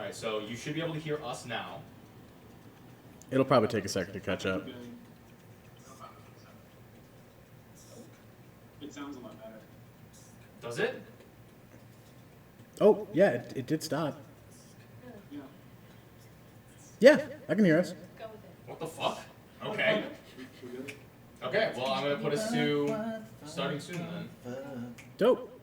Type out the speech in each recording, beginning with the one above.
Alright, so you should be able to hear us now. It'll probably take a second to catch up. It sounds a lot better. Does it? Oh, yeah, it did stop. Yeah. Yeah, I can hear us. Go with it. What the fuck? Okay. Okay, well, I'm gonna put us to starting soon then. Dope.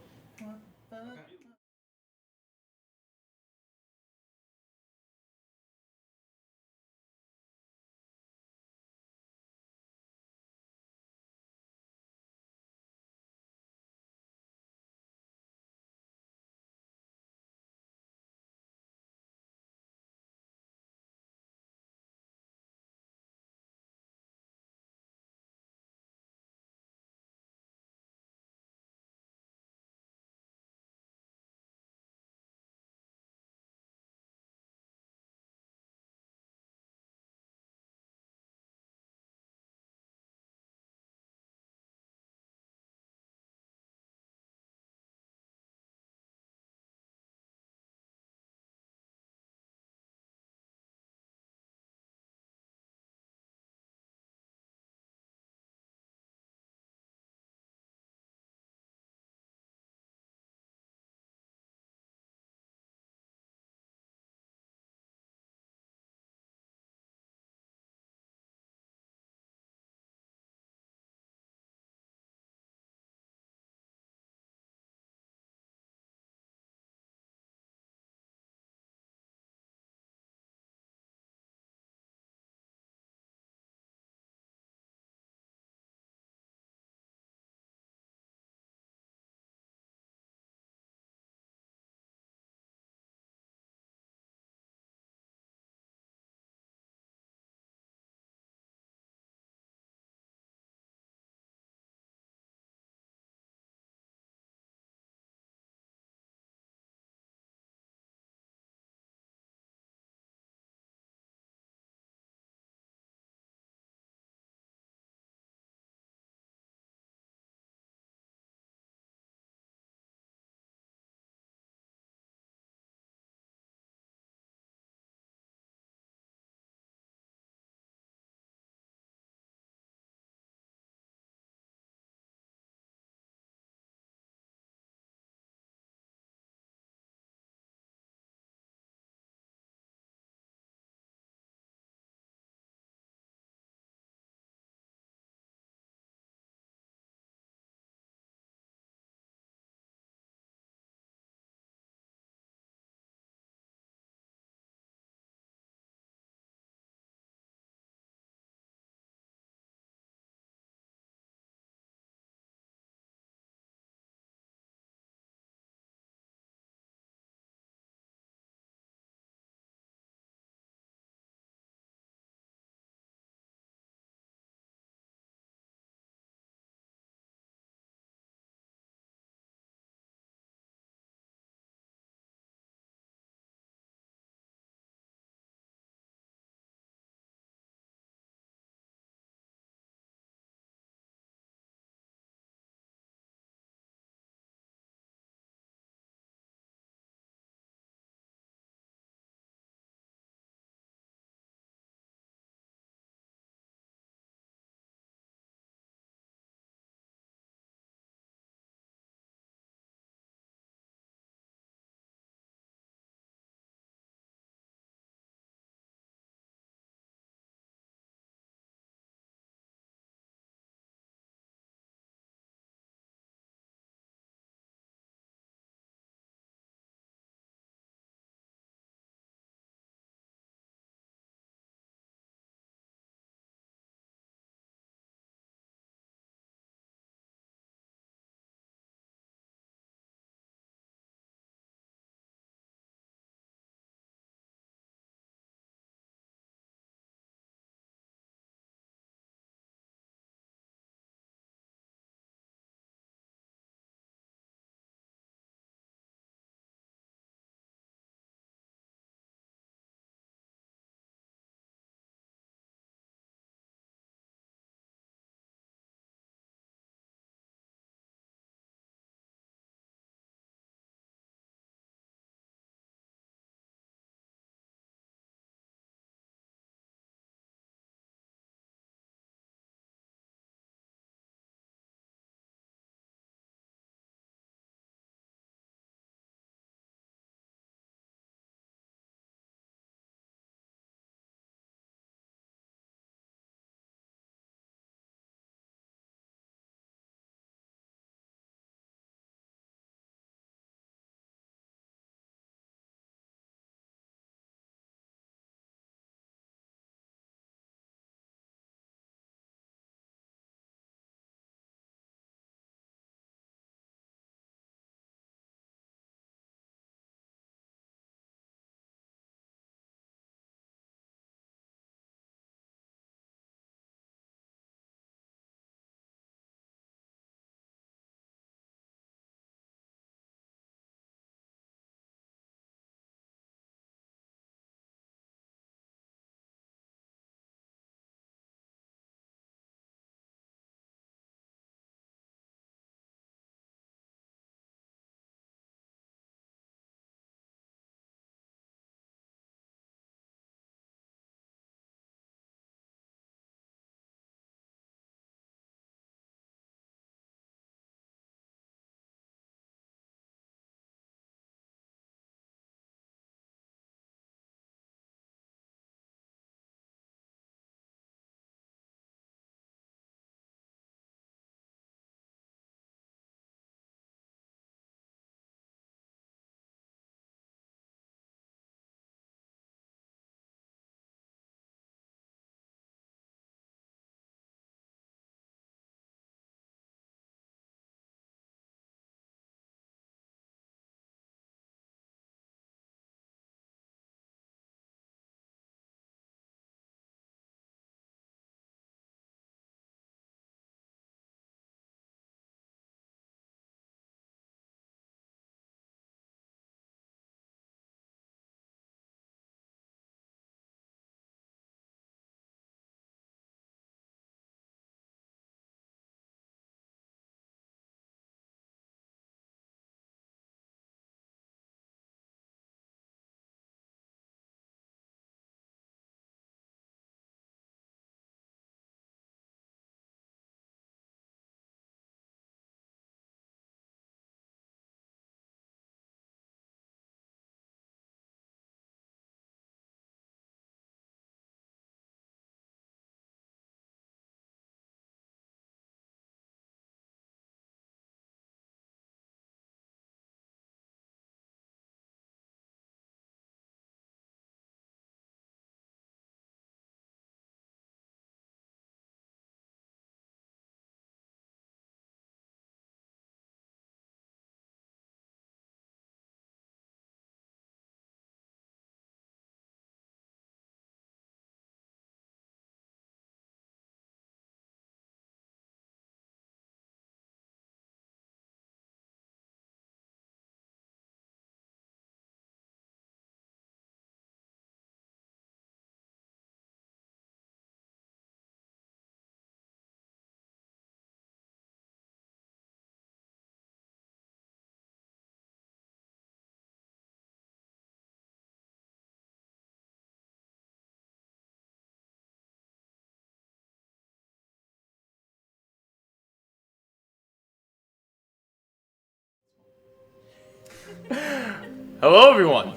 Hello, everyone,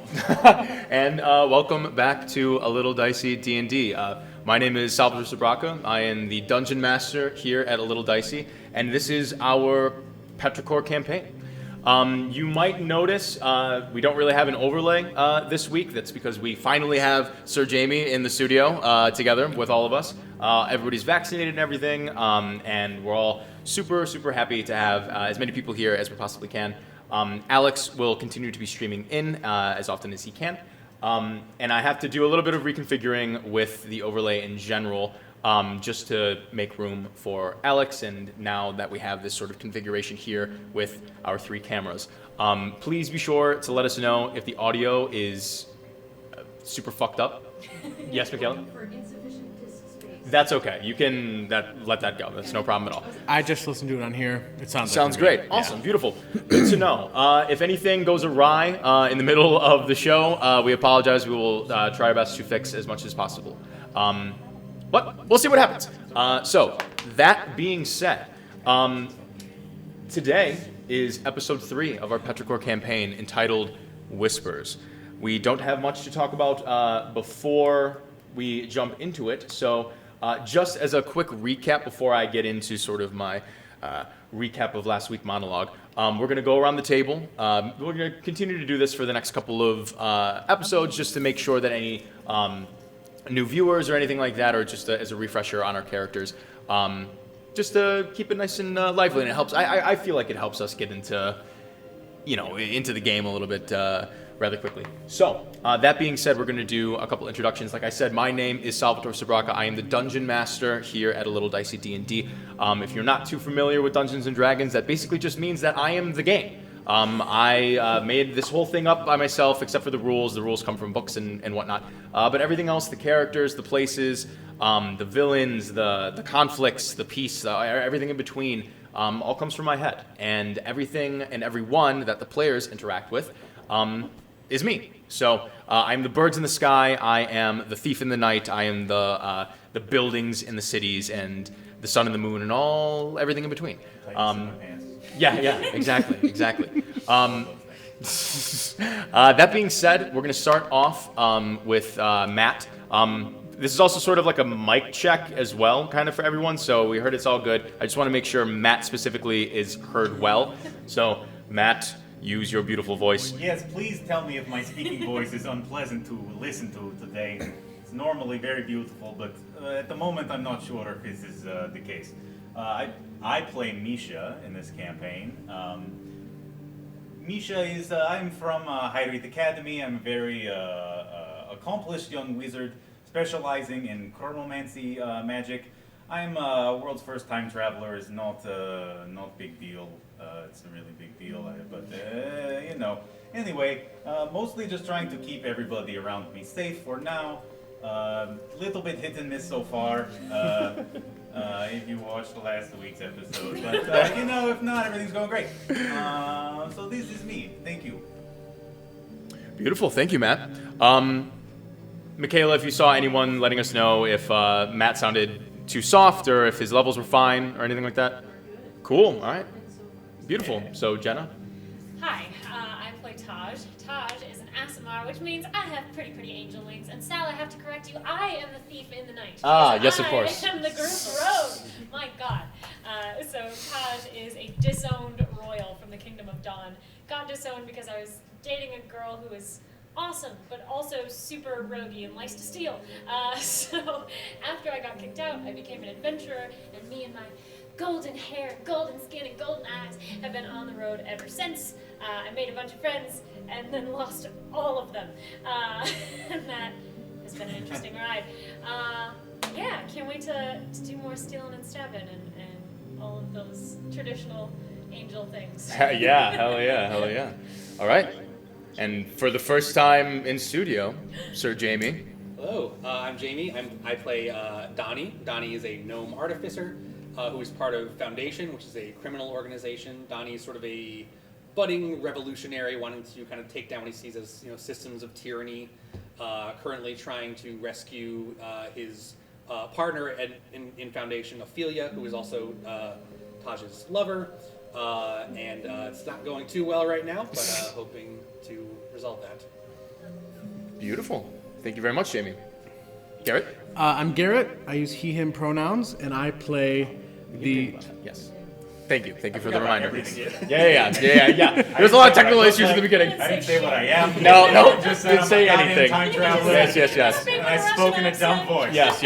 and welcome back to A Little Dicey D&D. My name is Salvador Sabraca. I am the Dungeon Master here at A Little Dicey, and this is our Petrichor campaign. You might notice we don't really have an overlay this week. That's because we finally have Sir Jamie in the studio together with all of us. Everybody's vaccinated and everything, and we're all super, super happy to have as many people here as we possibly can. Alex will continue to be streaming in as often as he can. And I have to do a little bit of reconfiguring with the overlay in general, just to make room for Alex, and now that we have this sort of configuration here with our 3 cameras. Please be sure to let us know if the audio is super fucked up. Yes, Michaela? For insufficient disk space. That's okay. You can let that go. That's no problem at all. I just listened to it on here. It sounds Great. Awesome. Beautiful. Good to know. If anything goes awry in the middle of the show, we apologize. We will try our best to fix as much as possible. But we'll see what happens. So, that being said, today is episode 3 of our Petrichor campaign entitled Whispers. We don't have much to talk about before we jump into it, so just as a quick recap before I get into sort of my recap of last week's monologue, we're going to go around the table. We're going to continue to do this for the next couple of episodes just to make sure that any new viewers or anything like that, or just as a refresher on our characters, just to keep it nice and lively. And it helps. I feel like it helps us get into the game a little bit rather quickly. So, that being said, we're going to do a couple introductions. Like I said, my name is Salvatore Sabraca. I am the Dungeon Master here at A Little Dicey D&D. If you're not too familiar with Dungeons & Dragons, that basically just means that I am the game. I made this whole thing up by myself, except for the rules. The rules come from books and whatnot. But everything else, the characters, the places, the villains, the conflicts, the peace, everything in between, all comes from my head. And everything and everyone that the players interact with is me. So I'm the birds in the sky, I am the thief in the night, I am the buildings in the cities, and the sun and the moon, and everything in between. Yeah, exactly. That being said, we're going to start off with Matt. This is also sort of like a mic check as well, kind of for everyone, so we heard it's all good. I just want to make sure Matt specifically is heard well. So, Matt, use your beautiful voice. Yes, please tell me if my speaking voice is unpleasant to listen to today. It's normally very beautiful, but at the moment I'm not sure if this is the case. I play Misha in this campaign. Misha is, I'm from Hyrule Academy. I'm a very accomplished young wizard specializing in chronomancy magic. I'm world's first time traveler. Is not big deal. It's a really big deal, but Anyway, mostly just trying to keep everybody around me safe for now. Little bit hit and miss so far. If you watched the last week's episode, but if not, everything's going great. So this is me. Thank you. Beautiful, thank you, Matt. Michaela, if you saw anyone letting us know if Matt sounded too soft or if his levels were fine or anything like that. Cool, all right. Beautiful. So, Jenna? Hi, I play Taj. Taj is an Asimar, which means I have pretty angel wings. And Sal, I have to correct you, I am the thief in the night. Yes, of course. I am the group rogue. My God. So Taj is a disowned royal from the Kingdom of Dawn. Got disowned because I was dating a girl who was awesome, but also super roguey and likes to steal. So after I got kicked out, I became an adventurer, and me and my golden hair, golden skin, and golden eyes have been on the road ever since. I made a bunch of friends, and then lost all of them. And that has been an interesting ride. Yeah, can't wait to do more stealing and stabbing and all of those traditional angel things. Yeah, hell yeah. All right. And for the first time in studio, Sir Jamie. Hello, I'm Jamie. I play Donnie. Donnie is a gnome artificer who is part of Foundation, which is a criminal organization. Donnie is sort of a budding revolutionary wanting to kind of take down what he sees as systems of tyranny, currently trying to rescue his partner in Foundation, Ophelia, who is also Taj's lover. and it's not going too well right now, but hoping to resolve that. Beautiful. Thank you very much, Jamie. Garrett? I'm Garrett. I use he, him pronouns, and I play the... Yes. Thank you. Thank you for the forgot reminder. everything yet. Yeah. There's a lot of technical issues in the beginning. I didn't say what I am. No, Just didn't I'm say a goddamn anything. time traveler. Yes. And I spoke in a dumb voice. Yes.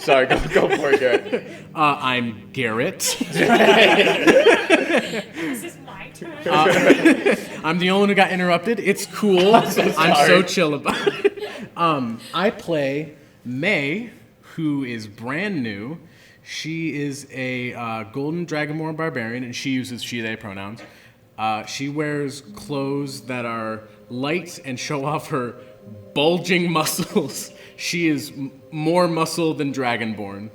Sorry, go for it, Garrett. I'm Garrett. This is my turn. I'm the only one who got interrupted. It's cool. I'm so sorry. chill about it. I play May, who is brand new. She is a golden dragonborn barbarian, and she uses she, they pronouns. She wears clothes that are light and show off her bulging muscles. She is more muscle than dragonborn.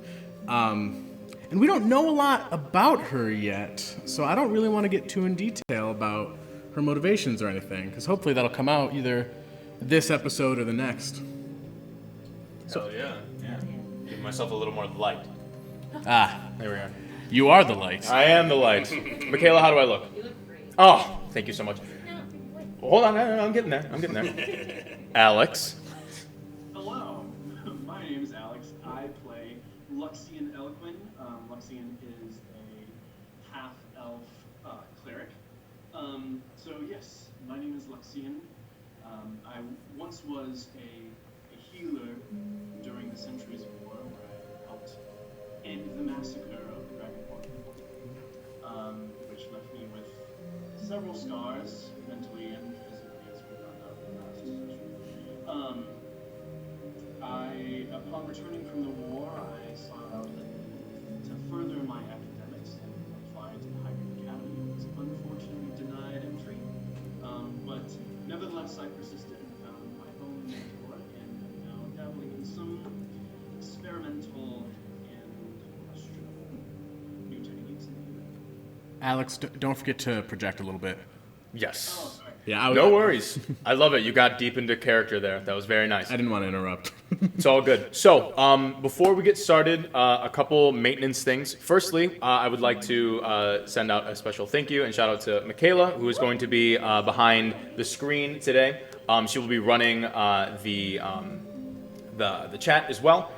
And we don't know a lot about her yet, so I don't really want to get too in detail about her motivations or anything, because hopefully that'll come out either this episode or the next. So yeah. Give myself a little more light. Ah, There we are. you are the light. I am the light. Michaela, how do I look? You look great. Oh, thank you so much. No, wait. Hold on, I'm getting there. Alex. Hello, my name is Alex. I play Luxian Eloquin. Luxian is a half-elf cleric. So yes, my name is Luxian. I once was a healer during the Centuries of War, where I helped end the massacre of the Dragonborn, which left me with several scars, mentally and physically, as we found out in the last session. Upon returning from the war, I sought out to further my academics and apply to the Hybrid Academy. I was unfortunately denied entry, but nevertheless, I persisted and found my own mentor, and am now dabbling in some experimental and questionable new techniques in healing. Alex, don't forget to project a little bit. Yes. Oh, sorry. Yeah, No worries. I love it. You got deep into character there. That was very nice. I didn't want to interrupt. It's all good. So, before we get started, a couple maintenance things. Firstly, I would like to send out a special thank you and shout out to Michaela, who is going to be behind the screen today. She will be running the chat as well.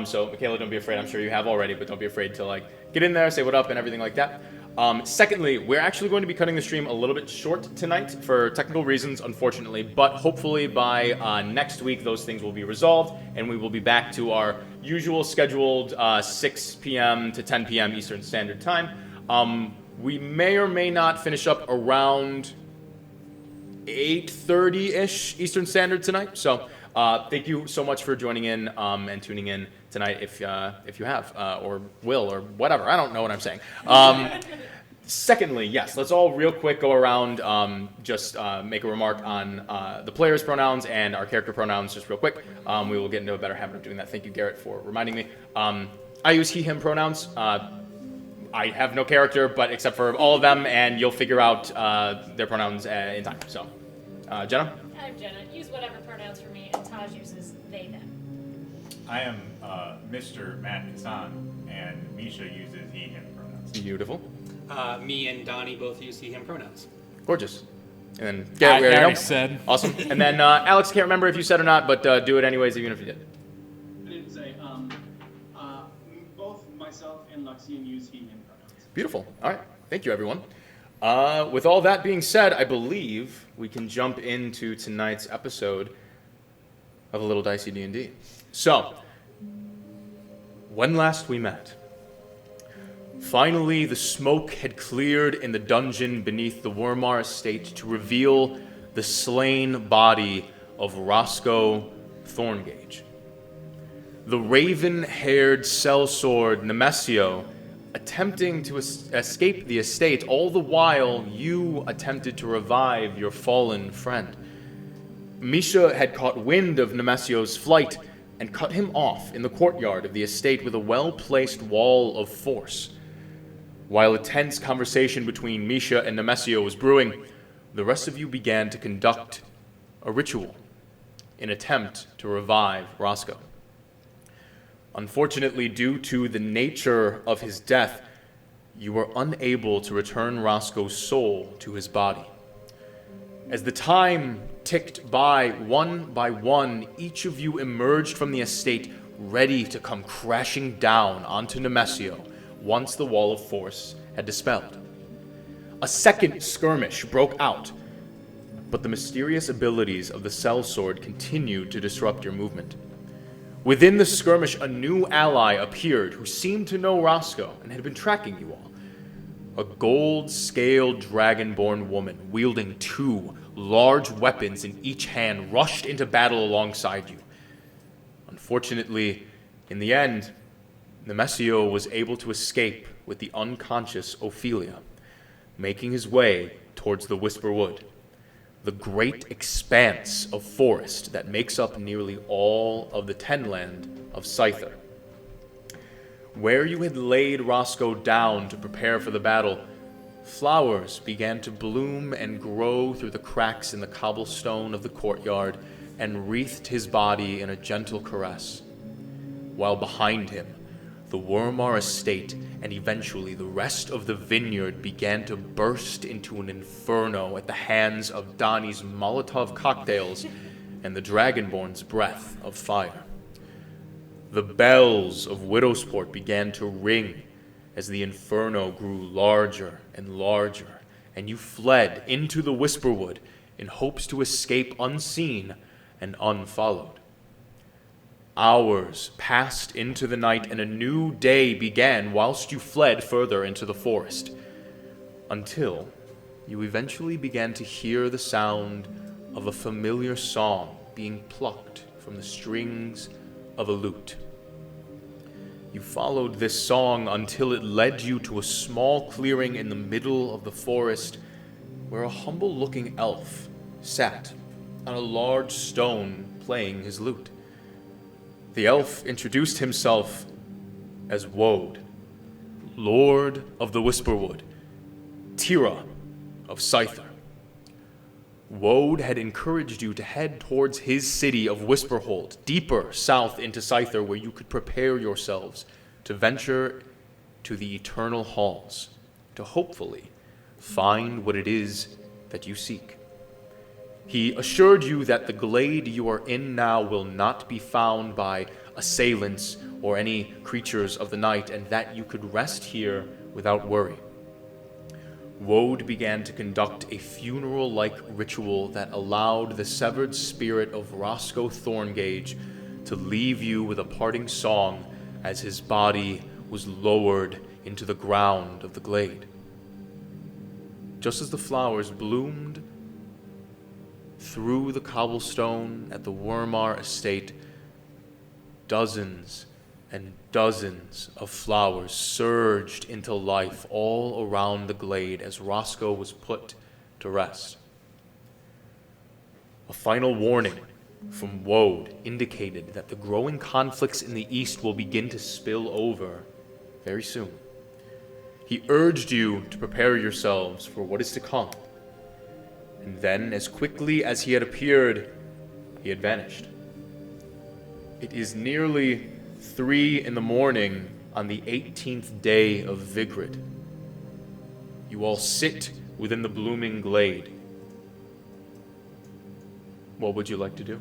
So, Michaela, don't be afraid. I'm sure you have already, but don't be afraid to get in there, say what up, and everything like that. Secondly, we're actually going to be cutting the stream a little bit short tonight for technical reasons, unfortunately, but hopefully by next week those things will be resolved and we will be back to our usual scheduled 6 p.m. to 10 p.m. Eastern Standard Time. We may or may not finish up around 8:30-ish Eastern Standard tonight, so thank you so much for joining in and tuning in tonight if you have or will or whatever. I don't know what I'm saying. Secondly, yes, let's all real quick go around, just make a remark on the player's pronouns and our character pronouns just real quick. We will get into a better habit of doing that. Thank you, Garrett, for reminding me. I use he, him pronouns. I have no character, but except for all of them, and you'll figure out their pronouns in time. So, Jenna? I'm Jenna. Use whatever pronouns for me, and Taj uses they, them. I am Mr. Matt Kassan, and Misha uses he, him pronouns. Beautiful. Me and Donnie both use he, him pronouns. Gorgeous. And then Garrett, we I already already know. said. Awesome. And then Alex, can't remember if you said or not, but do it anyways, even if you did. I didn't say. Both myself and Luxian use he, him pronouns. Beautiful. All right. Thank you, everyone. With all that being said, I believe we can jump into tonight's episode of A Little Dicey D&D. So, when last we met, finally the smoke had cleared in the dungeon beneath the Wormar estate to reveal the slain body of Roscoe Thorngage. The raven-haired sellsword Nemesio attempting to escape the estate, all the while you attempted to revive your fallen friend. Misha had caught wind of Nemesio's flight and cut him off in the courtyard of the estate with a well-placed wall of force. While a tense conversation between Misha and Nemesio was brewing, the rest of you began to conduct a ritual in attempt to revive Roscoe. Unfortunately, due to the nature of his death, you were unable to return Roscoe's soul to his body. As the time ticked by one, each of you emerged from the estate ready to come crashing down onto Nemesio once the wall of force had dispelled. A second skirmish broke out, but the mysterious abilities of the sellsword continued to disrupt your movement. Within the skirmish, a new ally appeared who seemed to know Roscoe and had been tracking you all. A gold-scaled dragonborn woman wielding 2 large weapons in each hand rushed into battle alongside you. Unfortunately, in the end, Nemesio was able to escape with the unconscious Ophelia, making his way towards the Whisper Wood, the great expanse of forest that makes up nearly all of the Tenland of Scyther. Where you had laid Roscoe down to prepare for the battle, flowers began to bloom and grow through the cracks in the cobblestone of the courtyard and wreathed his body in a gentle caress, while behind him, the Wormar estate and eventually the rest of the vineyard began to burst into an inferno at the hands of Donnie's Molotov cocktails and the Dragonborn's breath of fire. The bells of Widowsport began to ring as the inferno grew larger and larger, and you fled into the Whisperwood in hopes to escape unseen and unfollowed. Hours passed into the night, and a new day began whilst you fled further into the forest, until you eventually began to hear the sound of a familiar song being plucked from the strings of a lute. You followed this song until it led you to a small clearing in the middle of the forest where a humble-looking elf sat on a large stone playing his lute. The elf introduced himself as Woad, Lord of the Whisperwood, Tira of Scyther. Woad had encouraged you to head towards his city of Whisperhold, deeper south into Scyther, where you could prepare yourselves to venture to the eternal halls, to hopefully find what it is that you seek. He assured you that the glade you are in now will not be found by assailants or any creatures of the night, and that you could rest here without worry. Woad began to conduct a funeral-like ritual that allowed the severed spirit of Roscoe Thorngage to leave you with a parting song as his body was lowered into the ground of the glade. Just as the flowers bloomed through the cobblestone at the Wormar estate, dozens and dozens of flowers surged into life all around the glade as Roscoe was put to rest. A final warning from Woad indicated that the growing conflicts in the east will begin to spill over very soon. He urged you to prepare yourselves for what is to come. And then, as quickly as he had appeared, he had vanished. It is nearly 3 a.m. on the 18th day of Vigrid. You all sit within the blooming glade. What would you like to do?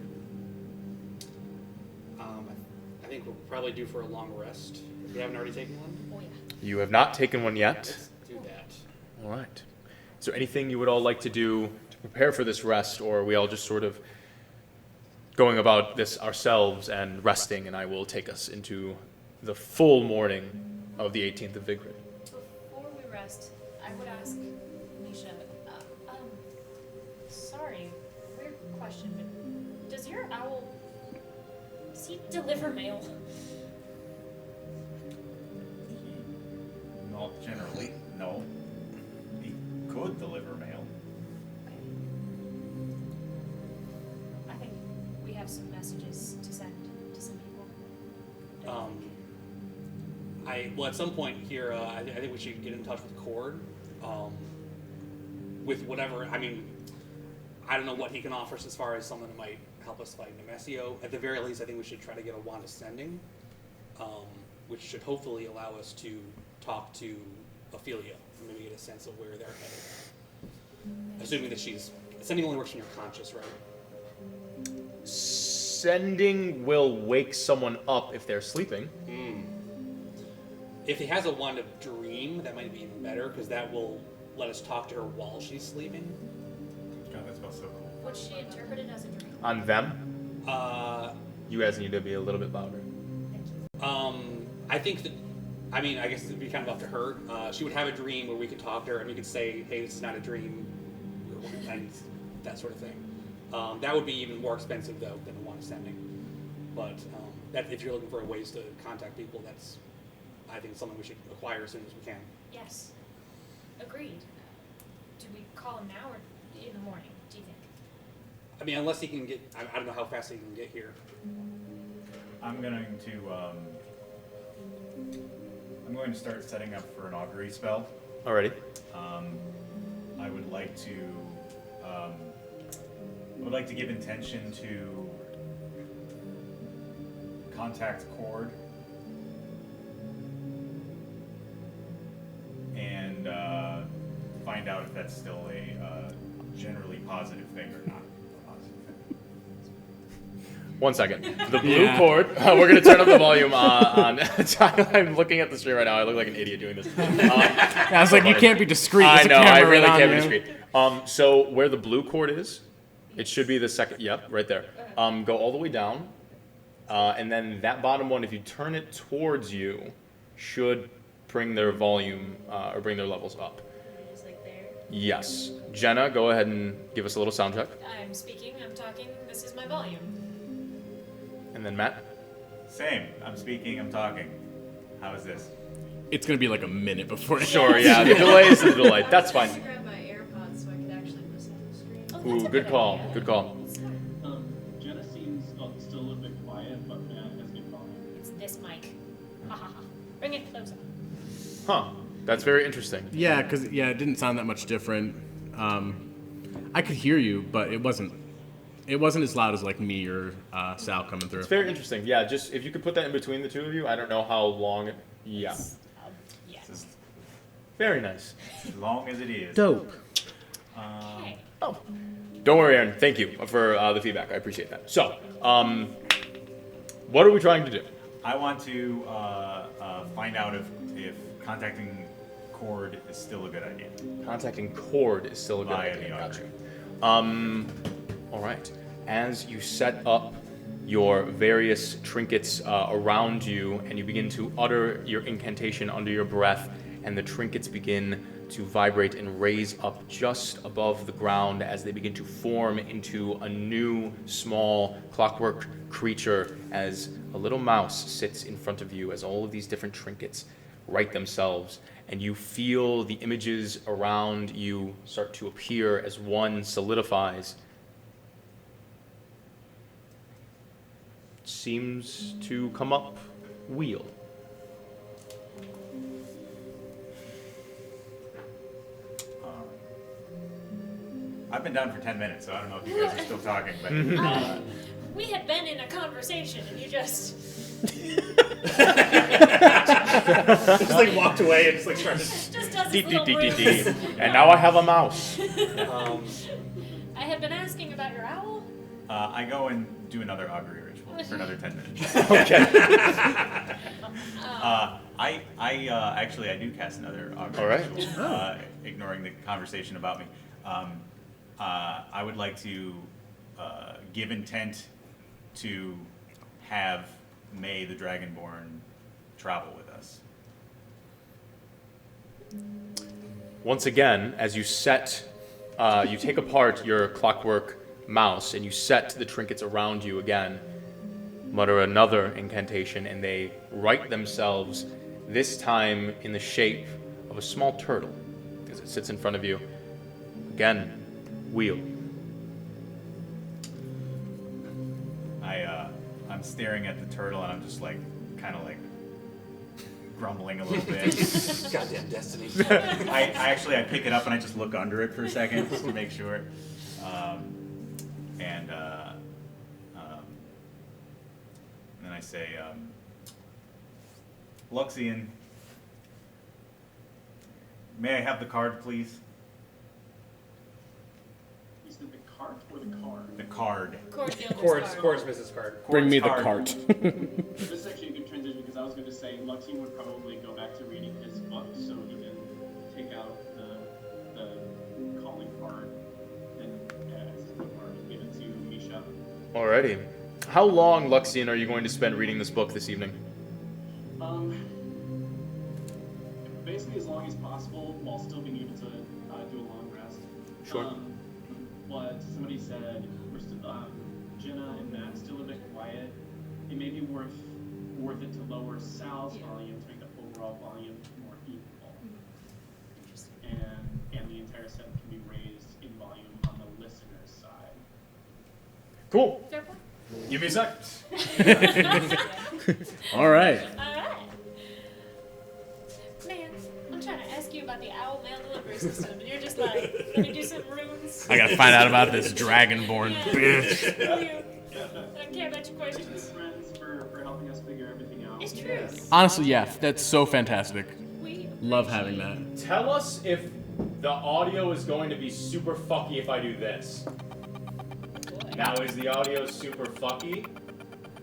I think we'll probably due for a long rest. If we haven't already taken one. Oh, yeah. You have not taken one yet. Let's do that. All right. Is there anything you would all like to do to prepare for this rest, or are we all just sort of going about this ourselves and resting, and I will take us into the full morning of the 18th of Vigrid? Before we rest, I would ask Misha, sorry, weird question, but does your owl, does he deliver mail? Not generally, no. He could deliver mail. I think we have some messages to send to some people. At some point here, I think we should get in touch with Cord, with whatever. I mean, I don't know what he can offer us as far as someone that might help us fight Nemesio. At the very least, I think we should try to get a wand of sending, which should hopefully allow us to talk to Ophelia, and maybe get a sense of where they're headed. Assuming that sending only works when you're conscious, right? Sending will wake someone up if they're sleeping. If he has a wand of dream, that might be even better, because that will let us talk to her while she's sleeping. God, that smells so cool. Would she interpret it as a dream? On them, you guys need to be a little bit louder. I think that, I guess it'd be kind of up to her. She would have a dream where we could talk to her, and we could say, hey, this is not a dream, and that sort of thing. That would be even more expensive, though, than the wand sending. But if you're looking for ways to contact people, that's, I think, something we should acquire as soon as we can. Yes. Agreed. Do we call him now or in the morning, do you think? Unless he can get, I don't know how fast he can get here. I'm going to start setting up for an augury spell. Alrighty. I would like to give intention to contact Cord and find out if that's still a generally positive thing or not a positive thing. 1 second. The blue cord. We're going to turn up the volume on. I'm looking at the stream right now. I look like an idiot doing this. I was like, you can't be discreet. I There's a know. I camera really right can't on be you. discreet. So where the blue cord is, it should be the second. Yep, right there. Go all the way down, and then that bottom one, if you turn it towards you, should bring their volume or bring their levels up. It's like there. Yes. Jenna, go ahead and give us a little sound check. I'm speaking, I'm talking, this is my volume. And then Matt. Same. I'm speaking, I'm talking. How is this? It's going to be like a minute before. Sure, yeah. The delay is the delay. That's I fine. grabbed my AirPods so I could actually listen to the stream. Oh, Ooh, that's a good call. idea. Good call. Jenna seems still a little bit quiet, but Matt has good volume. It's this mic. Ha ha ha. Bring it closer. Huh. That's very interesting. Yeah, because it didn't sound that much different. I could hear you, but it wasn't as loud as like me or Sal coming through. It's very interesting. Yeah, just if you could put that in between the two of you, I don't know how long. Yeah. Yeah. This is Very nice. as long as it is. Dope. Okay. Oh. Don't worry, Aaron. Thank you for the feedback. I appreciate that. So, what are we trying to do? I want to find out if contacting Cord is still a good idea. Contacting Cord is still a good Via idea. the Gotcha. augury. All right. As you set up your various trinkets around you, and you begin to utter your incantation under your breath, and the trinkets begin to vibrate and raise up just above the ground as they begin to form into a new small clockwork creature, as a little mouse sits in front of you as all of these different trinkets right themselves, and you feel the images around you start to appear as one solidifies. Seems to come up wheel. I've been down for 10 minutes, so I don't know if you guys are still talking, but We had been in a conversation and you just. Just like walked away and just like started. just does Dee, this dee, little dee, dee, ruse. dee. And now I have a mouse. I had been asking about your owl. I go and do another augury ritual for another 10 minutes. Okay. I actually do cast another augury All right. ritual, ignoring the conversation about me. I would like to give intent to have May the Dragonborn travel with us. Once again, as you set, you take apart your clockwork mouse and you set the trinkets around you again, mutter another incantation, and they right themselves, this time in the shape of a small turtle, as it sits in front of you. Again, wheel. I'm staring at the turtle and I'm just like, kind of like grumbling a little bit. Goddamn destiny. I pick it up and I just look under it for a second just to make sure. And then I say, Luxian, May I have the card, please? You said the cart or the card? The card. Chords Mrs. Card. Bring me the Card. cart. This is actually a good transition because I was going to say Luxian would probably go back to reading his book so he can take out the calling card and give it to Misha. Alrighty. How long, Luxian, are you going to spend reading this book this evening? Basically as long as possible while still being able to do a long rest. Sure. What somebody said, we're still, Jenna and Matt still a bit quiet. It may be worth it to lower Sal's volume to make the overall volume more equal. And the entire set can be raised in volume on the listener's side. Cool. Fair point. Give me a sec. All right. Alright. Man, I'm trying to ask you about the owl mail delivery system, and you're just like, let me do some runes. I gotta find out about this dragonborn bitch. I can't answer questions. Friends for helping us figure everything out. It's true. Honestly, yeah, that's so fantastic. We Love having that. Tell us if the audio is going to be super fucky if I do this. Now, is the audio super fucky?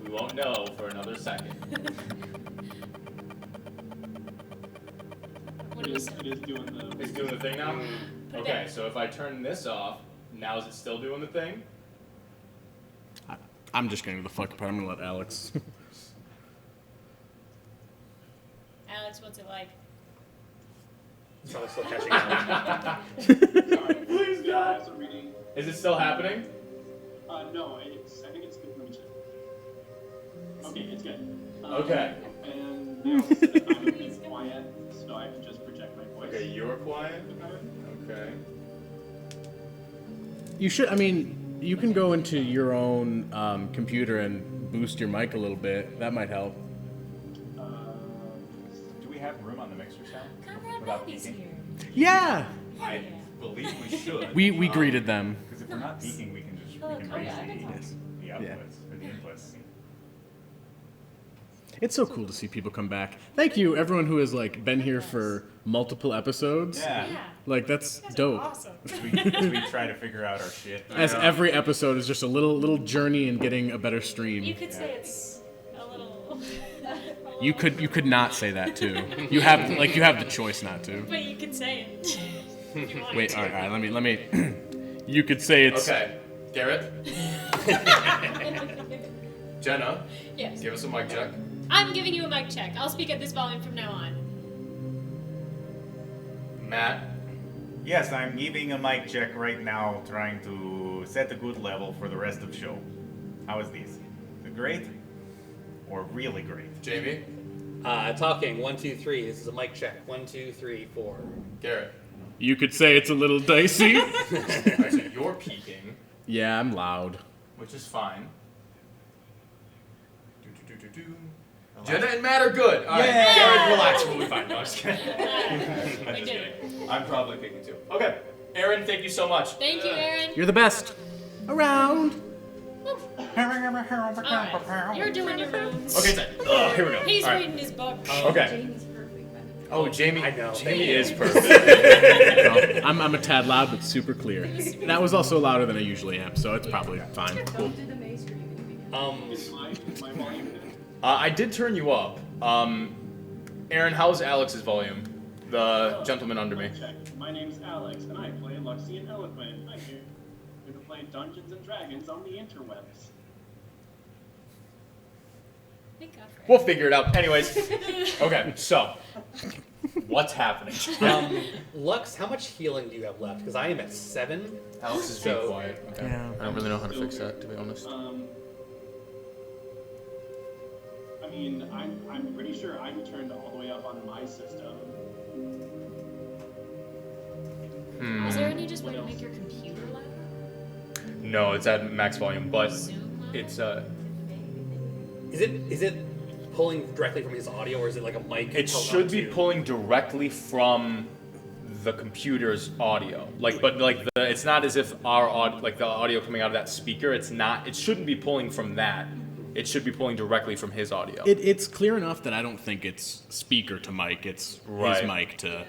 We won't know for another second. What do you say? It is doing the. It's doing the thing now? Put it Okay, down. so if I turn this off, now is it still doing the thing? I'm just getting to the fucking part. I'm gonna let Alex. Alex, what's it like? It's probably still catching on. Please, God. Also reading. Is it still happening? No, I think it's good. Let me check. Okay, it's good. Okay. And they also said that I'm a bit quiet, so I can just project my voice. Okay, you're quiet. Okay. You should. I mean, you can go into your own computer and boost your mic a little bit. That might help. Do we have room on the mixer sound? Conrad Without Bobby's peeking? here. Yeah. I believe we should. We greeted them. Because if we're not peaking, we can just Oh, raise Conrad. the outputs or the inputs. It's so cool to see people come back. Thank you, everyone who has like been here for multiple episodes. Yeah. Yeah. Like that's You guys are dope. awesome. We try to figure out our shit. As every episode is just a little journey in getting a better stream. You could say it's a little. You could not say that too. You have the choice not to. But you could say it. If you wanted Wait, to. all right, let me. You could say it's. Okay. Garrett. Jenna, Yes. give us a mic check. I'm giving you a mic check. I'll speak at this volume from now on. Matt. Yes, I'm giving a mic check right now, trying to set a good level for the rest of the show. How is this? Is it great? Or really great? Jamie. Talking. 1, 2, 3. This is a mic check. 1, 2, 3, 4. Garrett. You could say it's a little dicey. Alright, so you're peaking, Yeah, I'm loud. which is fine. Jenna and Matt are good. All right, Garrett, relax. We'll be fine. No, I'm just kidding. I'm We just did it. kidding. I'm probably peaking too. Okay. Aaron, thank you so much. Thank you, Aaron. You're the best. Around. Alright. You're doing your runes. Okay, so, here we go. He's All right. reading his book. Okay. Jamie's perfect. Oh, Jamie. I know. Jamie is perfect. No, I'm a tad loud, but super clear. That was also louder than I usually am, so it's probably fine. Don't do the maze for you. Is my volume good? I did turn you up. Aaron, how's Alex's volume? The gentleman under me. Check. My name's Alex, and I play Luxian Eloquent. I'm here to play Dungeons and Dragons on the interwebs. Thank God for We'll figure it out. Anyways. Okay, so. What's happening? Lux, how much healing do you have left? Because I am at 7. Alex is So- being quiet. Okay. Yeah. I don't really know how to fix that, to be honest. I mean, I'm pretty sure I'm turned all the way up on my system. Is there any just way to make your computer louder? No, it's at max volume, but Zoom louder? it's Is it pulling directly from his audio, or is it like a mic? it held should be onto- pulling directly from the computer's audio. But it's not as if our audio, like the audio coming out of that speaker. It's not. It shouldn't be pulling from that. It should be pulling directly from his audio. It's clear enough that I don't think it's speaker to mic. It's Right. his mic to.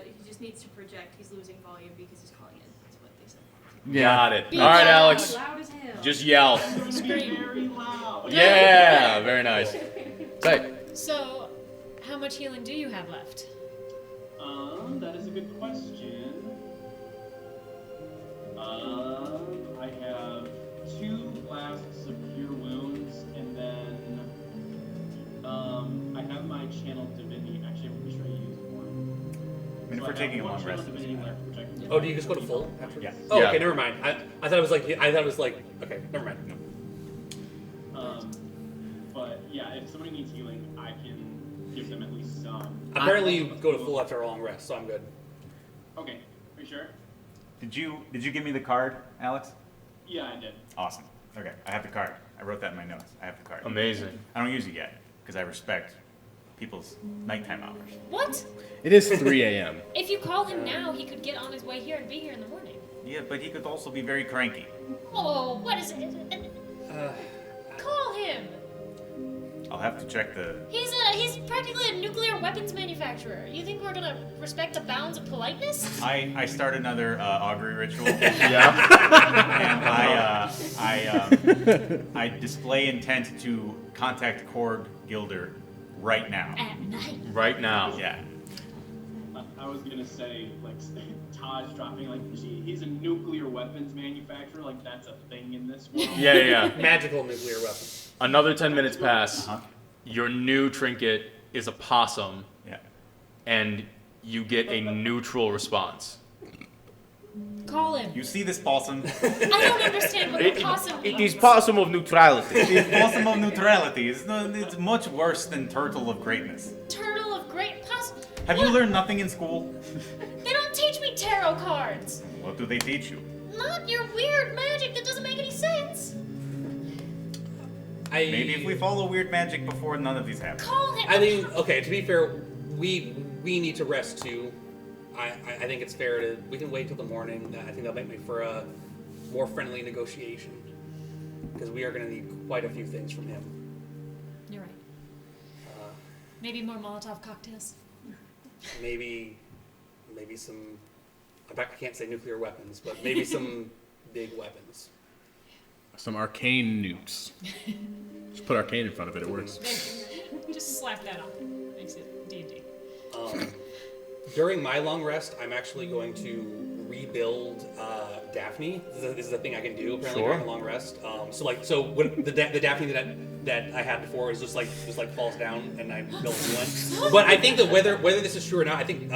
He just needs to project he's losing volume because he's calling in. That's what they said. Got it. Be All right, loud. Alex. Loud as hell. Just yell. Scream. Very loud. Yeah, very nice. Tight. So, how much healing do you have left? That is a good question. I have 2 flasks of cure wounds, and then I have my channeled divinity. Actually, I'm pretty sure I used one. I mean, if we're taking a long rest, it doesn't matter. Oh, do you just go to full after? Yeah. Oh, Yeah. okay, never mind. I thought it was like okay, never mind. No. But yeah, if somebody needs healing, I can give them at least some. Apparently, you go to full after a long rest, so I'm good. Okay, are you sure? Did you give me the card, Alex? Yeah, I did. Awesome. Okay, I have the card. I wrote that in my notes. I have the card. Amazing. I don't use it yet because I respect people's nighttime hours. What? It is 3 a.m. If you call him now, he could get on his way here and be here in the morning. Yeah, but he could also be very cranky. Oh, what is it? Call him. I'll have to check the. He's practically a nuclear weapons manufacturer. You think we're gonna respect the bounds of politeness? I start another augury ritual. Yeah. And I display intent to contact Cord Gilder right now. At night. Right now. Yeah. I was gonna say, like, Taj dropping, like, he's a nuclear weapons manufacturer, like, that's a thing in this world. Yeah. Magical nuclear weapon. Another 10 minutes pass. Uh-huh. Your new trinket is a possum, Yeah. and you get a neutral response. Call him. You see this possum? I don't understand what the possum It means. is possum of neutrality. The possum of neutrality. It's much worse than turtle of greatness. Turtle of great possum. Have you learned nothing in school? They don't teach me tarot cards. What do they teach you? Not your weird magic that doesn't make any sense. Maybe if we follow weird magic before, none of these happen. Call him. I mean, okay. To be fair, we need to rest too. I think it's fair to. We can wait till the morning. I think that'll make for a more friendly negotiation because we are going to need quite a few things from him. You're right. Maybe more Molotov cocktails. Maybe some. I can't say nuclear weapons, but maybe some big weapons. Some arcane nukes. Just put arcane in front of it, it works. Just slap that on. Makes it D&D. During my long rest, I'm actually going to rebuild Daphne. This is a thing I can do apparently Sure. during a long rest. So when the Daphne that I had before is just falls down and I build a new one. But I think that whether this is true or not, I think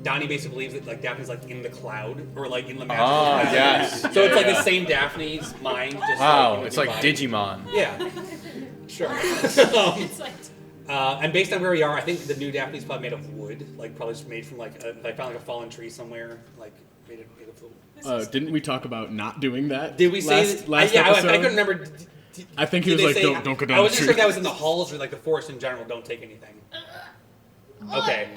Donnie basically believes that like Daphne's like in the cloud or like in the magical cloud. yes. So it's like Yeah. the same Daphne's mind. Just Wow, in a it's new like body. Digimon. Yeah. Sure. It's like And based on where we are, I think the new Daphne's probably made of wood, like probably just made from like I found like a fallen tree somewhere, like made of. Didn't we talk about not doing that? Did we say that? last I episode? couldn't remember. I think he Did was they like, say- don't go down I the wasn't tree. sure if that was in the halls or like the forest in general. Don't take anything. Okay,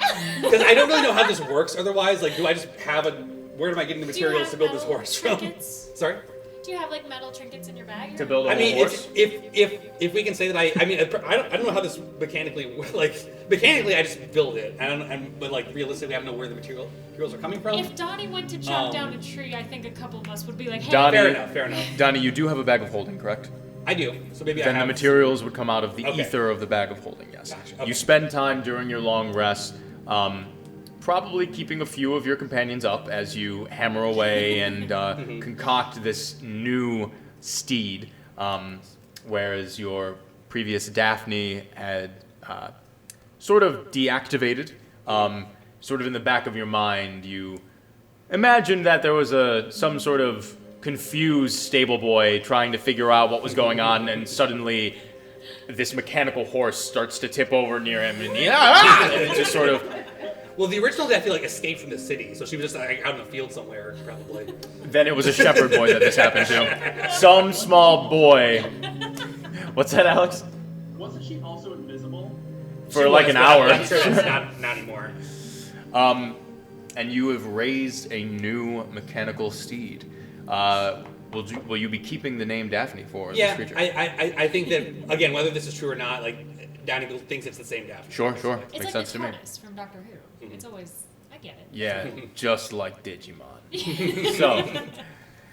because I don't really know how this works. Otherwise, like, do I just have a? Where am I getting the Do you materials have to build this metal horse from? trinkets? Sorry. Do you have like metal trinkets in your bag? To build a I mean, horse? if we can say that I mean, I don't know how this mechanically mechanically I just build it, but like realistically, I don't know where the materials are coming from. If Donnie went to chop down a tree, I think a couple of us would be like, hey, Donnie- Fair enough. Donnie, you do have a bag of holding, correct? I do. So maybe Then I the have materials would come out of the Okay. ether of the bag of holding, yes. Gotcha, okay. You spend time during your long rest, probably keeping a few of your companions up as you hammer away and concoct this new steed, whereas your previous Daphne had sort of deactivated. Sort of in the back of your mind, you imagined that there was some sort of confused stable boy trying to figure out what was going on, and suddenly this mechanical horse starts to tip over near him, and it just sort of. Well, the original Daphne like escaped from the city, so she was just like out in the field somewhere, probably. Then it was a shepherd boy that this happened to. Some small boy. What's that, Alex? Wasn't she also invisible? For She like was, an but hour. I'm sure that's not anymore. And you have raised a new mechanical steed. Will you be keeping the name Daphne for Yeah, this creature? I think that again, whether this is true or not, like Donnie thinks it's the same Daphne. Sure. It's Makes like sense the to me. TARDIS from Doctor Who. It's always, I get it. Yeah, just like Digimon. So,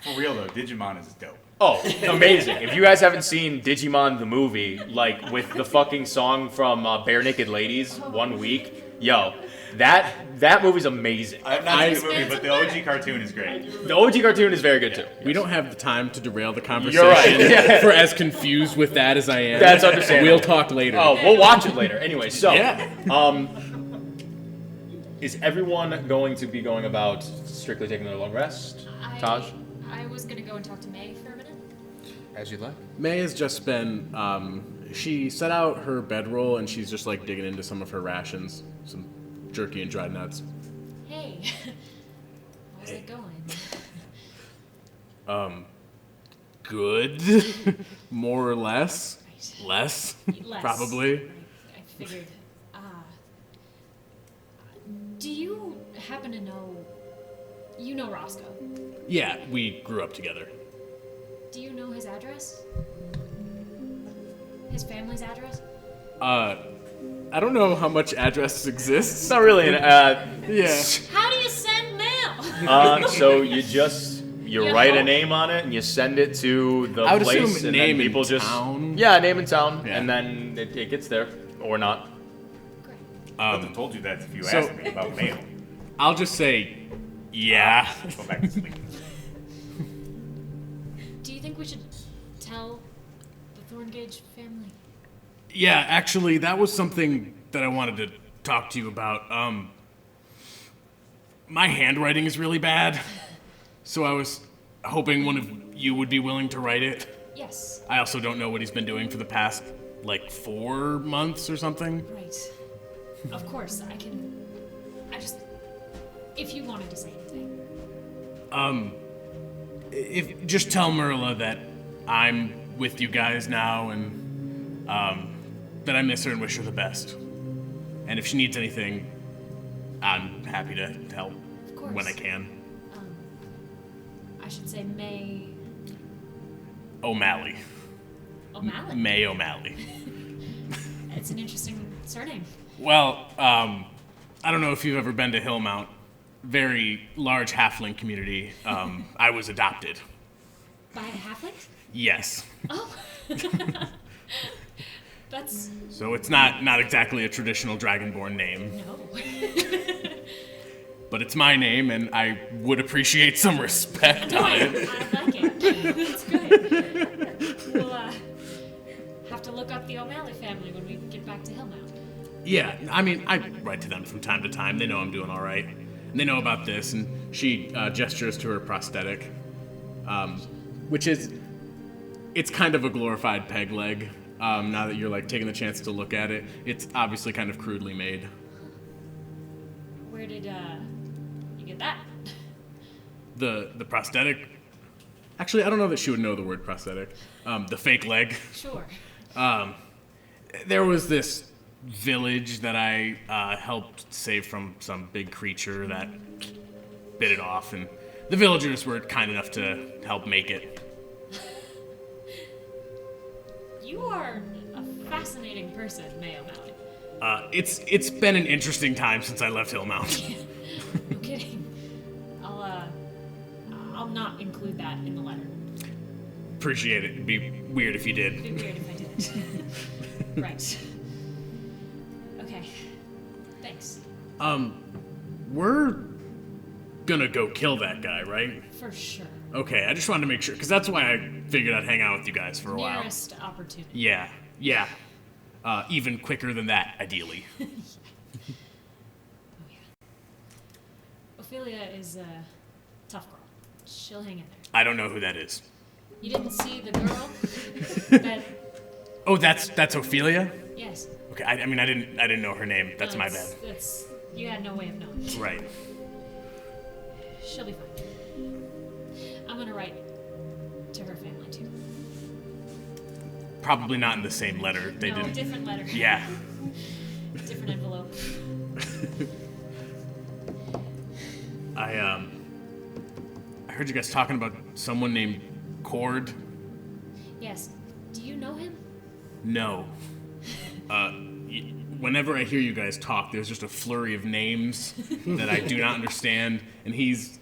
For real though, Digimon is dope. oh, amazing. If you guys haven't seen Digimon the movie, like with the fucking song from Bare Naked Ladies, 1 week, yo, that movie's amazing. I've not seen the movie, but the OG cartoon is great. The OG cartoon is very good too. We don't have the time to derail the conversation. You're right. Yeah. For as confused with that as I am. That's understandable. We'll talk later. Oh, we'll watch it later. Anyway, so, Yeah. Is everyone going to be going about strictly taking their long rest? Taj? I was going to go and talk to May for a minute. As you'd like. May has just been, she set out her bedroll and she's just like digging into some of her rations, some jerky and dried nuts. Hey, how's it going? Good, more or less, Right. less, Less. probably. I figured. Do you happen to know? You know Roscoe. Yeah, we grew up together. Do you know his address? His family's address? I don't know how much address It's exists. not really an, Yeah. How do you send mail? so you write a name on it and you send it to the I would place assume and name then people in just town. Yeah, name in town Yeah. and then it gets there or not. Great. I would have told you that if you so- asked me about mail. I'll just say, yeah. Go back to sleep. Do you think we should tell the Thorngage family? Yeah, actually, that was something that I wanted to talk to you about. My handwriting is really bad, so I was hoping one of you would be willing to write it. Yes. I also don't know what he's been doing for the past, 4 months or something. Right. Of course, I just. If you wanted to say anything. Just tell Merla that I'm with you guys now and that I miss her and wish her the best. And if she needs anything, I'm happy to help Of course. when I can. I should say May. O'Malley. O'Malley. May O'Malley. It's an interesting surname. Well, I don't know if you've ever been to Hillmount. Very large halfling community. I was adopted. By a halfling? Yes. Oh. That's. So it's not exactly a traditional Dragonborn name, No. but it's my name, and I would appreciate some respect on I it. like it. That's good. We'll have to look up the O'Malley family when we get back to Hillmount. Yeah, I mean, I write to them from time to time. They know I'm doing all right. And they know about this, and she gestures to her prosthetic, which is, it's kind of a glorified peg leg. Now that you're taking the chance to look at it, it's obviously kind of crudely made. Where did you get that? The prosthetic. Actually, I don't know that she would know the word prosthetic. The fake leg. Sure. There was this village that I helped save from some big creature that bit it off, and the villagers were kind enough to help make it. You are a fascinating person, May O'Malley. It's been an interesting time since I left Hillmount. No kidding. I'll not include that in the letter. Appreciate it. It'd be weird if you It'd did. be weird if I didn't. Right. Okay. Thanks. We're gonna go kill that guy, right? For sure. Okay, I just wanted to make sure, because that's why I figured I'd hang out with you guys for a while. Nearest opportunity. Yeah. Even quicker than that, ideally. Ophelia is a tough girl. She'll hang in there. I don't know who that is. You didn't see the girl that? Oh, that's Ophelia? Yes. Okay, I mean I didn't know her name. That's No, my bad. That's you had no way of knowing. Right. She'll be fine. I'm gonna write to her family too. Probably not in the same letter. They No, didn't. different letter. Yeah. Different envelope. I heard you guys talking about someone named Cord. Yes. Do you know him? No. whenever I hear you guys talk, there's just a flurry of names that I do not understand, and he's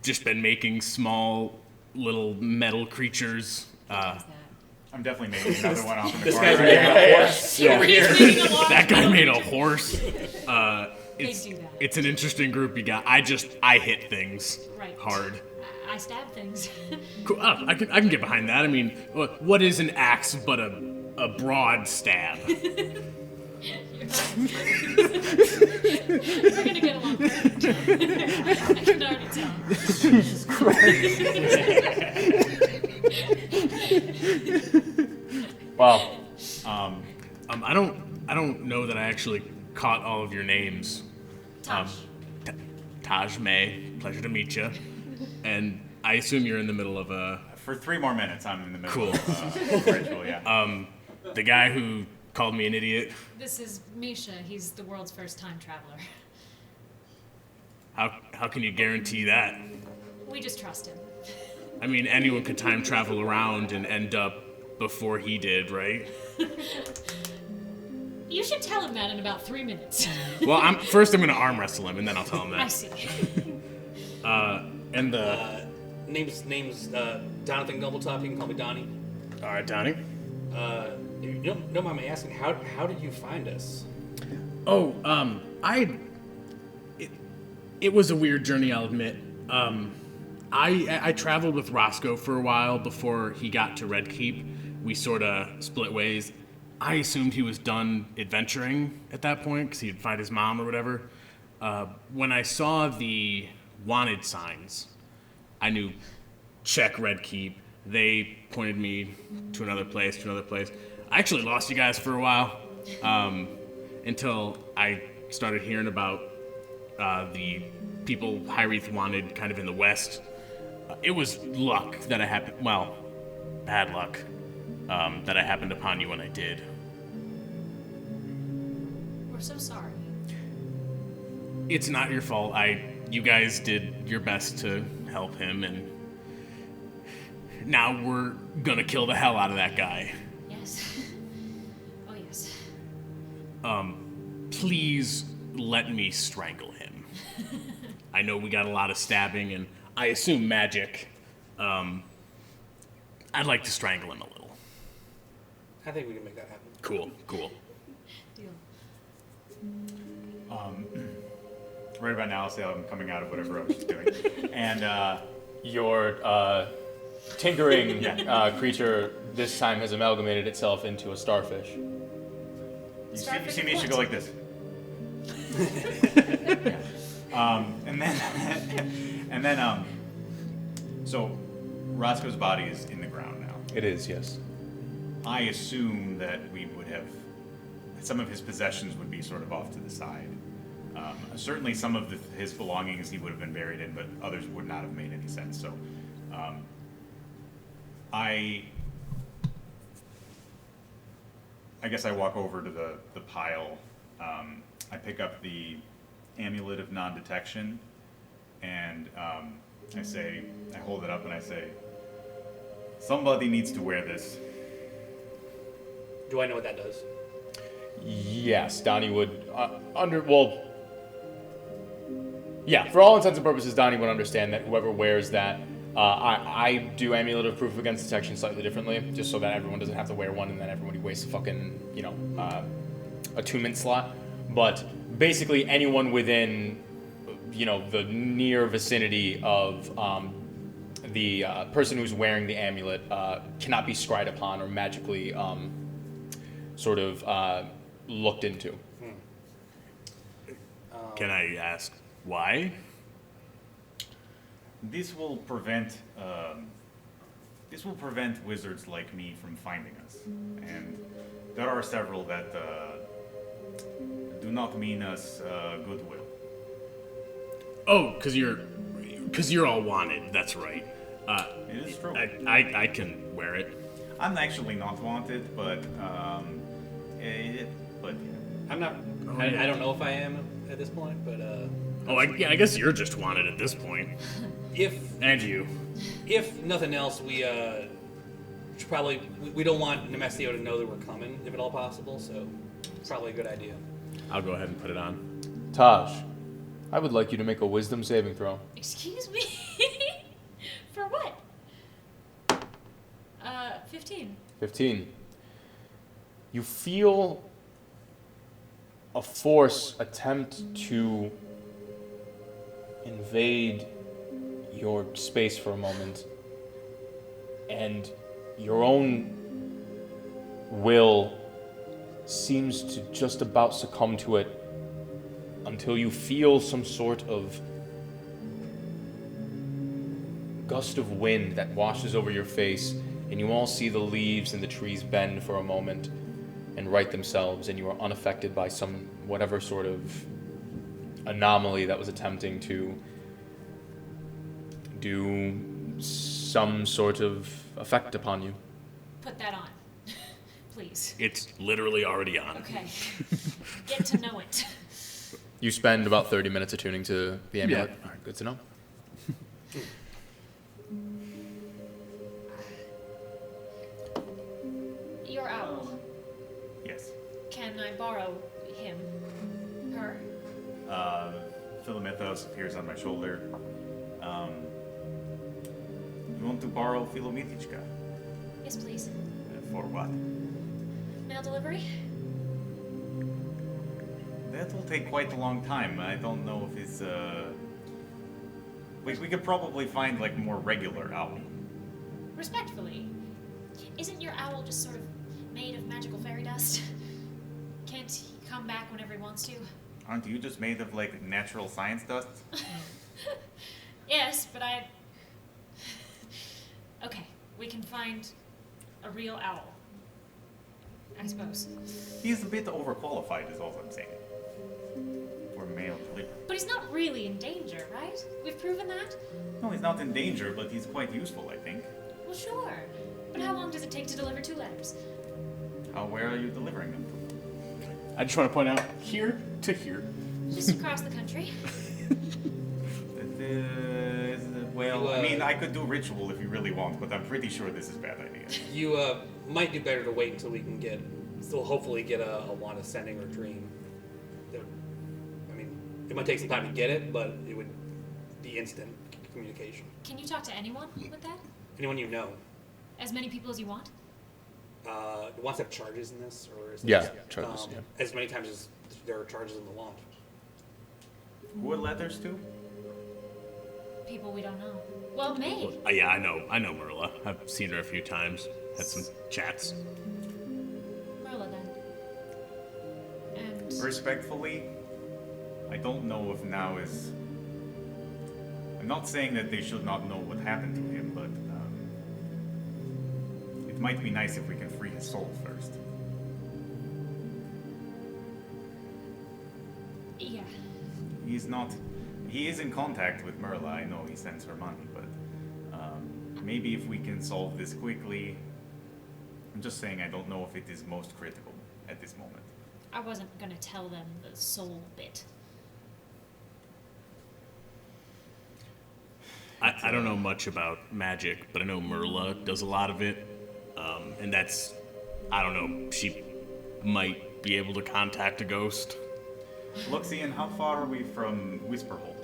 just been making small little metal creatures. I'm definitely making another one off in the This corner. guy's making a horse over here. He's making a lot That of guy noise. made a horse. They do that. It's an interesting group you got. I hit things Right. hard. I stab things. Cool. Oh, I can get behind that. I mean, what is an axe but a broad stab? We're gonna get along perfect. I can already tell. Jesus Christ. Wow. I don't know that I actually caught all of your names. Tosh. Taj May, pleasure to meet you. And I assume you're in the middle of For 3 more minutes, I'm in the middle Cool. of ritual, yeah. the guy who called me an idiot. This is Misha. He's the world's first time traveler. How can you guarantee that? We just trust him. I mean, anyone could time travel around and end up before he did, right? You should tell him that in about 3 minutes. Well, I'm gonna arm wrestle him, and then I'll tell him I that. see. And the Name's Donathan Gobbletop. You can call me Donnie. all right, Donnie. You don't mind me asking, how did you find us? Oh, it was a weird journey, I'll admit. I traveled with Roscoe for a while before he got to Red Keep. We sort of split ways. I assumed he was done adventuring at that point because he'd find his mom or whatever. When I saw the wanted signs, I knew check Red Keep. They pointed me to another place. I actually lost you guys for a while until I started hearing about the people Hyreth wanted kind of in the west. It was luck that I happened, well, bad luck, that I happened upon you when I did. We're so sorry. It's not your fault. You guys did your best to help him, and now we're gonna kill the hell out of that guy. Yes. Oh, yes. Please let me strangle him. I know we got a lot of stabbing, and I assume magic. I'd like to strangle him a little. I think we can make that happen. Cool. Deal. Right about now, I'll say I'm coming out of whatever I was just doing. And Your tinkering creature this time has amalgamated itself into a starfish. you Starfish see me, at you should go once. like this. And then, so Roscoe's body is in the ground now. It is, yes. I assume that we would have, some of his possessions would be sort of off to the side. Certainly some of his belongings he would have been buried in, but others would not have made any sense. So I guess I walk over to the pile. I pick up the Amulet of Non-Detection, and I hold it up and I say, somebody needs to wear this. Do I know what that does? Yes, Donnie would yeah, for all intents and purposes, Donnie would understand that whoever wears that, I do Amulet of Proof Against Detection slightly differently, just so that everyone doesn't have to wear one and then everybody wastes a fucking, attunement slot. But basically anyone within, the near vicinity of the person who's wearing the amulet cannot be scryed upon or magically looked into. Can I ask why? This will prevent wizards like me from finding us, and there are several that do not mean us goodwill. Oh, because you're all wanted. That's right. It is true. I can wear it. I'm actually not wanted, but yeah. I'm not. I don't know if I am at this point, but I guess you're just wanted at this point. And you. If nothing else, we should we don't want Nemesio to know that we're coming, if at all possible. So, it's probably a good idea. I'll go ahead and put it on. Taj, I would like you to make a wisdom saving throw. Excuse me? For what? 15. 15. You feel a force attempt to invade your space for a moment, and your own will seems to just about succumb to it until you feel some sort of gust of wind that washes over your face, and you all see the leaves and the trees bend for a moment and right themselves, and you are unaffected by some whatever sort of anomaly that was attempting to do some sort of effect upon you. Put that on. Please. It's literally already on. Okay. Get to know it. You spend about 30 minutes attuning to the amulet. Yeah. All right, good to know. Your owl. Yes. Can I borrow him? Her? Philomethos appears on my shoulder. You want to borrow Philometichka? Yes, please. For what? Mail delivery? That will take quite a long time. I don't know if it's, we could probably find, like, more regular owl. Respectfully, isn't your owl just sort of made of magical fairy dust? Can't he come back whenever he wants to? Aren't you just made of, like, natural science dust? Yes, but I... Okay, we can find a real owl. I suppose. He's a bit overqualified, is all I'm saying. For mail delivery. But he's not really in danger, right? We've proven that? No, he's not in danger, but he's quite useful, I think. Well, sure. But how long does it take to deliver 2 letters? Where are you delivering them? I just want to point out here to here. Just across the country. Well, I mean, I could do ritual if you really want, but I'm pretty sure this is a bad idea. You might do better to wait until we can still hopefully get a wand of sending or dream. I mean, it might take some time to get it, but it would be instant communication. Can you talk to anyone with that? Anyone you know. As many people as you want? Wants to have charges in this, or is it Yeah, charges, yeah. as many times as there are charges in the wand? Who are letters to? People we don't know. Well, May. Yeah, I know Merla. I've seen her a few times. Had some chats. Merla, then. And... Respectfully, I don't know if now is... I'm not saying that they should not know what happened to him, but it might be nice if we can free his soul first. Yeah. He is in contact with Merla. I know he sends her money, but maybe if we can solve this quickly. I'm just saying I don't know if it is most critical at this moment. I wasn't gonna tell them the soul bit. I don't know much about magic, but I know Merla does a lot of it. And that's, I don't know, she might be able to contact a ghost. Luxian, how far are we from Whisperhold?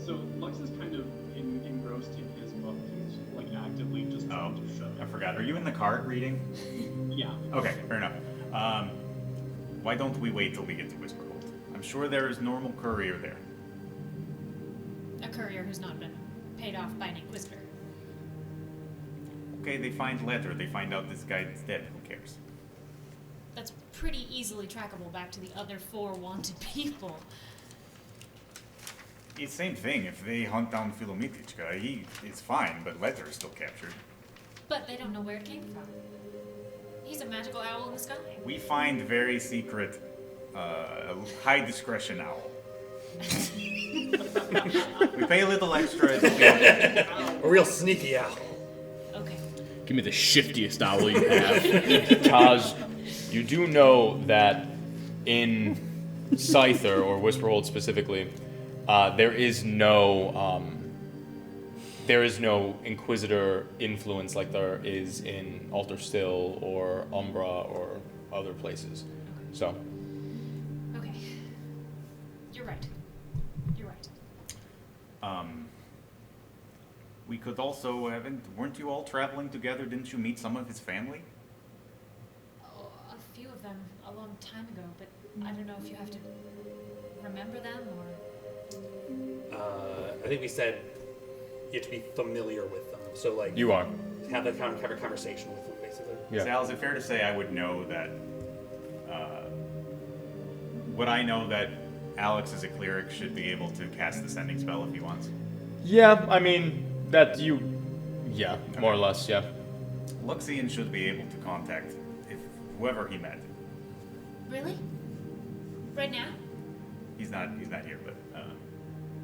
So Lux is kind of engrossed in his book. He's like actively just trying to shut I it. forgot. Are you in the card reading? Yeah. Okay, fair enough. Why don't we wait till we get to Whisperhold? I'm sure there is normal courier there. A courier who's not been paid off by an inquisitor. Okay, they find letter. They find out this guy is dead. Who cares? That's pretty easily trackable back to the other 4 wanted people. It's same thing. If they hunt down Philometichka, he is fine, but letter is still captured. But they don't know where it came from. He's a magical owl in the sky. We find very secret, high discretion owl. We pay a little extra. It'll be okay. A real sneaky owl. Okay. Give me the shiftiest owl you have. Taj, you do know that in Scyther, or Whisperhold specifically, there is no there is no Inquisitor influence like there is in Alter Still or Umbra or other places. So, Okay. You're right. You're right. We could also, weren't you all traveling together? Didn't you meet some of his family? Oh, a few of them a long time ago, but I don't know if you have to remember them or... I think we said you have to be familiar with them. So, like, you are. have a conversation with them, basically. Yeah. Sal, is it fair to say I would know that, would I know that Alex as a cleric should be able to cast the sending spell if he wants? Yeah, I mean, that you... Yeah, more or less, yeah. Luxian should be able to contact whoever he met. Really? Right now? He's not here, but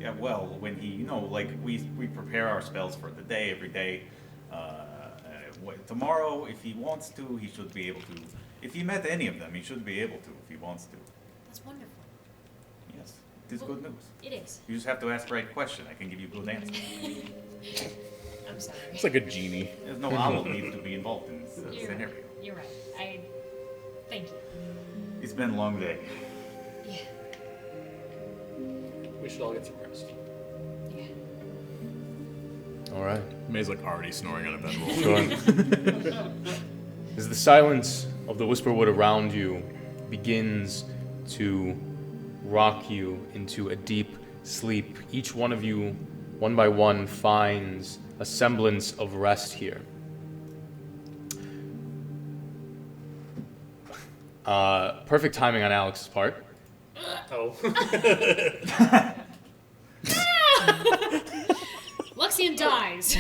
yeah. Well, when he, like we prepare our spells for the day every day. Tomorrow, if he wants to, he should be able to. If he met any of them, he should be able to if he wants to. That's wonderful. Yes, it is good news. It is. You just have to ask the right question. I can give you good answers. I'm sorry. It's like a genie. There's no owl need to be involved in this scenario. You're right. Thank you. It's been a long day. Yeah. We should all get some rest. Yeah. All right. May's like already snoring on a bedroll. Sure. As the silence of the Whisperwood around you begins to rock you into a deep sleep, each one of you, one by one, finds a semblance of rest here. Perfect timing on Alex's part. Oh. Luxian dies.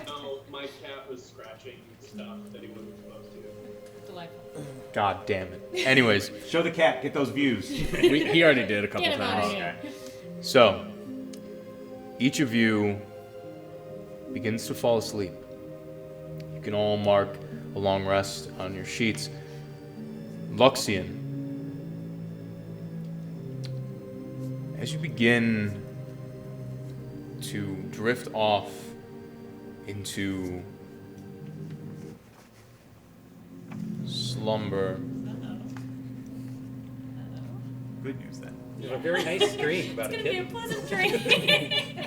No, my cat was scratching stuff that he wasn't supposed to. Delightful. God damn it. Anyways, Show the cat. Get those views. He already did a couple Get him out of times. here. so each of you begins to fall asleep. You can all mark a long rest on your sheets. Luxian, as you begin to drift off into slumber, Good news then. You have a very nice dream about It's a gonna be a kid. pleasant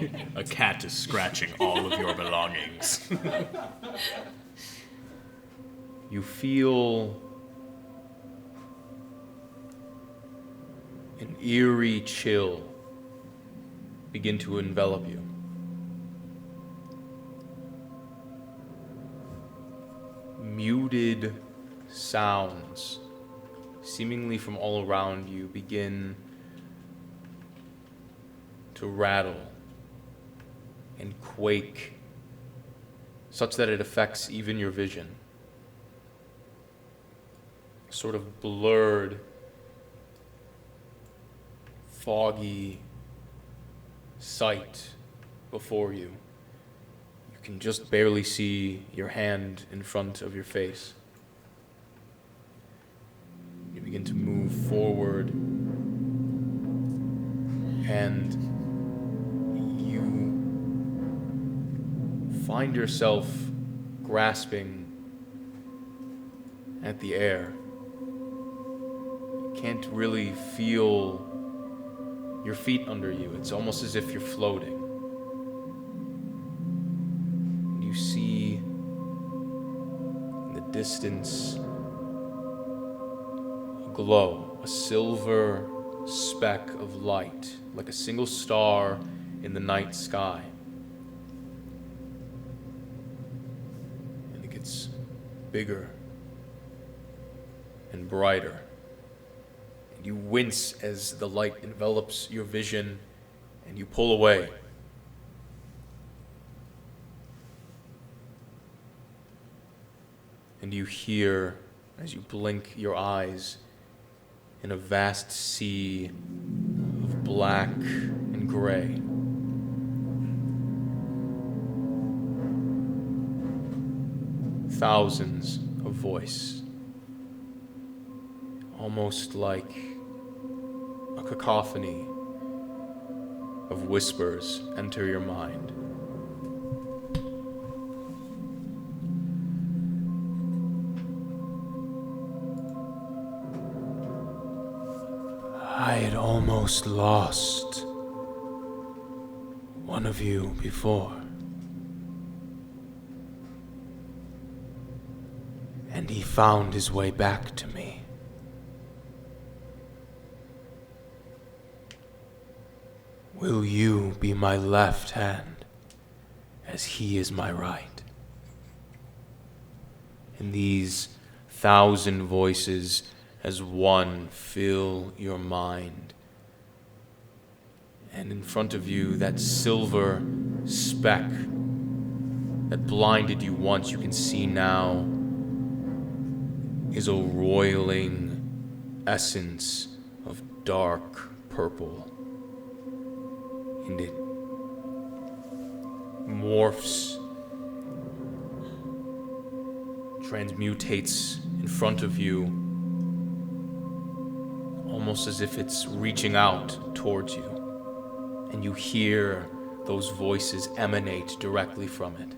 dream. A cat is scratching all of your belongings. you feel an eerie chill begin to envelop you. Muted sounds, seemingly from all around you, begin to rattle and quake, such that it affects even your vision. Sort of blurred, foggy sight before you. You can just barely see your hand in front of your face. You begin to move forward, and you find yourself grasping at the air. You can't really feel your feet under you. It's almost as if you're floating. You see in the distance a glow, a silver speck of light, like a single star in the night sky. And it gets bigger and brighter. You wince as the light envelops your vision, and you pull away. And you hear, as you blink your eyes, in a vast sea of black and gray, thousands of voices, almost like a cacophony of whispers enter your mind. had almost lost one of you before. And he found his way back to me. Will you be my left hand as he is my right? And these 1,000 voices as one fill your mind. And in front of you, that silver speck that blinded you once, you can see now, is a roiling essence of dark purple. And it morphs, transmutates in front of you, almost as if it's reaching out towards you. And you hear those voices emanate directly from it.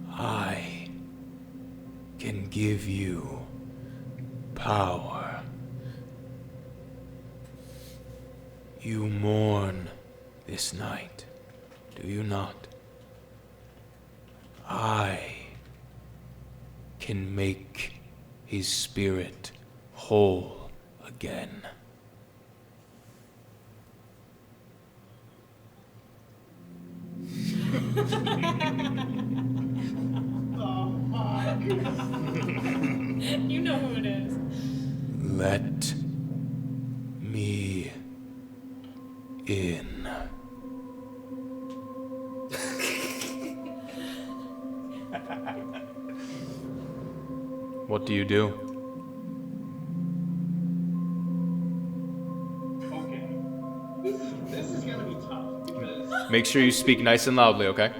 I can give you power. You mourn this night, do you not? I can make his spirit whole again. You know who it is. Let me in. What do you do? Okay. This is gonna be tough because Make sure you speak nice and loudly, okay?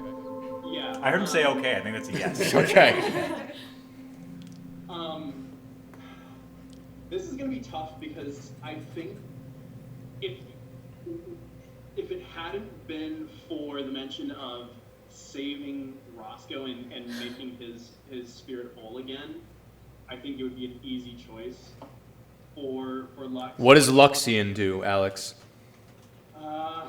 yeah. I heard him say okay. I think that's a yes. Okay. This is gonna be tough because I think if it hadn't been for the mention of saving Roscoe and making his spirit whole again, I think it would be an easy choice for Lux. What does Luxian do, Alex? I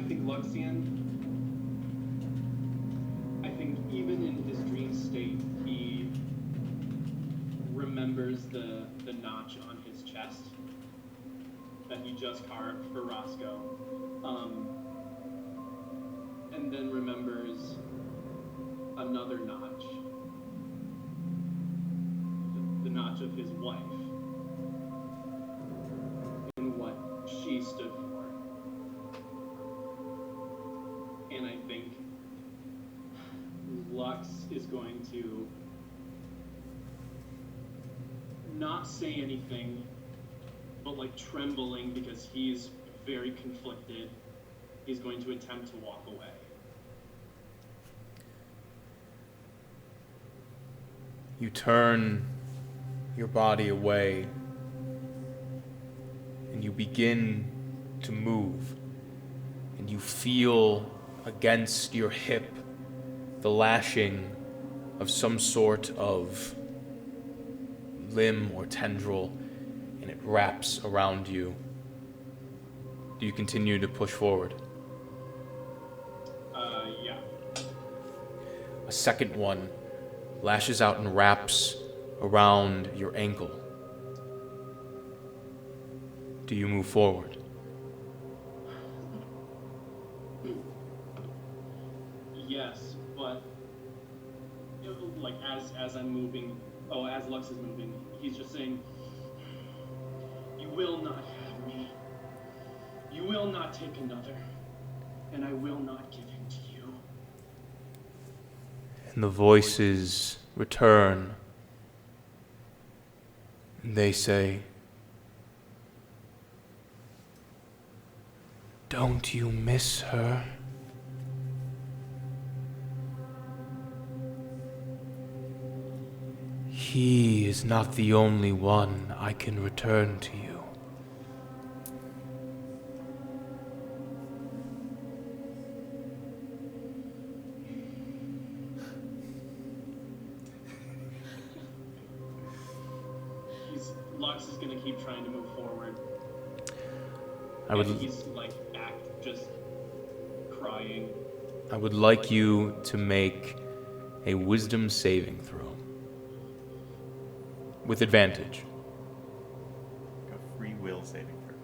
think Luxian. I think even in his dream state, he remembers the notch on his chest that he just carved for Roscoe, and then remembers another notch, the notch of his wife, and what she stood for. And I think Lux is going to not say anything, but like trembling because he's very conflicted, he's going to attempt to walk away. You turn your body away and you begin to move, and you feel against your hip the lashing of some sort of limb or tendril, and it wraps around you. Do you continue to push forward? Yeah. A second one lashes out and wraps around your ankle. Do you move forward? Yes, but like as I'm moving, as Lux is moving, he's just saying, "You will not have me. You will not take another, and I will not give him to you." And the voices return. And they say, "Don't you miss her?" He is not the only one I can return to you. Lux is gonna keep trying to move forward. I He's like back, just crying. would like you to make a wisdom saving throw. With advantage. A free will saving throw.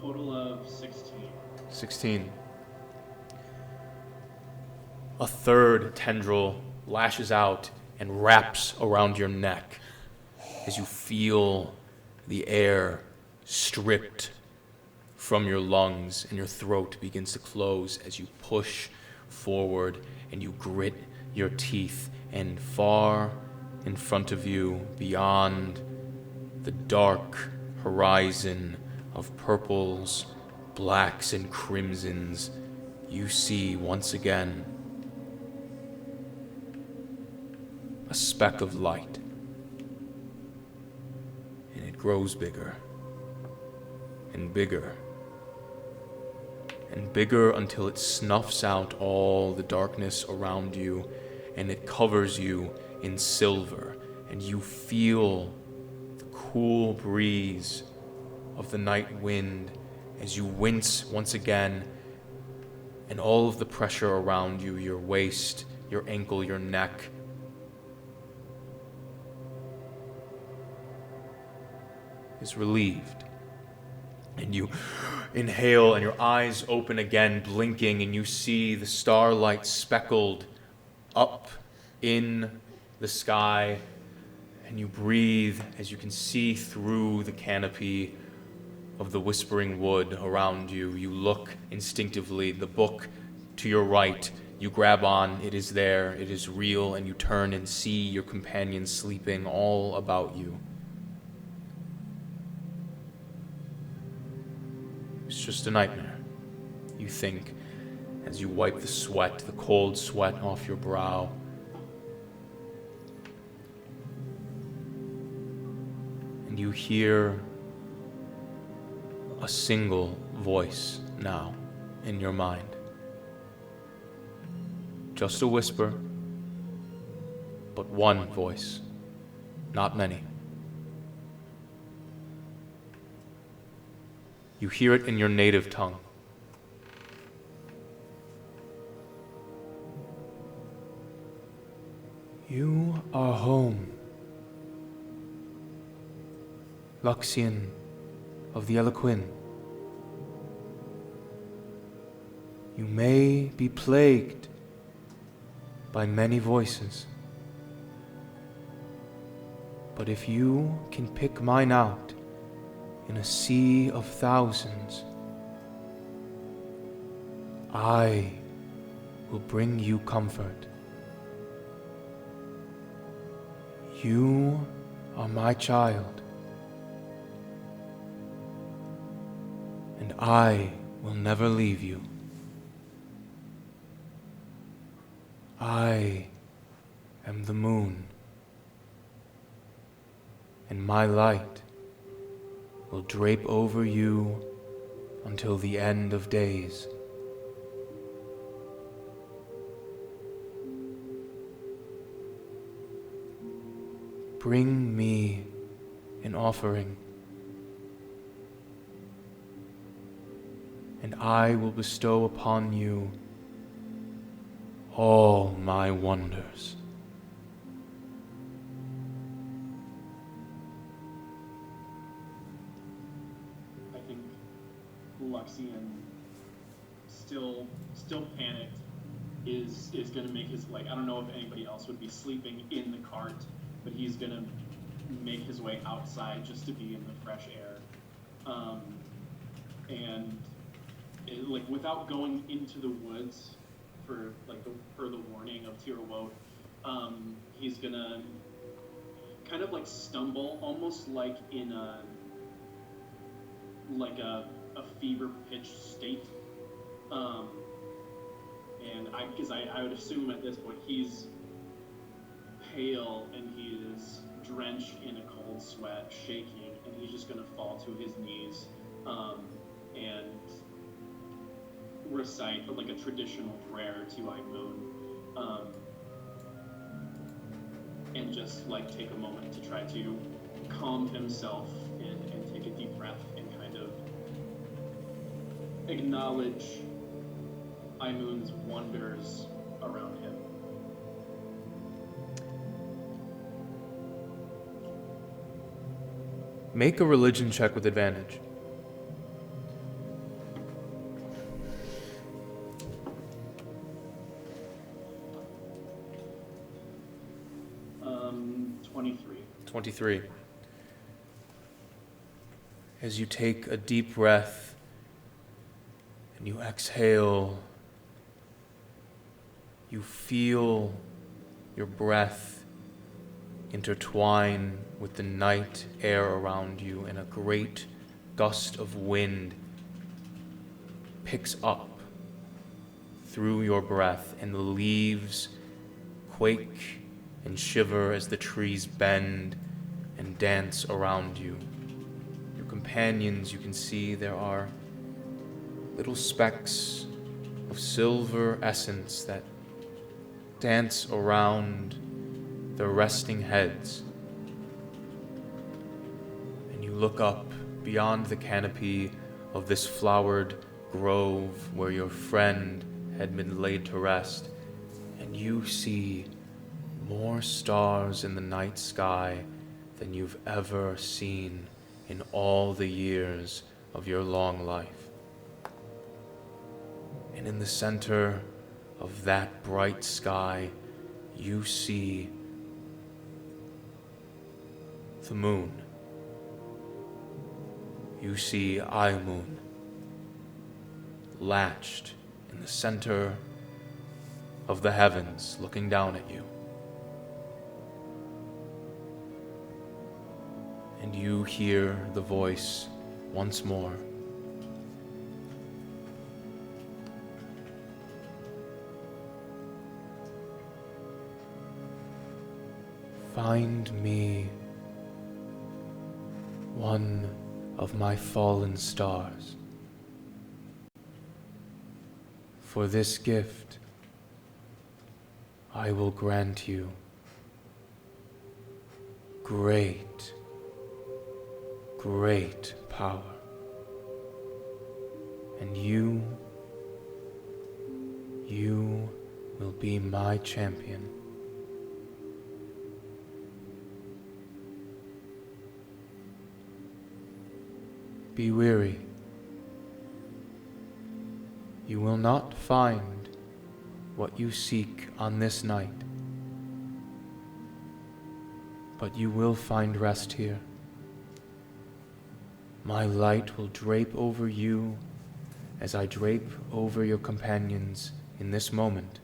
Total of 16. 16. A third tendril lashes out and wraps around your neck as you feel the air stripped from your lungs and your throat begins to close as you push forward and you grit your teeth, and far in front of you, beyond the dark horizon of purples, blacks, and crimsons, you see once again a speck of light, and it grows bigger and bigger and bigger until it snuffs out all the darkness around you, and it covers you in silver, and you feel the cool breeze of the night wind as you wince once again, and all of the pressure around you, your waist, your ankle, your neck, is relieved. And you inhale and your eyes open again, blinking, and you see the starlight speckled up in the sky, and you breathe as you can see through the canopy of the whispering wood around you. You look instinctively, the book to your right, you grab on, it is there, it is real, and you turn and see your companion sleeping all about you. It's just a nightmare, you think, as you wipe the sweat, the cold sweat off your brow. And you hear a single voice now in your mind. Just a whisper, but one voice, not many. You hear it in your native tongue. You are home, Luxian of the Eloquin. You may be plagued by many voices, but if you can pick mine out in a sea of thousands, I will bring you comfort. You are my child, and I will never leave you. I am the moon, and my light will drape over you until the end of days. Bring me an offering, and I will bestow upon you all my wonders. I think Luxian, still panicked, is gonna make his, like, I don't know if anybody else would be sleeping in the cart, but he's gonna make his way outside just to be in the fresh air, and like without going into the woods for like the warning of Tirwot, he's gonna kind of like stumble, almost like in a fever pitched state, and I would assume at this point he's pale and he is drenched in a cold sweat, shaking, and he's just gonna fall to his knees and recite like a traditional prayer to Moon. and just like take a moment to try to calm himself and take a deep breath and kind of acknowledge Aimun's wonders around him. Make a religion check with advantage. 23. 23. As you take a deep breath and you exhale, you feel your breath intertwine with the night air around you, and a great gust of wind picks up through your breath, and the leaves quake and shiver as the trees bend and dance around you. Your companions, you can see there are little specks of silver essence that dance around their resting heads. And you look up beyond the canopy of this flowered grove where your friend had been laid to rest, and you see more stars in the night sky than you've ever seen in all the years of your long life. And in the center of that bright sky, you see the moon. You see Aimun latched in the center of the heavens, looking down at you. And you hear the voice once more. Find me one of my fallen stars. For this gift, I will grant you great power. And you will be my champion. Be weary. You will not find what you seek on this night, but you will find rest here. My light will drape over you as I drape over your companions in this moment.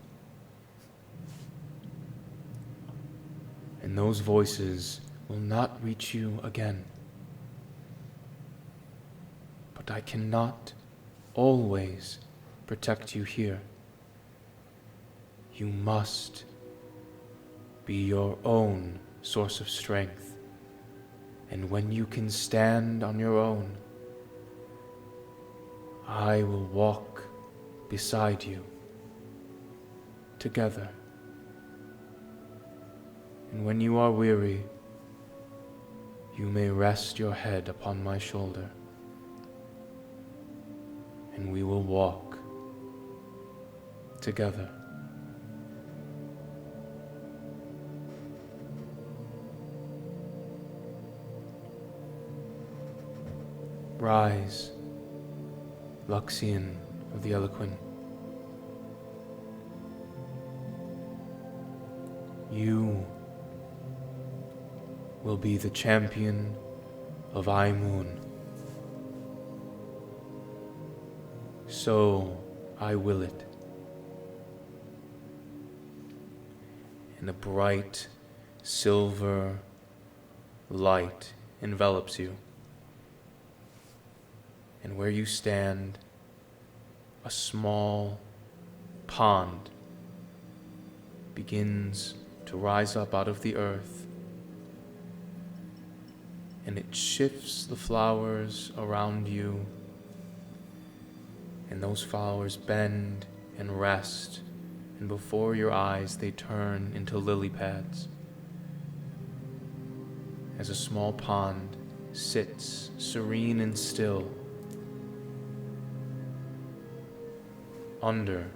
And those voices will not reach you again. But I cannot always protect you here. You must be your own source of strength. And when you can stand on your own, I will walk beside you, together. And when you are weary, you may rest your head upon my shoulder, and we will walk together. Rise, Luxian of the Eloquent. You will be the champion of Aimun. So I will it. And a bright silver light envelops you. And where you stand, a small pond begins to rise up out of the earth, and it shifts the flowers around you, and those flowers bend and rest and before your eyes they turn into lily pads. As a small pond sits serene and still under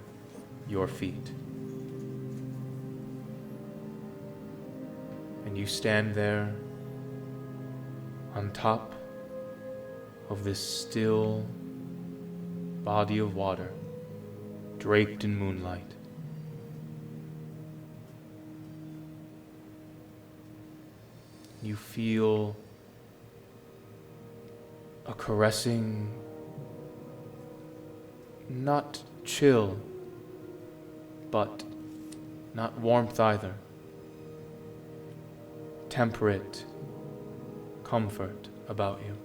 your feet. And you stand there on top of this still body of water, draped in moonlight. You feel a caressing, not chill, but not warmth either. Temperate comfort about you.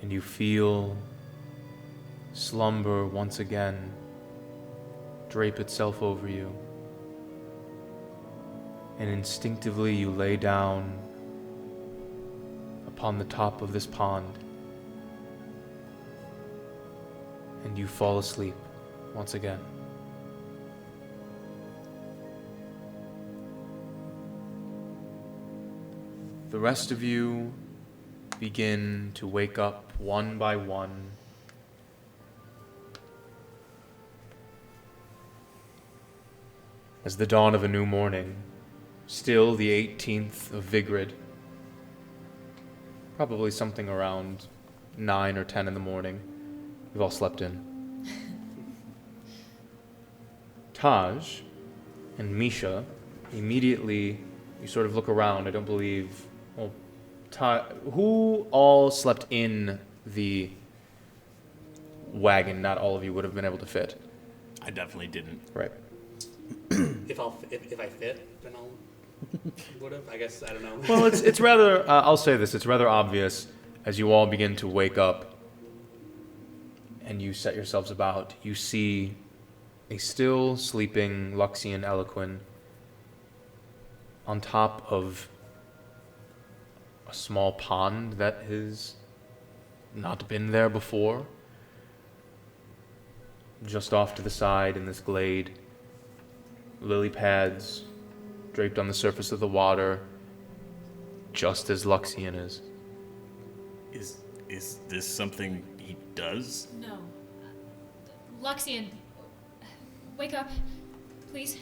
And you feel slumber once again drape itself over you. And instinctively you lay down upon the top of this pond. And you fall asleep once again. The rest of you begin to wake up one by one. As the dawn of a new morning, still the 18th of Vigrid, probably something around 9 or 10 in the morning. We've all slept in. Taj and Misha, immediately, you sort of look around. I don't believe... Well, who all slept in the wagon? Not all of you would have been able to fit. I definitely didn't. Right. If I fit, then I'll would have. I guess I don't know. Well, it's rather. I'll say this. It's rather obvious as you all begin to wake up, and you set yourselves about. You see a still sleeping Luxian Eloquin on top of a small pond that has not been there before. Just off to the side in this glade, lily pads draped on the surface of the water, just as Luxian is. Is this something he does? No. Luxian, wake up, please.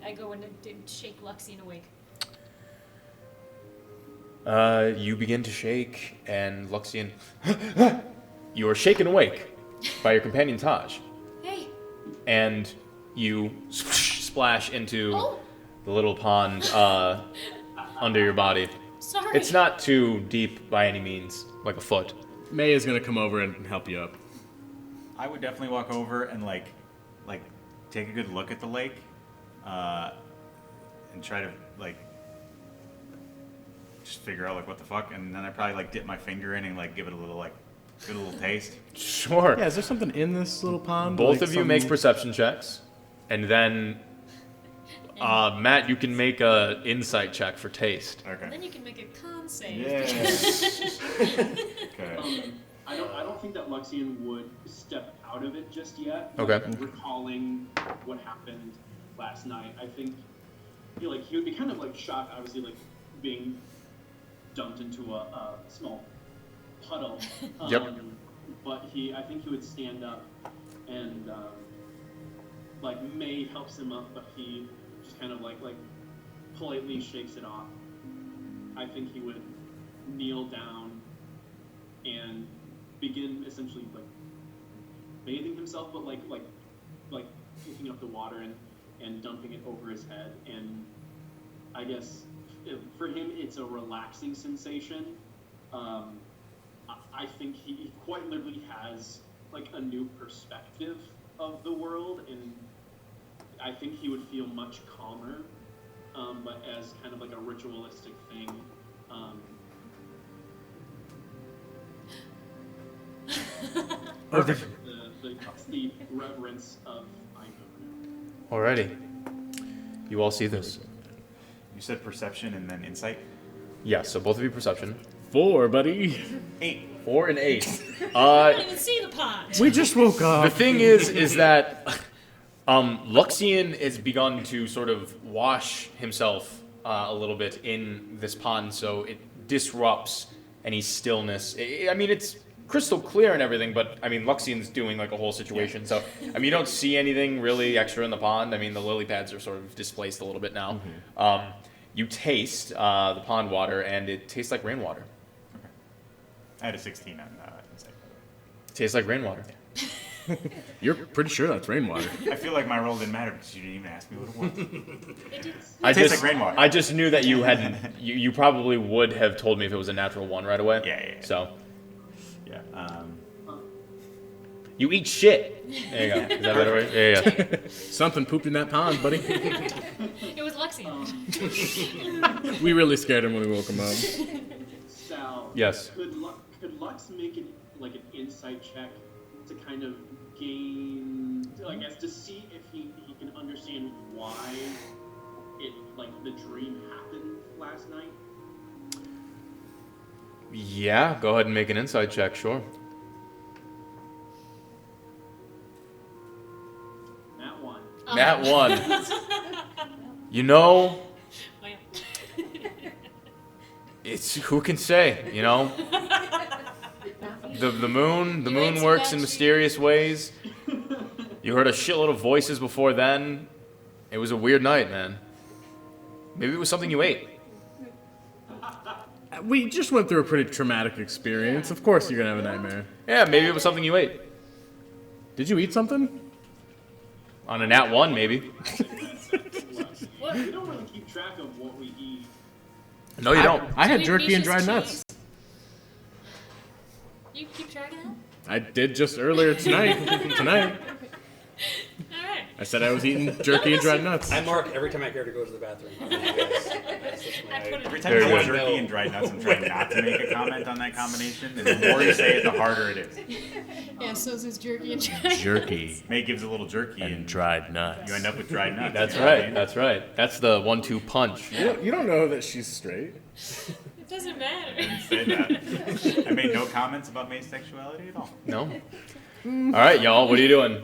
I go in and shake Luxian awake. You begin to shake, and Luxian, you are shaken awake by your companion Taj. Hey. And you splash into Oh. the little pond under your body. Sorry. It's not too deep by any means, like a foot. May is gonna come over and help you up. I would definitely walk over and like take a good look at the lake, and try to like just figure out like what the fuck, and then I probably like dip my finger in and like give it a little taste. Sure. Yeah, is there something in this little pond? Both Like of you make some- perception checks, and then Matt, you can make a insight check for taste. And Okay. then you can make a con save. Yeah. Okay. I don't think that Luxian would step out of it just yet. Okay. Like, recalling what happened last night, I think he would be kind of like shocked, obviously, like being dumped into a small puddle. Yep. But I think he would stand up, and like May helps him up, but he just kind of like politely shakes it off. I think he would kneel down and begin essentially like bathing himself, but like picking up the water and dumping it over his head. And I guess for him it's a relaxing sensation. I think he quite literally has like a new perspective of the world, and I think he would feel much calmer, but as kind of like a ritualistic thing. Perfect. The reverence of I know. Alrighty. You all see this. You said perception and then insight. Yeah, so both of you perception. 4, buddy. 8. 4 and 8. I don't even see the pond. We just woke up. The thing is that Luxian has begun to sort of wash himself a little bit in this pond, so it disrupts any stillness. I mean, it's crystal clear and everything, but I mean, Luxian's doing like a whole situation. So I mean, you don't see anything really extra in the pond. I mean, the lily pads are sort of displaced a little bit now. You taste the pond water, and it tastes like rainwater. I had a 16 on insight. Tastes like rainwater. You're pretty sure that's rainwater. I feel like my roll didn't matter because you didn't even ask me what it was. I tastes just, like rainwater. I just knew that you hadn't. You probably would have told me if it was a natural 1 right away. Yeah. So Yeah. you eat shit. There you go. Is that better way? Yeah. Something pooped in that pond, buddy. It was Luxian. We really scared him when we woke him up. Sal. Yes. Could Lux make an insight check to kind of gain, I guess, to see if he can understand why the dream happened last night? Yeah. Go ahead and make an insight check. Sure. That one. Nat 1. You know, Well, it's who can say, you know? The moon ain't works so in bad, mysterious ways. You heard a shitload of voices before then. It was a weird night, man. Maybe it was something you ate. We just went through a pretty traumatic experience. Of course you're gonna have a nightmare. Yeah, maybe it was something you ate. Did you eat something? On a Nat 1, maybe. what? We don't really keep track of what we eat. No, you don't. I had Did we jerky and Misha's dried cheese? nuts. You keep track of that? I did just earlier tonight. Tonight. Alright. I said I was eating jerky and dried nuts. I mark every time my character goes to the bathroom. That's just I put it Every in. time Very you say good. jerky and dried nuts, I'm trying not to make a comment on that combination. And the more you say it, the harder it is. Yeah, so is jerky and dry. Jerky May gives a little jerky and dried nuts. you end up with dried nuts. That's You know what I right. mean? That's right. That's the 1-2 punch. You don't know that she's straight. It doesn't matter. Say that. I made no comments about May's sexuality at all. No? All right, y'all. What are you doing?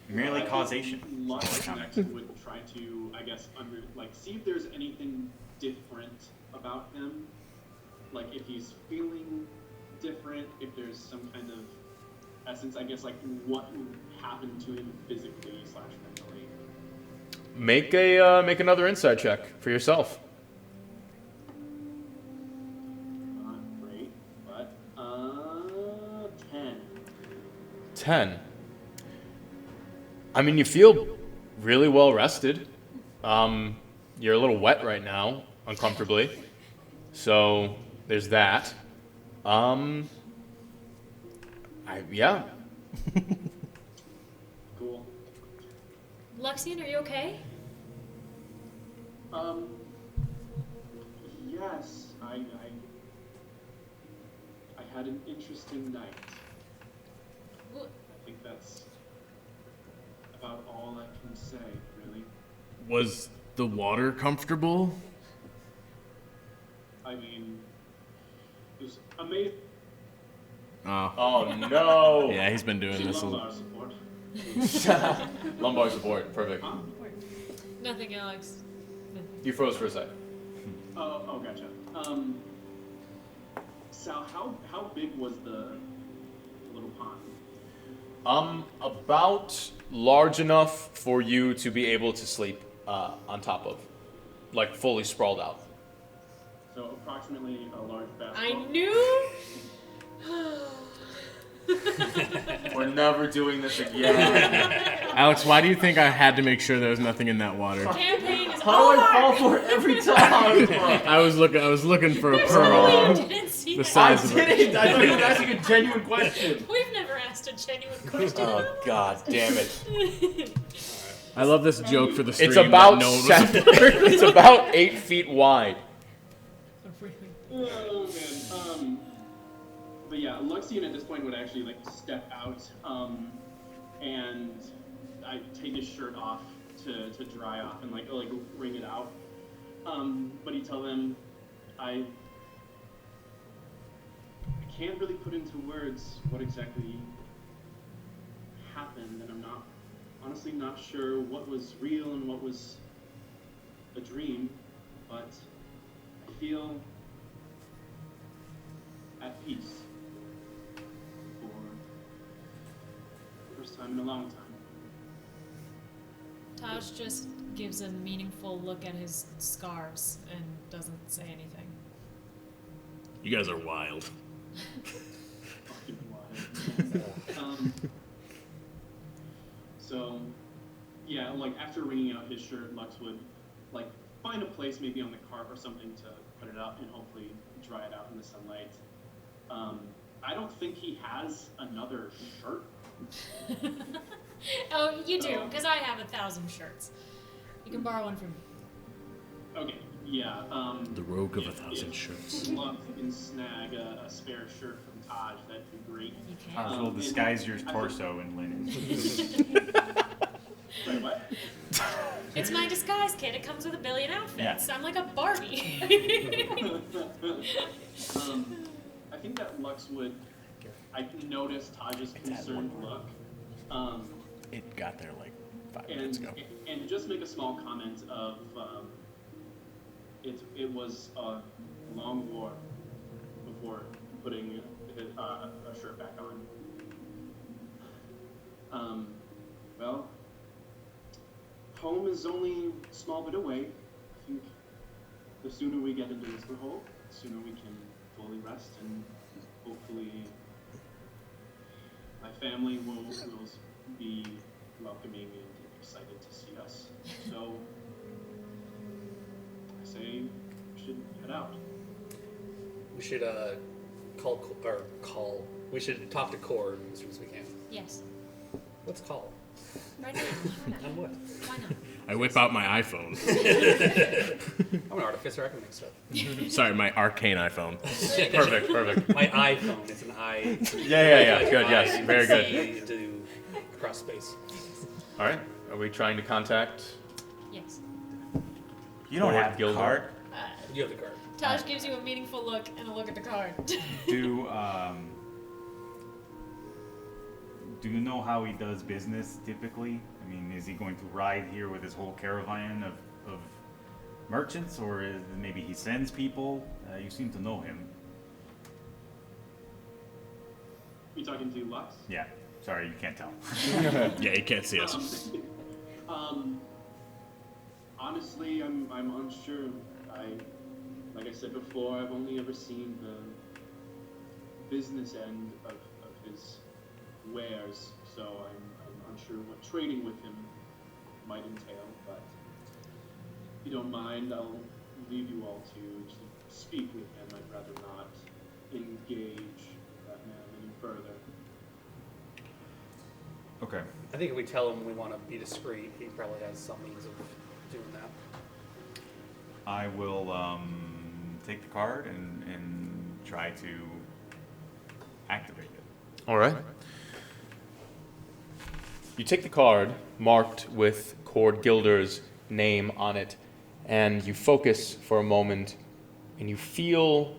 Merely causation. Lux next would try to, I guess, see if there's anything different about him. Like if he's feeling different, if there's some kind of essence, I guess, like what happened to him physically / mentally. Make another insight check for yourself. Not great, but 10. 10. I mean, you feel really well rested. You're a little wet right now, uncomfortably. So there's that. Yeah. Cool. Luxian, are you okay? Yes, I had an interesting night. Well, I think that's about all I can say, really. Was the water comfortable? I mean, it was amazing. Oh. Oh, no. Yeah, he's been doing this. Lumbar support. Lumbar support. Perfect. nothing, Alex. You froze for a sec. Oh, gotcha. Sal, how big was the little pond? About large enough for you to be able to sleep on top of. Like, fully sprawled out. So approximately a large basketball. I knew. We're never doing this again. Alex, why do you think I had to make sure there was nothing in that water? Campaign is How do over. I fall for it every time? I was looking for a There's pearl. no way you didn't see The that. I size of it. didn't. I thought you were asking a genuine question. We've never asked a genuine question. Oh, God damn it. I love this joke for the stream. It's about that no one was- it's about 8 feet wide. Oh man. But yeah, Luxian at this point would actually like step out, and I take his shirt off to dry off and like wring it out. But he tell them, I can't really put into words what exactly happened, and I'm honestly not sure what was real and what was a dream, but I feel at peace for the first time in a long time. Taj just gives a meaningful look at his scars and doesn't say anything. You guys are wild. Fucking wild. So, yeah, like after wringing out his shirt, Lux would like find a place maybe on the cart or something to put it up and hopefully dry it out in the sunlight. I don't think he has another shirt. Oh, you do, because I have 1,000 shirts. You can borrow one from me. Okay, yeah. The rogue of if 1,000 shirts. Lux can snag a spare shirt from Taj, that'd be great. You can. Taj will disguise your torso in linen. Wait, what? It's my disguise kit. It comes with a billion outfits. Yeah. I'm like a Barbie. I think that Lux would. I noticed Taj's concerned look. It got there like 5 minutes ago. And just make a small comment of it was a long war before putting a shirt back on. Well, home is only a small bit away. I think the sooner we get into this hole, the sooner we can fully rest and hopefully my family will be welcoming and excited to see us. So I say we should head out. We should call. We should talk to Cord as soon as we can. Yes. Let's call. Right now. Why not? On what? Why not? I whip out my iPhone. I'm an artificer. I can make stuff. Sorry, my arcane iPhone. Perfect. My iPhone is an eye. Yeah. Like Good. an Yes. eye Very good. to do across space. All right. Are we trying to contact? Yes. You don't Lord have Gilder. card. You have the card. Taj gives you a meaningful look and a look at the card. Do you know how he does business typically? I mean, is he going to ride here with his whole caravan of merchants, or maybe he sends people? You seem to know him. You talking to Lux? Yeah. Sorry, you can't tell. Yeah, you can't see us. Honestly, I'm unsure. Like I said before, I've only ever seen the business end of his wares, so I'm unsure what trading with him might entail. But if you don't mind, I'll leave you all to speak with him. I'd rather not engage that man any further. Okay. I think if we tell him we want to be discreet, he probably has some means of doing that. I will take the card and try to activate it. All right. You take the card marked with Cord Gilder's name on it, and you focus for a moment, and you feel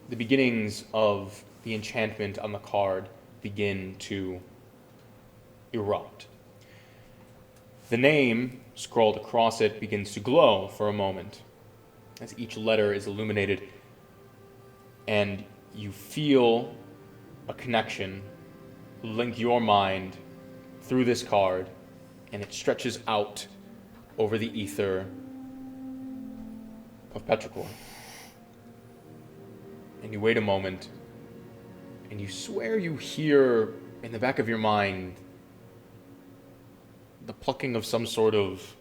the beginnings of the enchantment on the card begin to erupt. The name scrawled across it begins to glow for a moment as each letter is illuminated, and you feel a connection link your mind through this card, and it stretches out over the ether of Petrichor. And you wait a moment, and you swear you hear in the back of your mind the plucking of some sort of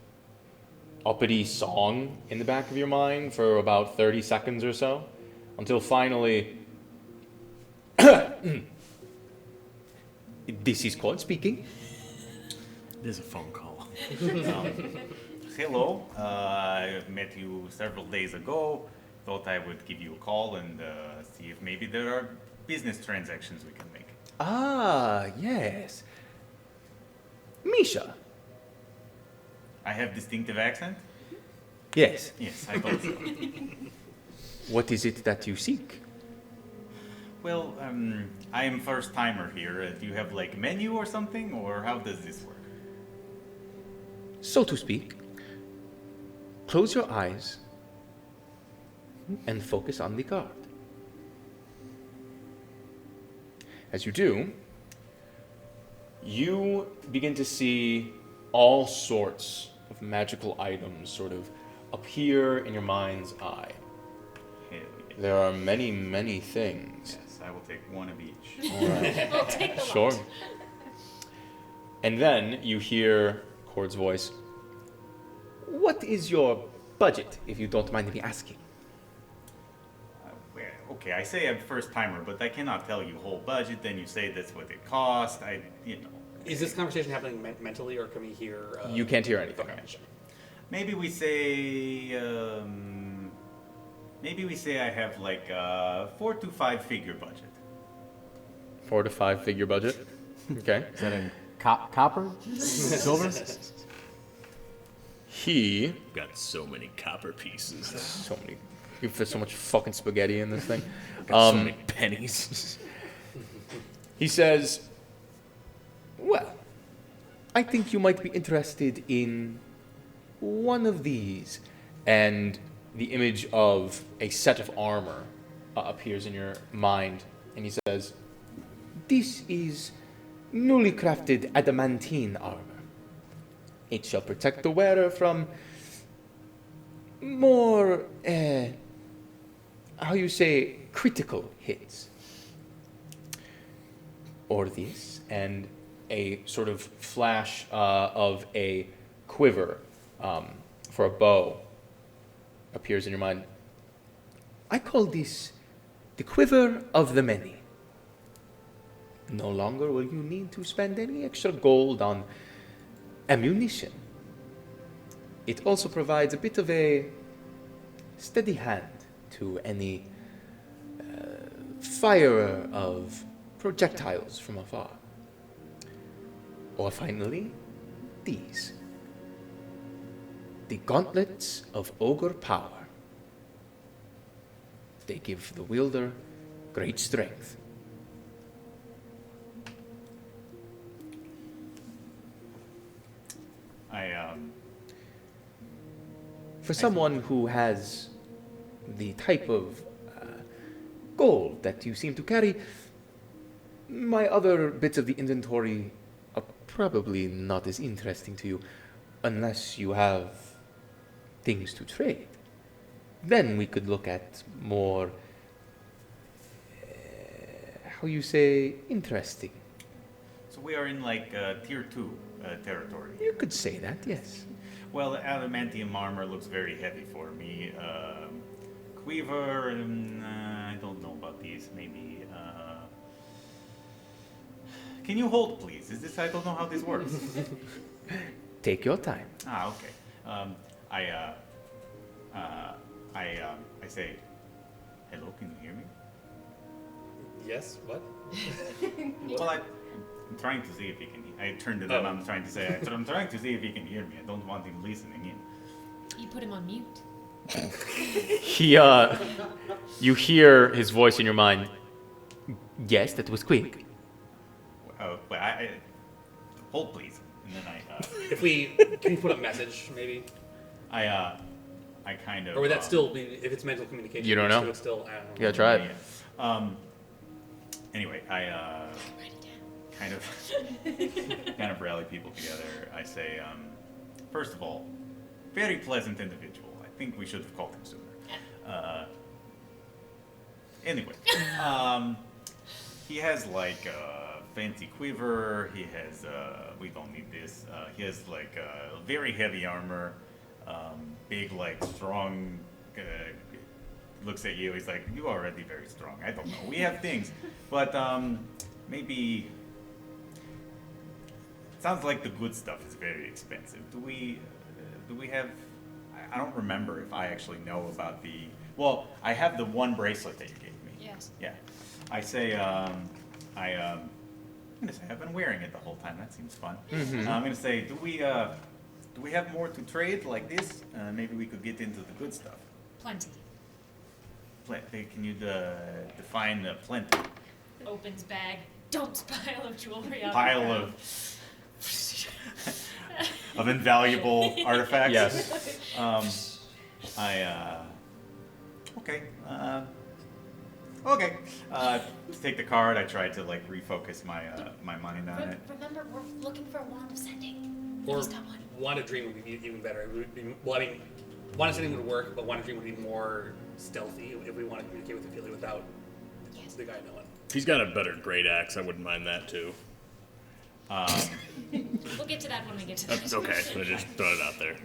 uppity song in the back of your mind for about 30 seconds or so, until finally, this is Cord speaking. There's a phone call. Hello, I met you several days ago. Thought I would give you a call and see if maybe there are business transactions we can make. Ah, yes. Misha. I have distinctive accent? Yes. Yes, I thought so. What is it that you seek? Well, I am first timer here. Do you have like menu or something, or how does this work? So to speak, close your eyes and focus on the card. As you do, you begin to see all sorts of magical items sort of appear in your mind's eye. Hell yeah. There are many, many things. Yes, I will take one of each. All right. We'll take the Sure. lot. And then you hear Cord's voice. What is your budget, if you don't mind me asking? Well, okay, I say I'm first timer, but I cannot tell you whole budget. Then you say that's what it cost. Is this conversation happening mentally, or can we hear? You can't hear anything. Okay. Maybe we say. Maybe we say I have like a 4 to 5 figure budget. 4 to 5 figure budget. Okay. Is that in copper? Silver? He Got so many copper pieces. so many. You fit so much fucking spaghetti in this thing. Got so many pennies. He says, "Well, I think you might be interested in one of these," and the image of a set of armor appears in your mind, and he says, "This is newly crafted adamantine armor. It shall protect the wearer from more, how you say, critical hits." Or this, and a sort of flash of a quiver for a bow appears in your mind. "I call this the quiver of the many. No longer will you need to spend any extra gold on ammunition. It also provides a bit of a steady hand to any firer of projectiles from afar. Or finally, these. The Gauntlets of Ogre Power. They give the wielder great strength." For someone who has the type of gold that you seem to carry, my other bits of the inventory are probably not as interesting to you unless you have things to trade. Then we could look at more, how you say, interesting. So we are in like tier 2 territory. You could say that, yes. Well, the adamantium armor looks very heavy for me. Quiver, I don't know about these. Maybe. Can you hold, please? Is this? I don't know how this works. Take your time. Okay. I say, hello. Can you hear me? Yes. What? Well, I'm trying to see if he can. I turned to them. I'm trying to say. I'm trying to see if he can hear me. I don't want him listening in. You put him on mute. He, you hear his voice in your mind. Yes, that was quick. Well, I hold, please. And then If we can you put a message, maybe, I kind of. or would that still be if it's mental communication? You don't know? So it's still. I don't know. Yeah, try it. Yeah. Anyway, I Write it down. kind of rally people together. I say, first of all, very pleasant individual. I think we should have called him sooner. Anyway, he has like a fancy quiver. He has, we don't need this. He has like very heavy armor, big, like strong. Looks at you. He's like, "You are already very strong." I don't know. We have things, but maybe. Sounds like the good stuff is very expensive. Do we have? I don't remember if I actually know about the. Well, I have the one bracelet that you gave me. Yes. Yeah, I say I'm gonna say I've been wearing it the whole time. That seems fun. Mm-hmm. I'm gonna say, do we have more to trade like this? Maybe we could get into the good stuff. Plenty. Can you define plenty? opens bag, dumps pile of jewelry out. Pile of invaluable artifacts. Yes. Okay. Okay. To take the card, I tried to like refocus my my mind on it. Remember, we're looking for a wand of sending. Or He's got one. Wand of Dream would be even better. It would be, well, I mean, Wand of Sending would work, but Wand of Dream would be more stealthy if we want to communicate with Ophelia without the guy knowing. If he's got a better great axe, I wouldn't mind that too. We'll get to that when we get to that. That's okay. I just throw it out there.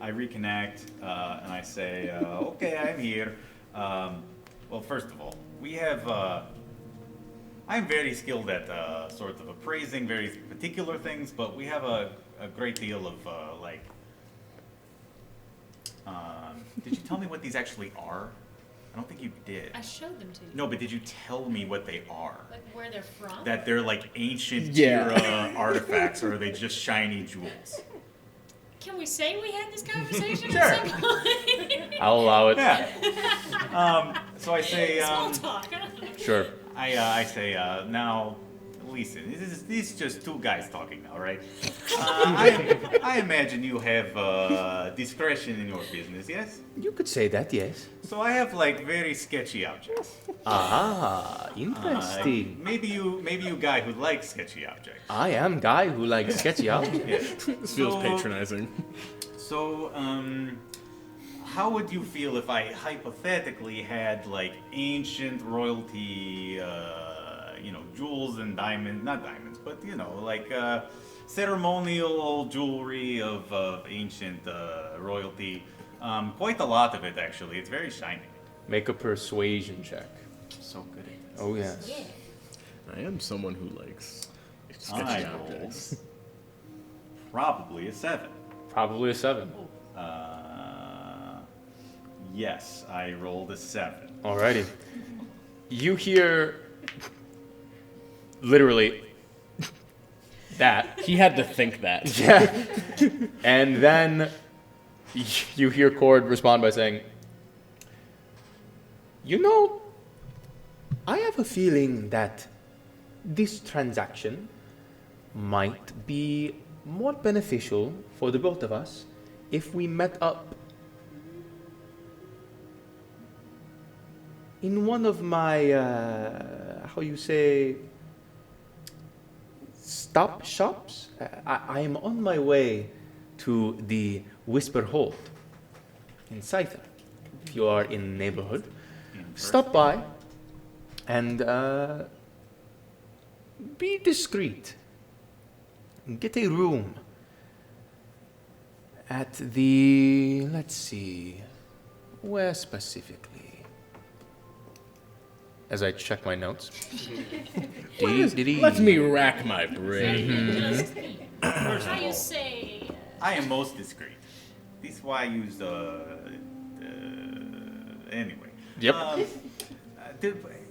I reconnect and I say, okay, I'm here. Well, first of all, we have. I'm very skilled at sort of appraising very particular things, but we have a great deal of like. Did you tell me what these actually are? I don't think you did. I showed them to you. No, but did you tell me what they are? Like where they're from? That they're like ancient Yeah. era artifacts, or are they just shiny jewels? Can we say we had this conversation Sure. at some point? I'll allow it. Yeah. So I say. Small talk. Sure. I say, now, listen, this is just two guys talking now, right? I imagine you have discretion in your business, yes? You could say that, yes. So I have like very sketchy objects. Ah, interesting. Maybe you guy who likes sketchy objects. I am guy who likes sketchy objects. Yeah. This feels patronizing. So, how would you feel if I hypothetically had like ancient royalty, jewels and diamonds, not diamonds, but like ceremonial jewelry of ancient royalty. Quite a lot of it actually. It's very shiny. Make a persuasion check. So good at this. Oh, yes. Yeah. I am someone who likes sketchy I objects. Probably a 7. Probably a 7. Yes, I rolled a 7. Alrighty. You hear literally that. He had to think that. Yeah. And then you hear Cord respond by saying, I have a feeling that this transaction might be more beneficial for the both of us if we met up in one of my, stop shops. I am on my way to the Whisper Hold in Scyther. If you are in the neighborhood, stop by and be discreet. Get a room at the, let's see, where specifically? As I check my notes. Let me rack my brain. Just me. How you say? I am most discreet. This is why I used anyway. Yep.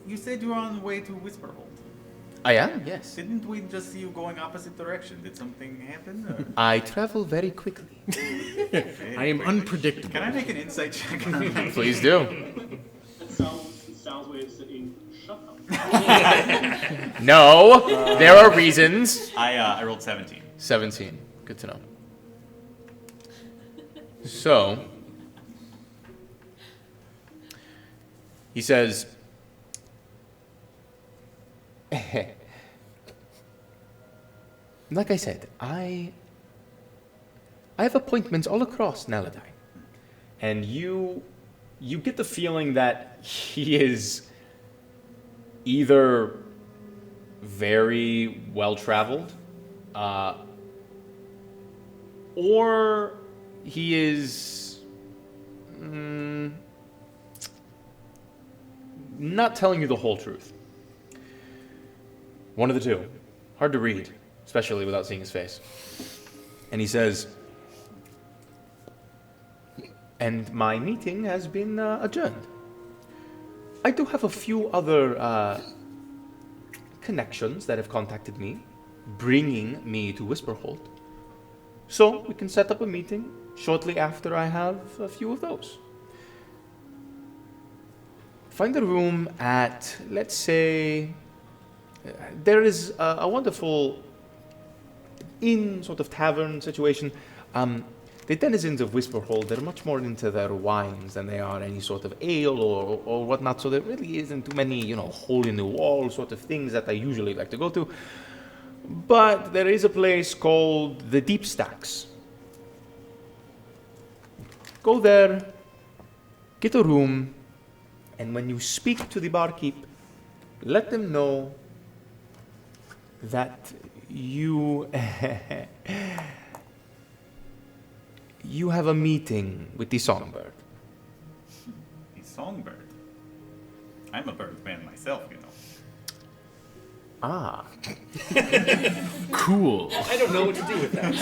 You said you were on the way to Whisperhold. I am, yes. Didn't we just see you going opposite direction? Did something happen? Or? I travel very quickly. I am unpredictable. Can I make an insight check on that? Please do. That sounds way of saying, shut up. No, there are reasons. I rolled 17. 17. Good to know. So, he says, like I said, I have appointments all across Naladine. And you get the feeling that he is either very well-traveled, or he is not telling you the whole truth. One of the two. Hard to read, especially without seeing his face. And he says, and my meeting has been adjourned. I do have a few other connections that have contacted me, bringing me to Whisperhold. So we can set up a meeting shortly after I have a few of those. find a room at, let's say, there is a wonderful inn sort of tavern situation. The denizens of Whisperhold, they're much more into their wines than they are any sort of ale or whatnot, so there really isn't too many, hole-in-the-wall sort of things that I usually like to go to. But there is a place called the Deep Stacks. Go there, get a room, and when you speak to the barkeep, let them know that you you have a meeting with the songbird. The songbird. I'm a bird man myself, you know. Ah. Cool. I don't know what to do with that.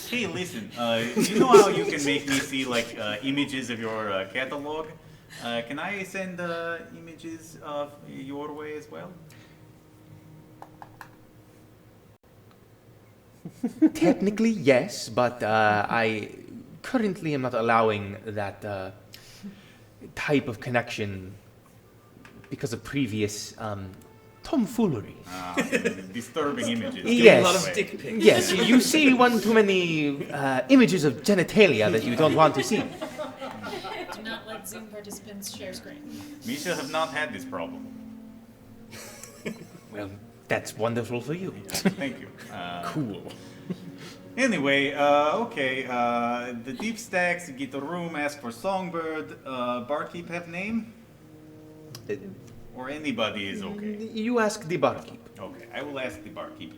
Hey, listen. You know how you can make me see like images of your catalog? Can I send images of your way as well? Technically, yes, but I currently am not allowing that type of connection because of previous tomfoolery. Disturbing images. Yes. A lot of dick pics. Yes, you see one too many images of genitalia that you don't want to see. Do not let Zoom participants share screen. Misha have not had this problem. Well, that's wonderful for you. Thank you. Cool. Anyway, okay. The Deep Stacks, you get a room, ask for Songbird. Barkeep have name? Or anybody is okay. You ask the barkeep. Okay, I will ask the barkeep.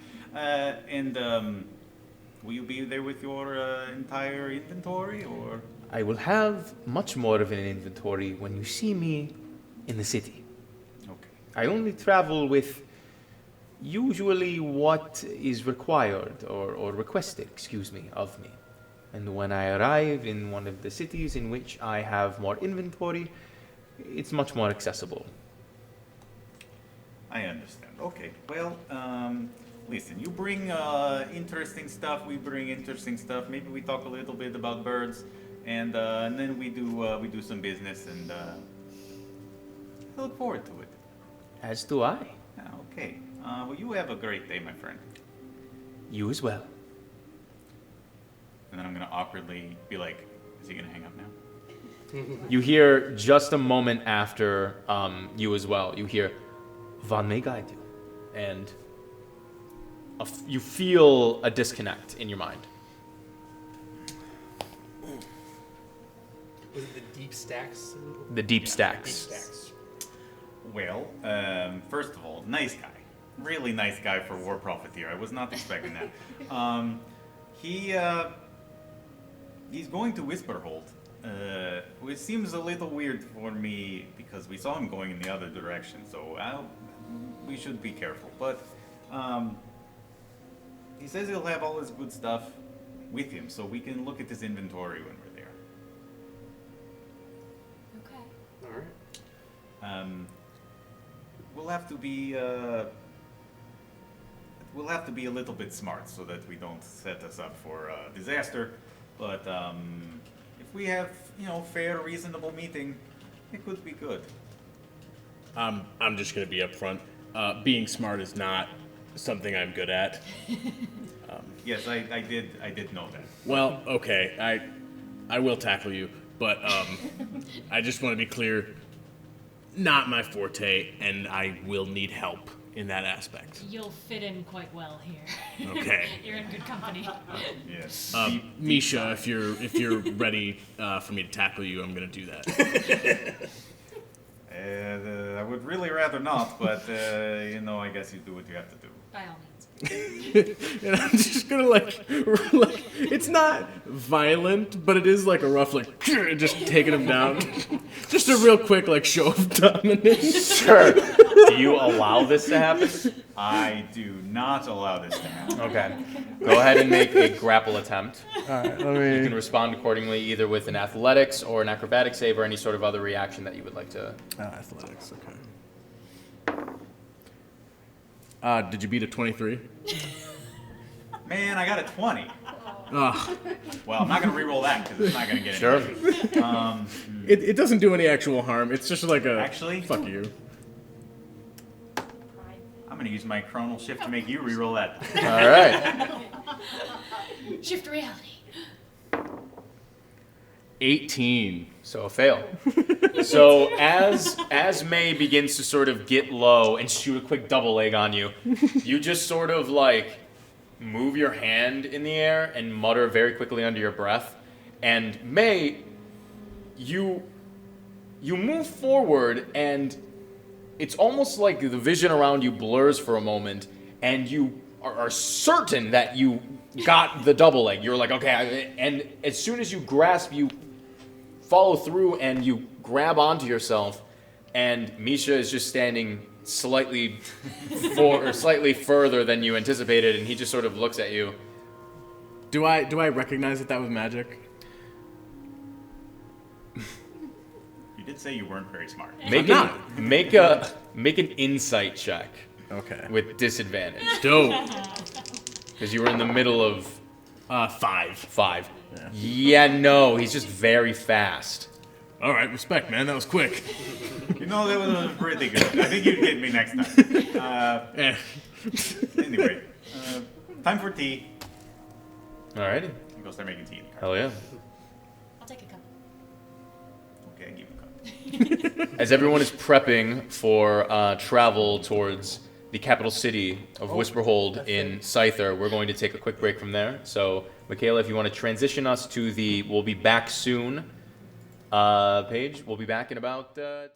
Will you be there with your entire inventory, or? I will have much more of an inventory when you see me in the city. Okay. I only travel with usually what is required or requested, of me. And when I arrive in one of the cities in which I have more inventory, it's much more accessible. I understand. Okay. Well, listen. You bring interesting stuff. We bring interesting stuff. Maybe we talk a little bit about birds, and then we do some business, and I look forward to it. As do I. Okay. Well, you have a great day, my friend. You as well. And then I'm gonna awkwardly be like, "Is he gonna hang up now?" You hear just a moment after you as well. You hear, "Van may guide you," and you feel a disconnect in your mind. Was it the Deep Stacks? The Deep Stacks. Deep Stacks. Well, first of all, nice guy. Really nice guy for War Profiteer. I was not expecting that. He's going to Whisperhold, which seems a little weird for me because we saw him going in the other direction, so we should be careful. But he says he'll have all his good stuff with him, so we can look at his inventory when we're there. Okay. All right. We'll have to be a little bit smart so that we don't set us up for disaster. But if we have, fair, reasonable meeting, it could be good. I'm just gonna be upfront. Being smart is not something I'm good at. Yes, I did know that. Well, okay, I will tackle you, but I just want to be clear. Not my forte, and I will need help in that aspect. You'll fit in quite well here. Okay. You're in good company. Yes. Misha, if you're ready for me to tackle you, I'm gonna do that. I would really rather not, but I guess you do what you have to do. By all means. And I'm just gonna like, it's not violent, but it is like a rough just taking him down. Just a real quick show of dominance. Sure. Do you allow this to happen? I do not allow this to happen. Okay. Go ahead and make a grapple attempt. All right, let You can me. respond accordingly, either with an athletics or an acrobatic save or any sort of other reaction that you would like to. Athletics. Okay. Did you beat a 23? Man, I got a 20. Ugh. Well, I'm not gonna re-roll that because it's not gonna get Sure. it. It doesn't do any actual harm. It's just like a Actually? fuck you. Pride. I'm gonna use my chronal shift to make you re-roll that. All right. Shift reality. 18. So a fail. So as May begins to sort of get low and shoot a quick double leg on you, you just sort of like move your hand in the air and mutter very quickly under your breath. And May, you move forward and it's almost like the vision around you blurs for a moment and you are certain that you got the double leg. You're like, okay, and as soon as you grasp, you follow through and you grab onto yourself, and Misha is just standing slightly slightly further than you anticipated, and he just sort of looks at you. Do I recognize that was magic? You did say you weren't very smart. Make an insight check Okay. with disadvantage Dope. because you were in the middle of 5. 5. Yeah, no, he's just very fast. All right, respect, man. That was quick. You know, that was pretty good. I think you'd get me next time. Eh. Anyway, time for tea. Alrighty. I'll go start making tea. Hell yeah. I'll take a couple. Okay, give me a cup. As everyone is prepping for travel towards the capital city of Whisperhold in Scyther, we're going to take a quick break from there. So, Michaela, if you want to transition us to the "We'll be back soon" page, we'll be back in about 10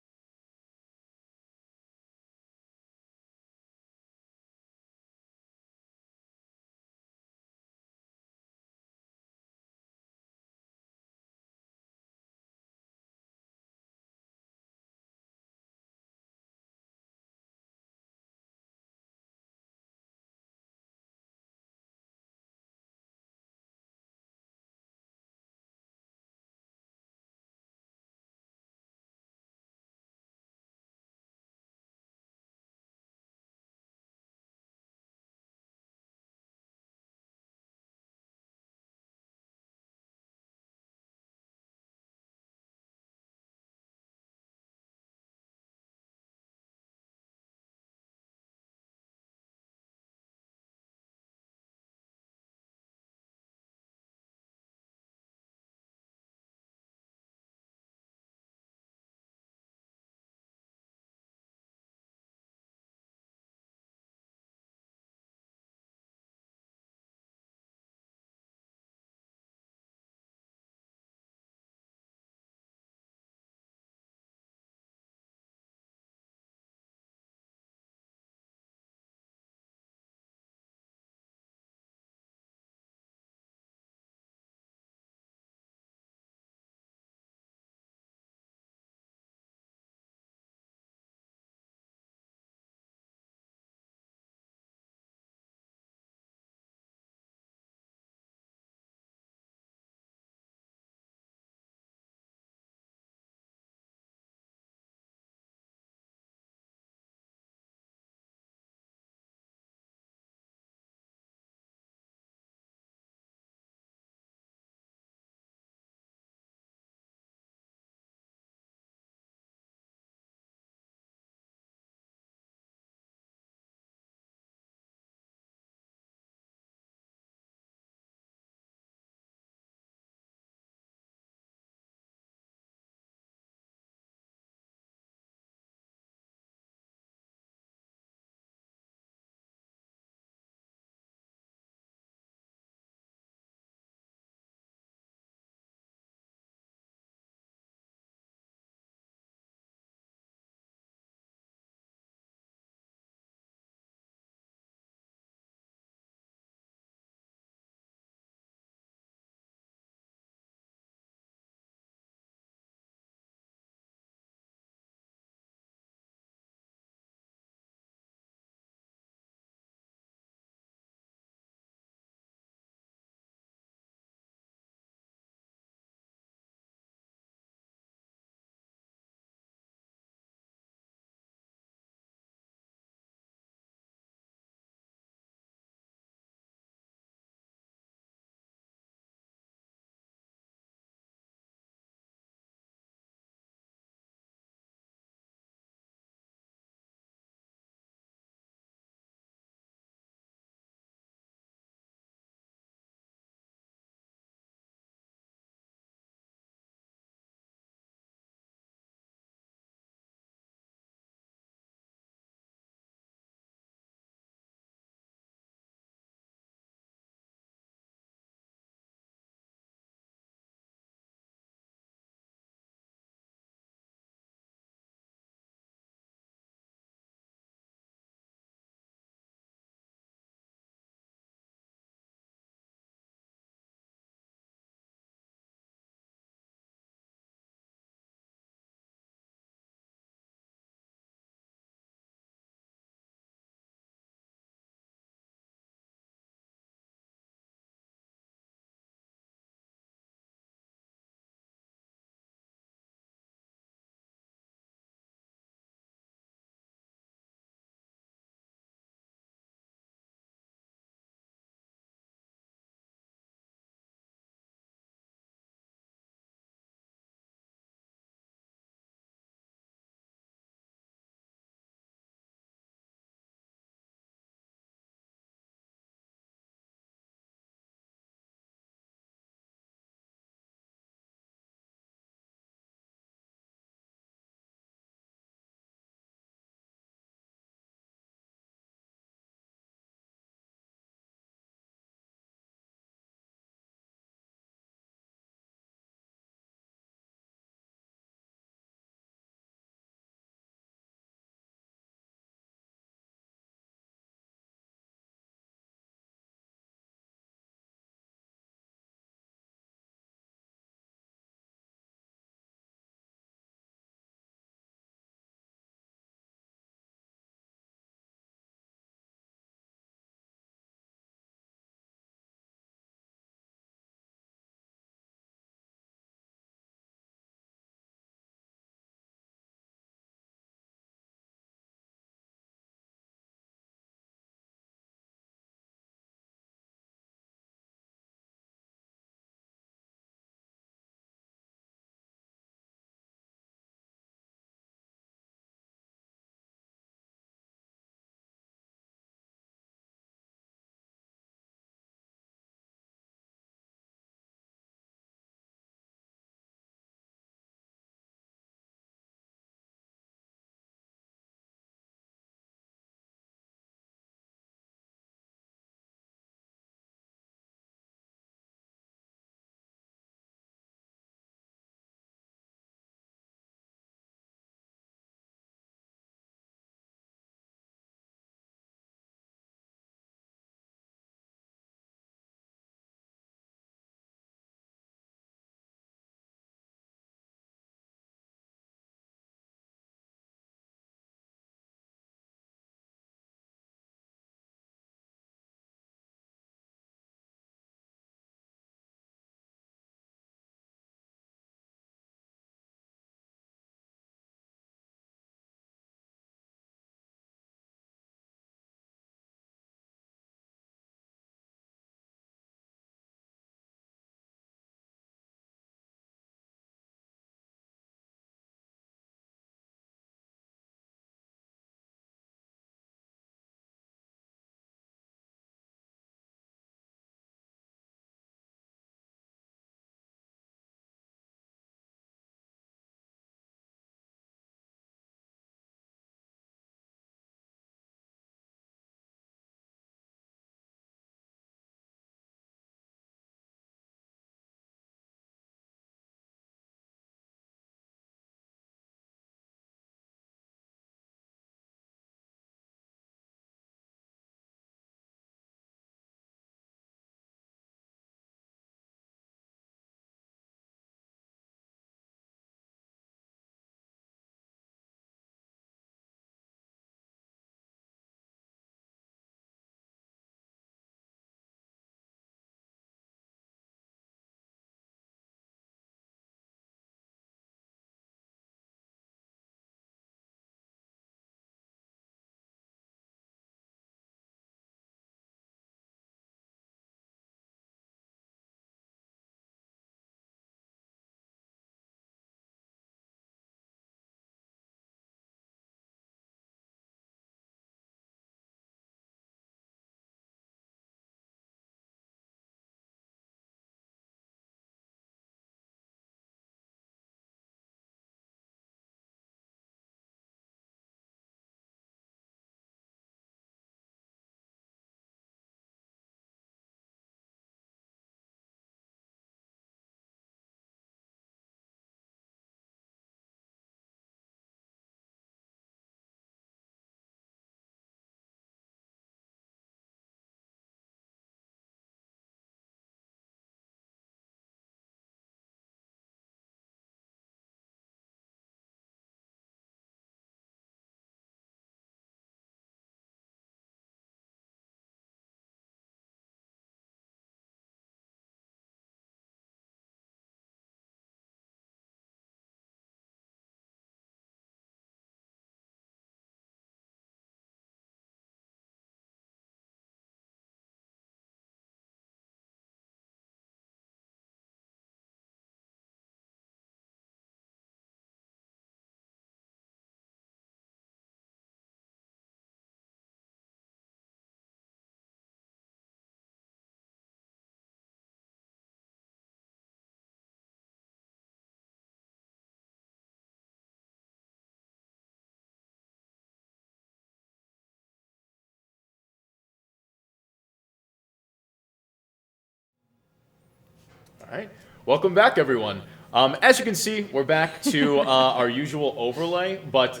right. Welcome back, everyone. As you can see, we're back to our usual overlay, but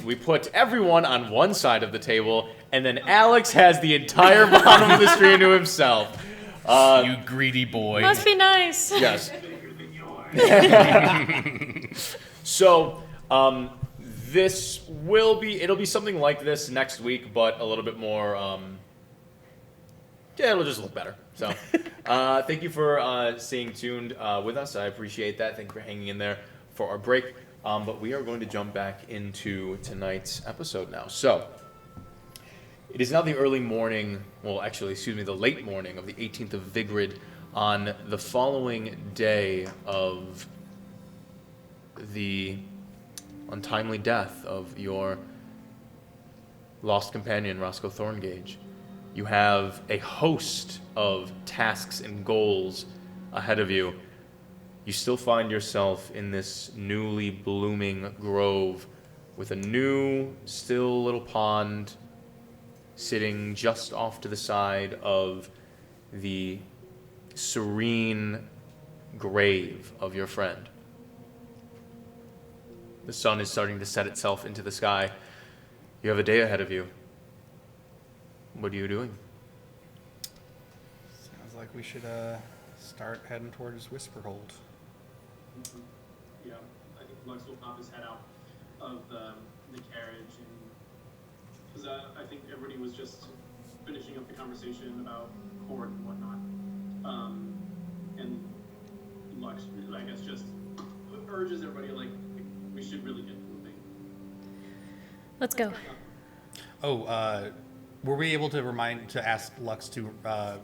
we put everyone on one side of the table, and then Alex has the entire bottom of the screen to himself. You greedy boy. Must be nice. Yes. So, it'll be something like this next week, but a little bit more, it'll just look better. So, thank you for staying tuned with us. I appreciate that. Thank you for hanging in there for our break. But we are going to jump back into tonight's episode now. So, it is now the early morning, the late morning of the 18th of Vigrid on the following day of the untimely death of your lost companion, Roscoe Thorngage. You have a host of tasks and goals ahead of you. You still find yourself in this newly blooming grove with a new, still little pond sitting just off to the side of the serene grave of your friend. The sun is starting to set itself into the sky. You have a day ahead of you. What are you doing? Sounds like we should start heading towards Whisperhold. Yeah, I think Lux will pop his head out of the carriage, because I think everybody was just finishing up the conversation about court and whatnot, and Lux, I guess, just urges everybody like we should really get moving. Let's go. Oh, were we able to ask Lux to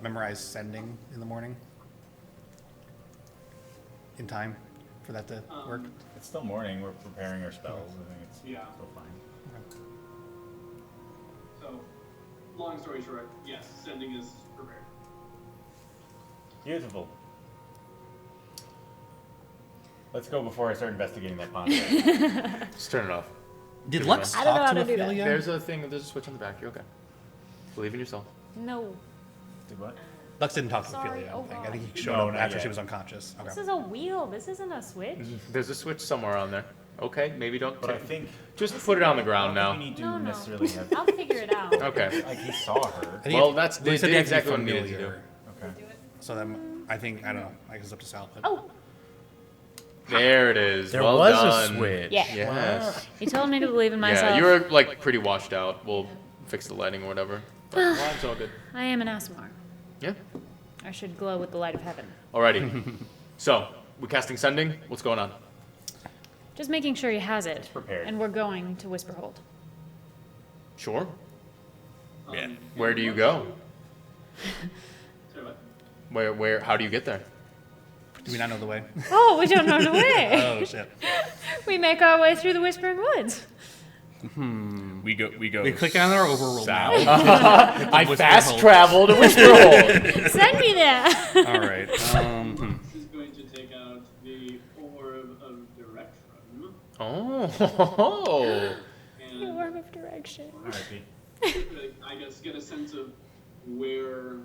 memorize sending in the morning? In time for that to work? It's still morning. We're preparing our spells. I think it's still fine. So, long story short, yes, sending is prepared. Beautiful. Let's go before I start investigating that pond. Just turn it off. Did Lux I don't know talk how to to do that. Ophelia? There's a switch on the back. You're okay. Believe in yourself. No. Did what? Lux didn't talk to Sorry, Ophelia, I don't oh think. I God. think he showed No, up not after yet. she was unconscious. Okay. This is a wheel. This isn't a switch. There's a switch somewhere on there. Okay, maybe don't. But I think Just put it on the I ground don't now. think we need to No. necessarily have. I'll figure it out. Okay. Like he saw her. I think Well, it- that's they they said did you have to be exactly what we needed to do. familiar. Okay. So then I think, I don't know, I guess it's up to Sal. But Oh, There it is. There well was done. a switch. yeah. Yes. You told me to believe in myself. Yeah, you were like pretty washed out. We'll fix the lighting or whatever. But well, it's all good. I am an Asmar. Yeah. I should glow with the light of heaven. Alrighty. So we're casting sending. What's going on? Just making sure he has it. prepared. And we're going to Whisperhold. Sure. Yeah. Where do you go? Sorry, what? Where? How do you get there? do we not know the way? Oh, we don't know the way. Oh, shit. We make our way through the Whispering Woods. We go. We click on our overrule now. south. I Whisperhold. fast travel to Whisperhold. Send me there. All right. This is going to take out the Orb of Direction, Oh. The and Worm of Direction. I guess get a sense of where,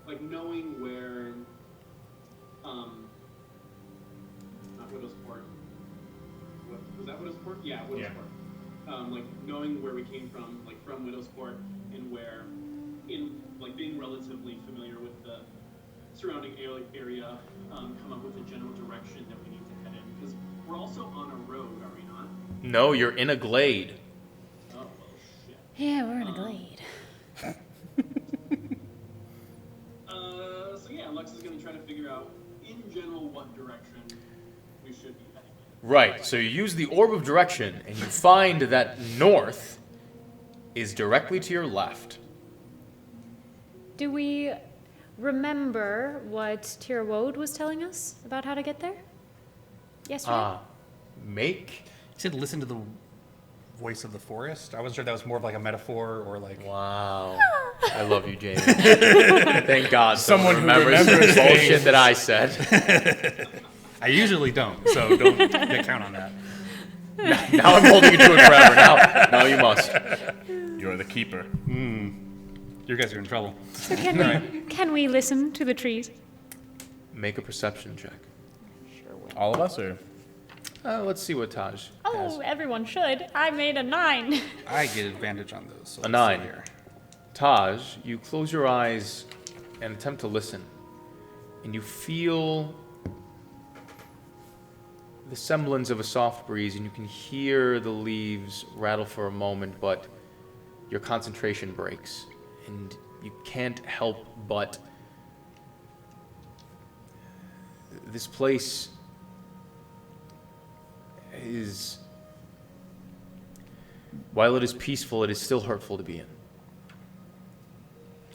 like knowing where, not Widowsport. What was that? Widowsport? Yeah, Widowsport. Like knowing where we came from, like from Widowsport, and where, in like being relatively familiar with the surrounding area, come up with a general direction that we need to head in, because we're also on a road, are we not? No, you're in a glade. Oh well, shit. Yeah, we're in a glade. So yeah, Lux is gonna try to figure out, in general, what direction we should be heading in. Right. So you use the orb of direction, and you find that north is directly to your left. Do we remember what Tirwode was telling us about how to get there? Yesterday? Make. You said listen to the voice of the forest? I wasn't sure if that was more of like a metaphor or like... Wow. I love you, Jamie. Thank God someone who remembers the remembers bullshit things. that I said. I usually don't, so don't count on that. Now I'm holding you to it forever. Now you must. You're the keeper. You guys are in trouble. So can we listen to the trees? make a perception check. Sure will. All of us, or Let's see what Taj has. Oh, everyone should. I made a 9. I get advantage on those. So A let's 9. see here. Taj, you close your eyes and attempt to listen, and you feel the semblance of a soft breeze, and you can hear the leaves rattle for a moment, but your concentration breaks, and you can't help but this place is, while it is peaceful, it is still hurtful to be in.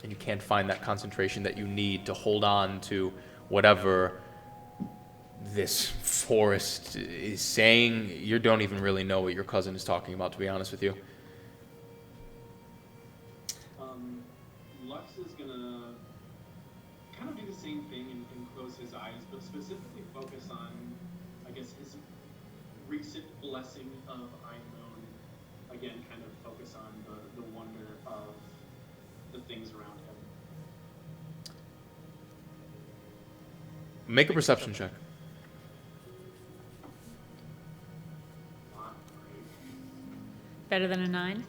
And you can't find that concentration that you need to hold on to whatever this forest is saying. You don't even really know what your cousin is talking about, to be honest with you. Lux is gonna kind of do the same thing and close his eyes, but specifically focus on, I guess, his recent blessing of Imoon. Again, kind of focus on the wonder of the things around him. Make a perception check. Not great. Better than a 9?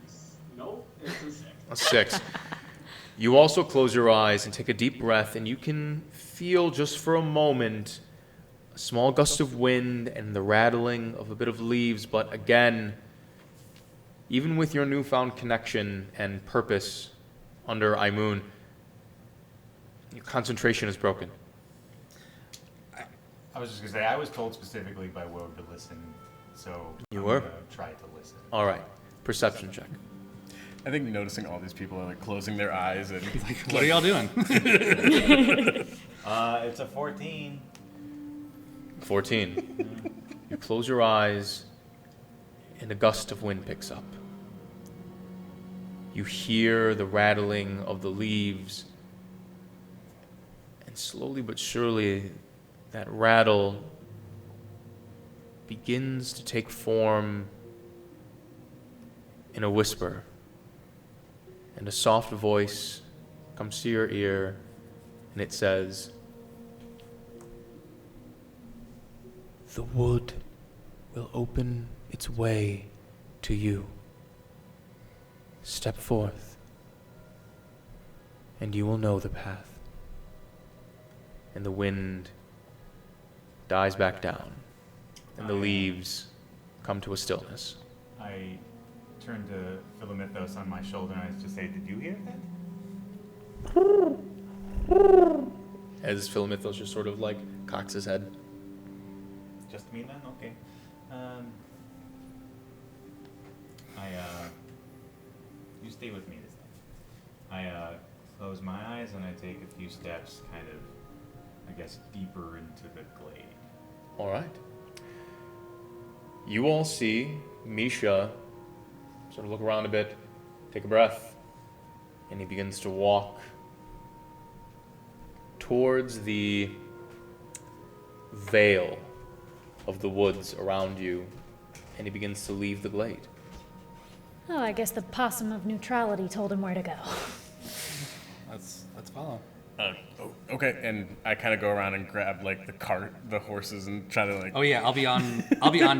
Nope, it's a 6. A 6. You also close your eyes and take a deep breath, and you can feel just for a moment a small gust of wind and the rattling of a bit of leaves, but again, even with your newfound connection and purpose under Imoon, your concentration is broken. I was just gonna say, I was told specifically by Woad to listen, so You I'm were? gonna try to listen. All right, perception check. I think noticing all these people are like closing their eyes and What are y'all doing? It's a 14. 14. You close your eyes, and a gust of wind picks up. You hear the rattling of the leaves, and slowly but surely, that rattle begins to take form in a whisper, and a soft voice comes to your ear, and it says, "The wood will open its way to you. Step forth, and you will know the path." And the wind dies back down, and the leaves come to a stillness. I turned to Philomithos on my shoulder and I just say, "Did you hear that?" As Philomithos just sort of like cocks his head. Just me then? Okay. You stay with me this time. I close my eyes and I take a few steps, kind of, I guess, deeper into the glade. All right. You all see Misha sort of look around a bit, take a breath, and he begins to walk towards the veil of the woods around you, and he begins to leave the glade. Oh, I guess the possum of neutrality told him where to go. Let's follow. Okay, and I kind of go around and grab like the cart, the horses, and try to like. Oh yeah, I'll be on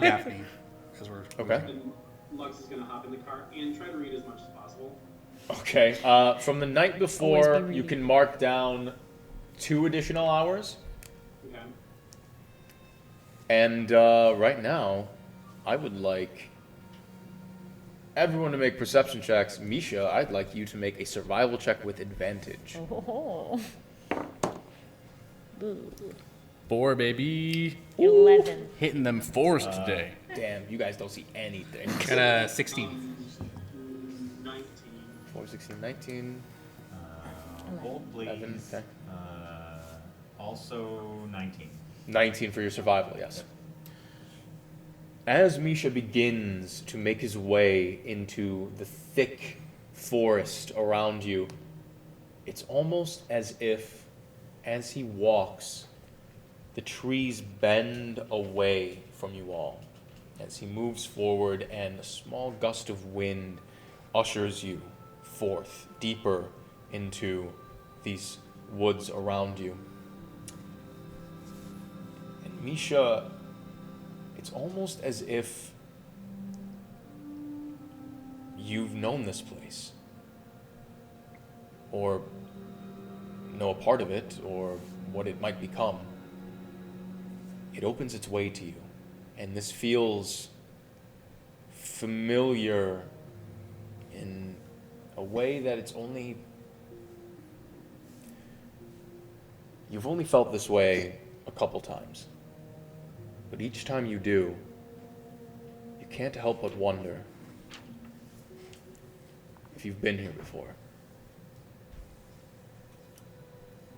Daphne as we're Okay. And Lux is gonna hop in the cart and try to read as much as possible. Okay. From the night before, Always be you reading. can mark down 2 additional hours. Okay. And right now, I would like everyone to make perception checks. Misha, I'd like you to make a survival check with advantage. Oh. 4, baby. 11. Hitting them 4s today. Damn, you guys don't see anything. Got a 16. 19. 4, 16, 19. Bold, Evan, please. okay. Also 19. 19 for your survival, yes. As Misha begins to make his way into the thick forest around you, it's almost as if, as he walks, the trees bend away from you all as he moves forward, and a small gust of wind ushers you forth deeper into these woods around you. Misha, it's almost as if you've known this place. Or know a part of it, or what it might become. It opens its way to you. And this feels familiar in a way that you've only felt this way a couple times. But each time you do, you can't help but wonder if you've been here before.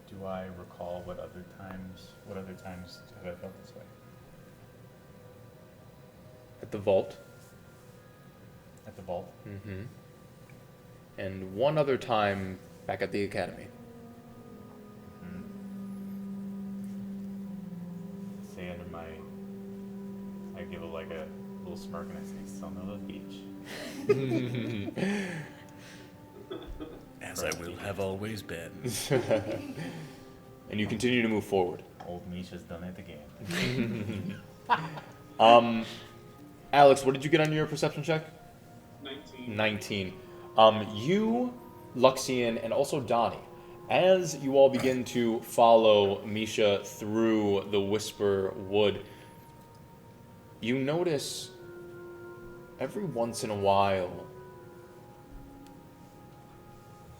Do I recall what other times have I felt this way? At the vault. At the vault? Mm-hmm. And one other time back at the academy. Say I give a little smirk and I say, Sunil's Beach. As I will have always been. And you continue to move forward. Old Misha's done it again. Alex, what did you get on your perception check? 19. You, Luxian, and also Donnie, as you all begin to follow Misha through the Whisper Wood, you notice every once in a while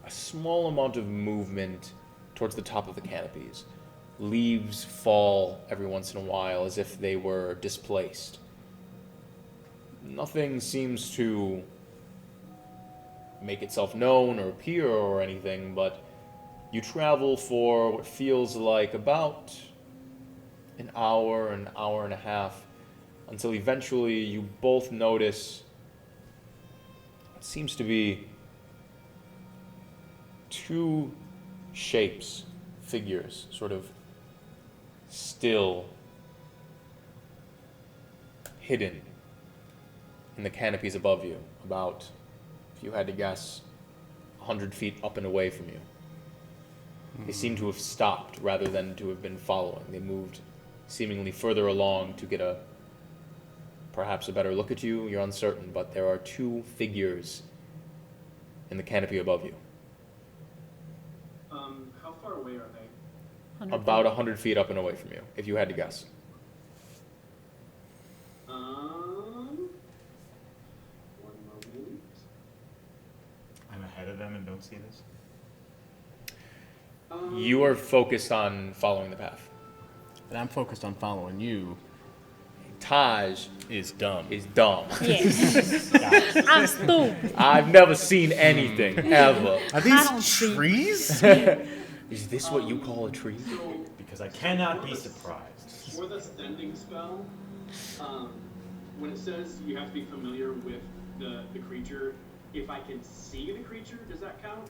a small amount of movement towards the top of the canopies. Leaves fall every once in a while as if they were displaced. Nothing seems to make itself known or appear or anything, but you travel for what feels like about an hour and a half, until eventually you both notice what seems to be two shapes, figures, sort of still hidden in the canopies above you, about, if you had to guess, 100 feet up and away from you. They seem to have stopped rather than to have been following. They moved seemingly further along to get perhaps a better look at you. You're uncertain, but there are two figures in the canopy above you. How far away are they? About 100 feet up and away from you, if you had to guess. One moment. I'm ahead of them and don't see this? You are focused on following the path. And I'm focused on following you. Taj Is dumb. is dumb. Yeah. I'm stupid. I've never seen anything, ever. Are I these don't see- trees? Is this what you call a tree? So, Because I cannot be surprised. for the sending spell, when it says you have to be familiar with the creature, if I can see the creature, does that count?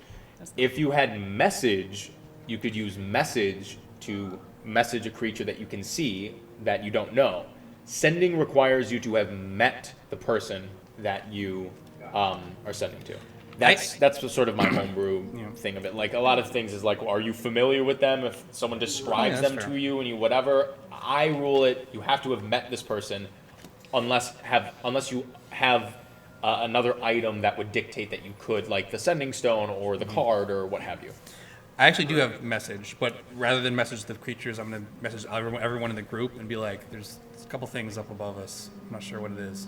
If you had message, you could use message to message a creature that you can see that you don't know. Sending requires you to have met the person that you are sending to. That's sort of my homebrew thing of it. Like, a lot of things is like, are you familiar with them? If someone describes that's them fair. to you and you whatever, I rule it, you have to have met this person unless you have another item that would dictate that you could, like the sending stone or the card or what have you. I actually do have message, but rather than message the creatures, I'm going to message everyone in the group and be like, there's a couple things up above us. I'm not sure what it is.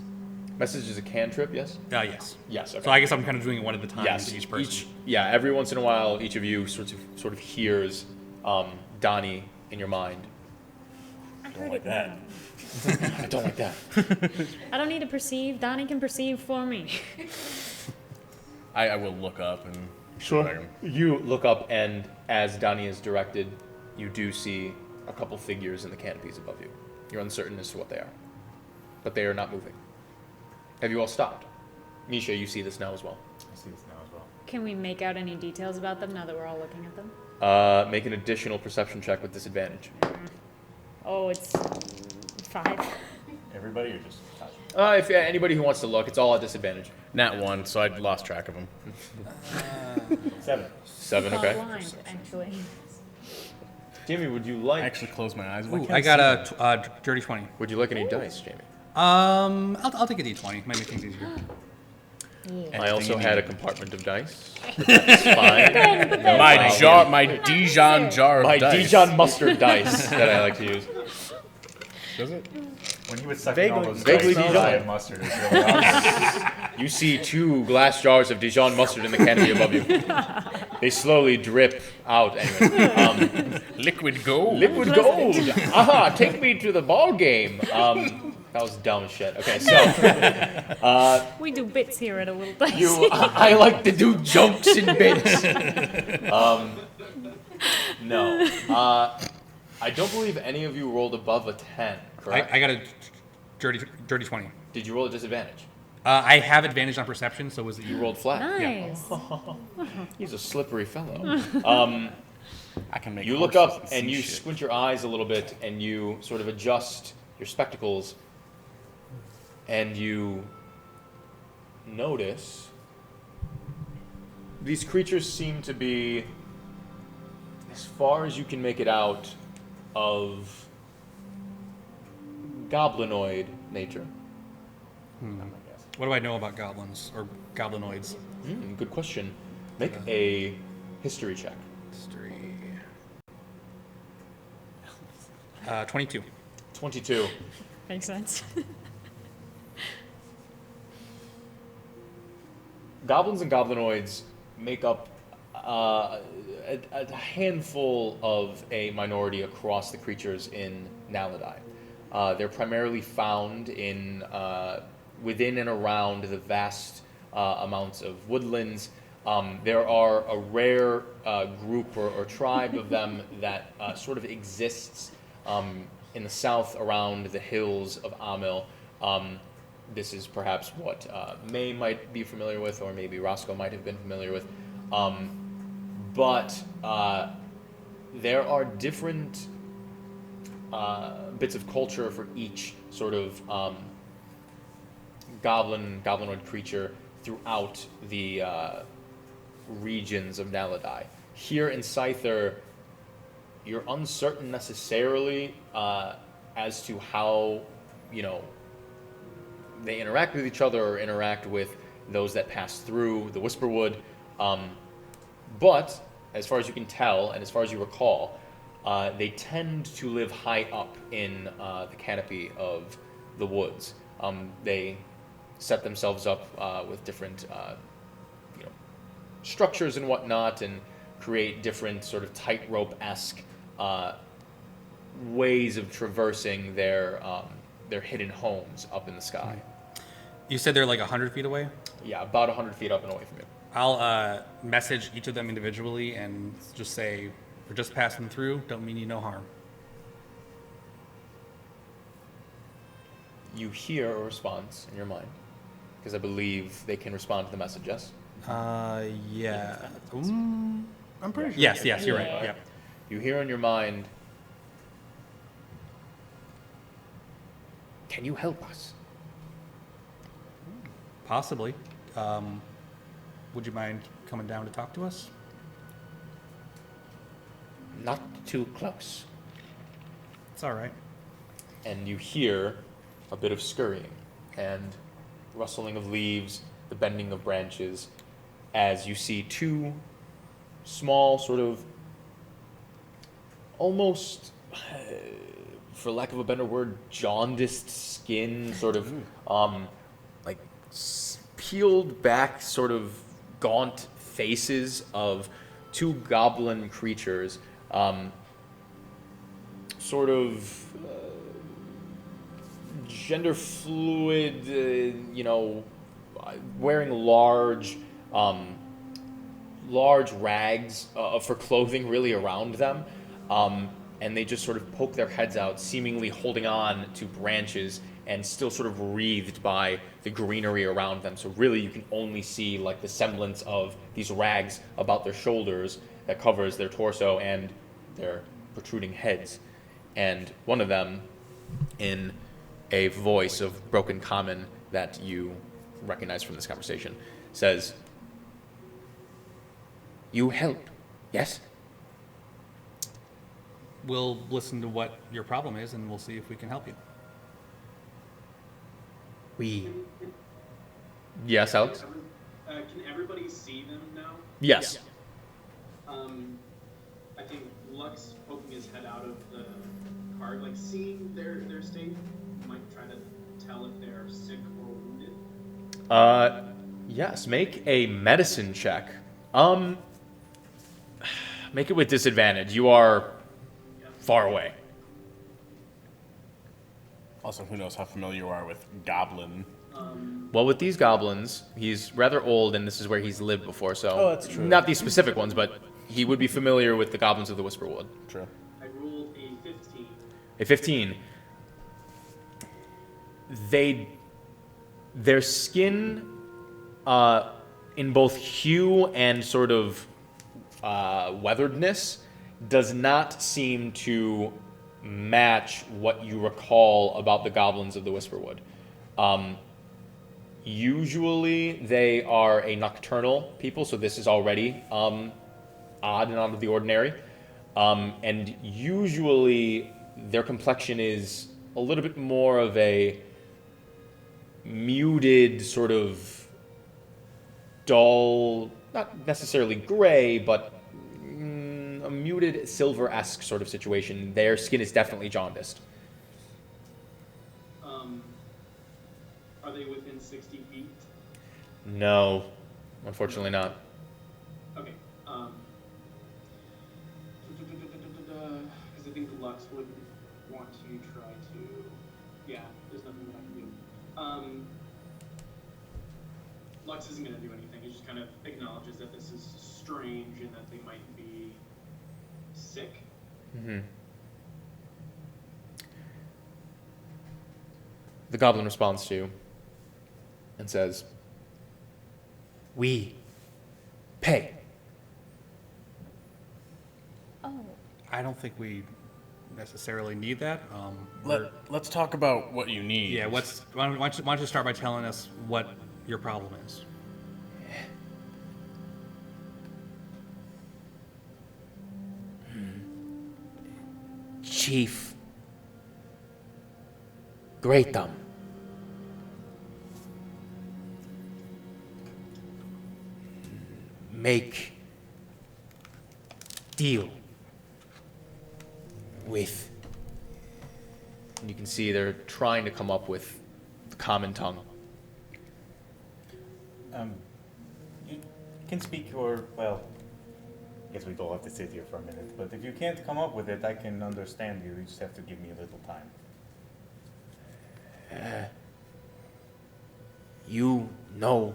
Message is a cantrip, yes? Yes. Yes, okay. So I guess I'm kind of doing it one at a time Yes, to each person. every once in a while, each of you sort of hears Donnie in your mind. I don't like that. I don't like that. I don't need to perceive. Donnie can perceive for me. I will look up and Sure. You look up, and as Donnie is directed, you do see a couple figures in the canopies above you. You're uncertain as to what they are, but they are not moving. Have you all stopped? Misha, you see this now as well. I see this now as well. Can we make out any details about them now that we're all looking at them? Make an additional perception check with disadvantage. Oh, it's 5. Everybody or just Taj? If anybody who wants to look, it's all at disadvantage. Nat 1, so I lost track of them. 7. 7, okay. Blind, actually. Jamie, would you I like? actually closed my eyes. Ooh, I got a dirty 20. Would you like any dice, Jamie? I'll take a d20. Might make things easier. I also had a compartment of dice. That's fine. No My problem. jar, my Dijon jar of My dice. Dijon mustard dice that I like to use. Does it? When he was sucking all those Vaguely dice, Dijon. and mustard is really awesome. You see 2 glass jars of Dijon mustard in the canopy above you. They slowly drip out. Anyway, Liquid gold. liquid gold. Aha! Take me to the ball game. That was dumb as shit. Okay, so We do bits here at a little dice. I like to do jokes and bits. No. I don't believe any of you rolled above a 10, correct? I got a dirty 20. Did you roll a disadvantage? I have advantage on perception, so was it You rolled flat. Nice. He's a slippery fellow. I can make. You look horses up see and you shit. squint your eyes a little bit and you sort of adjust your spectacles and you notice these creatures seem to be, as far as you can make it out, of goblinoid nature. What do I know about goblins or goblinoids? Good question. Make a history check. History. 22. 22. Makes sense. Goblins and goblinoids make up a handful of a minority across the creatures in Naladai. They're primarily found in within and around the vast amounts of woodlands. There are a rare group or tribe of them that sort of exists in the south around the hills of Amil. This is perhaps what May might be familiar with, or maybe Roscoe might have been familiar with. But there are different bits of culture for each sort of goblinoid creature throughout the regions of Naladai. Here in Scyther, you're uncertain necessarily as to how, they interact with each other or interact with those that pass through the Whisperwood. But as far as you can tell, and as far as you recall, they tend to live high up in the canopy of the woods. They set themselves up with different structures and whatnot, and create different sort of tightrope-esque ways of traversing their hidden homes up in the sky. You said they're like 100 feet away? Yeah, about 100 feet up and away from you. I'll message each of them individually and just say, we're just passing through, don't mean you no harm. You hear a response in your mind, because I believe they can respond to the message, yes? Yeah. I'm pretty sure. Yes, you're right. Yeah. Yeah. You hear in your mind, can you help us? Possibly. Would you mind coming down to talk to us? Not too close. It's all right. And you hear a bit of scurrying and rustling of leaves, the bending of branches, as you see 2 small, sort of almost, for lack of a better word, jaundiced skin, sort of like peeled back, sort of gaunt faces of 2 goblin creatures, sort of gender fluid, wearing large rags for clothing really around them, and they just sort of poke their heads out, seemingly holding on to branches and still sort of wreathed by the greenery around them. So really you can only see like the semblance of these rags about their shoulders that covers their torso and their protruding heads. And one of them, in a voice of broken common that you recognize from this conversation, says, "You help, yes?" we'll listen to what your problem is, and we'll see if we can help you. Yes, Alex? Can everybody see them now? Yes. I think Lux poking his head out of the card, like seeing their state, might try to tell if they're sick or wounded. Yes, make a medicine check. Make it with disadvantage. You are far away. Also, who knows how familiar you are with Goblin. Well, with these goblins, he's rather old, and this is where he's lived before, so... Oh, that's true. Not these specific ones, but he would be familiar with the goblins of the Whisperwood. True. I rolled a 15. A 15. Their skin, in both hue and sort of weatheredness, does not seem to match what you recall about the goblins of the Whisperwood. Usually they are a nocturnal people, so this is already odd and out of the ordinary. And usually their complexion is a little bit more of a muted, sort of dull, not necessarily gray, but a muted silver-esque sort of situation. Their skin is definitely jaundiced. Are they within 60 feet? No, unfortunately not. Okay. Because I think Lux would want to try to. Yeah, there's nothing that I can do. Lux isn't going to do anything. He just kind of acknowledges that this is strange and that they might be sick. Mm-hmm. The goblin responds to you and says, "We pay." Oh, I don't think we necessarily need that. Let's talk about what you need. Yeah, why don't you start by telling us what your problem is? Chief Great Thumb. Make deal with. And you can see they're trying to come up with the common tongue. You can speak your, well, I guess we all have to sit here for a minute, but if you can't come up with it, I can understand you. You just have to give me a little time. You know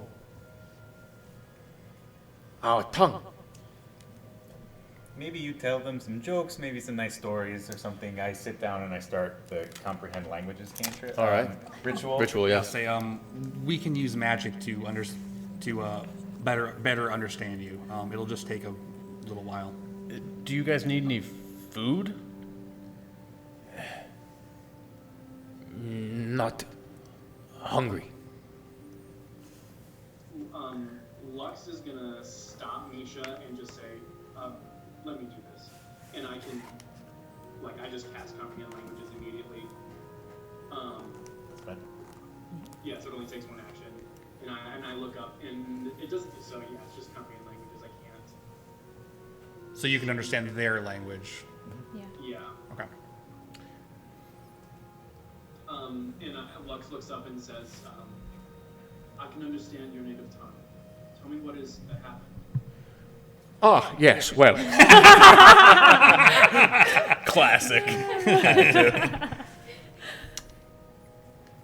our tongue. Maybe you tell them some jokes, maybe some nice stories or something. I sit down and I start the comprehend languages cantrip. All right. Ritual. Ritual, yeah. Say, we can use magic to better understand you. It'll just take a little while. Do you guys need any food? Not hungry. Lux is gonna stop Misha and just say, let me do this. And I can, I just cast comprehend languages immediately. That's fine. Yeah, so it only takes one action. And I look up, and it doesn't, so yeah, it's just comprehend languages, I can't. So you can understand their language. yeah. Yeah. Okay. And Lux looks up and says, I can understand your native tongue. Tell me what is happened. Ah, yes, well. Classic.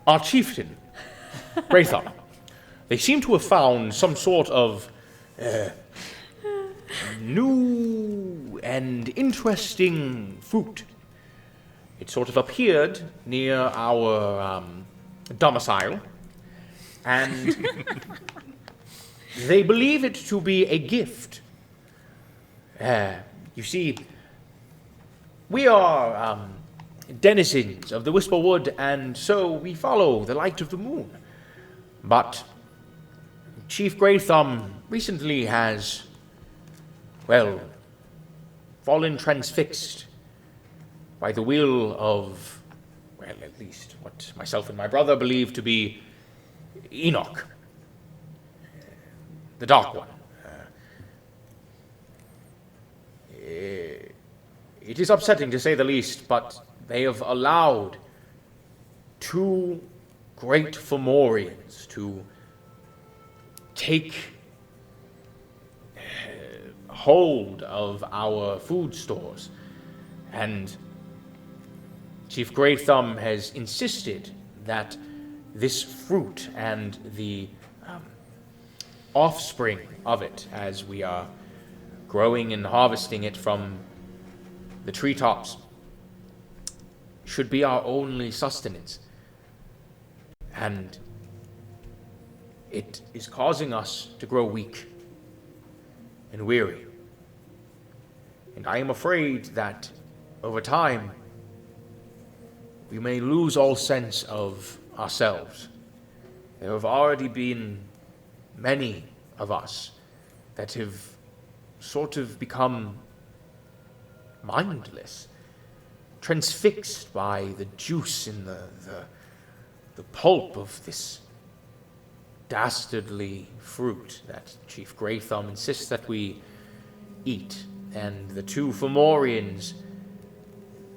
Our chieftain, Braithon, they seem to have found some sort of new and interesting fruit. It sort of appeared near our domicile, and they believe it to be a gift. You see, we are denizens of the Whisperwood, and so we follow the light of the moon. But Chief Greythumb recently has, well, fallen transfixed by the will of, well, at least what myself and my brother believe to be Enoch, the Dark One. It is upsetting to say the least, but they have allowed two great Femorians to take hold of our food stores, and Chief Grey Thumb has insisted that this fruit and the offspring of it, as we are growing and harvesting it from the treetops, should be our only sustenance. And it is causing us to grow weak and weary. And I am afraid that over time we may lose all sense of ourselves. There have already been many of us that have sort of become mindless, transfixed by the juice in the pulp of this dastardly fruit that Chief Grey Thumb insists that we eat. And the two Femorians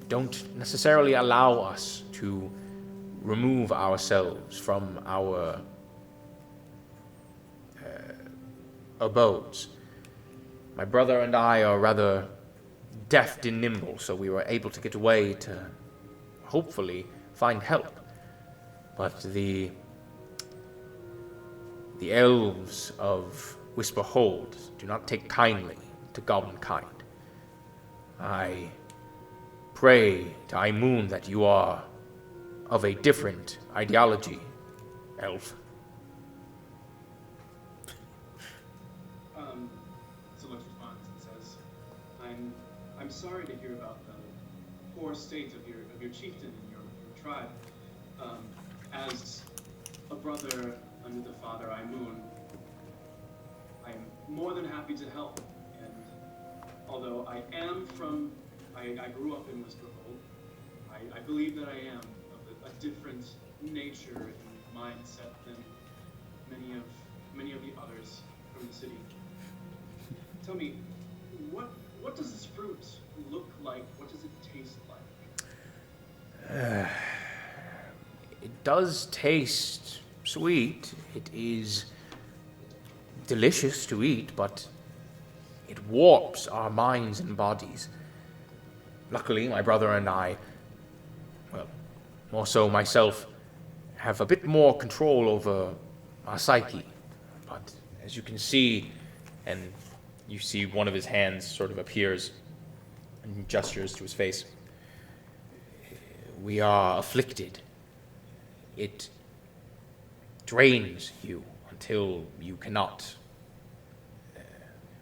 don't necessarily allow us to remove ourselves from our abodes. My brother and I are rather deft and nimble, so we were able to get away to hopefully find help. But the elves of Whisper Hold do not take kindly to goblin kind. I pray to Aimoon that you are of a different ideology, elf. Select responds and says, I'm sorry to hear about the poor state of your chieftain and your tribe. As a brother under the father Aimoon, I'm more than happy to help. And although I grew up in Whisperhold, I believe that I am of a different nature and mindset than many of the others from the city. Tell me, what does this fruit look like? What does it taste like? It does taste sweet. It is delicious to eat, but it warps our minds and bodies. Luckily, my brother and I, well, more so myself, have a bit more control over our psyche. But as you can see, and you see one of his hands sort of appears and gestures to his face, we are afflicted. It drains you until you cannot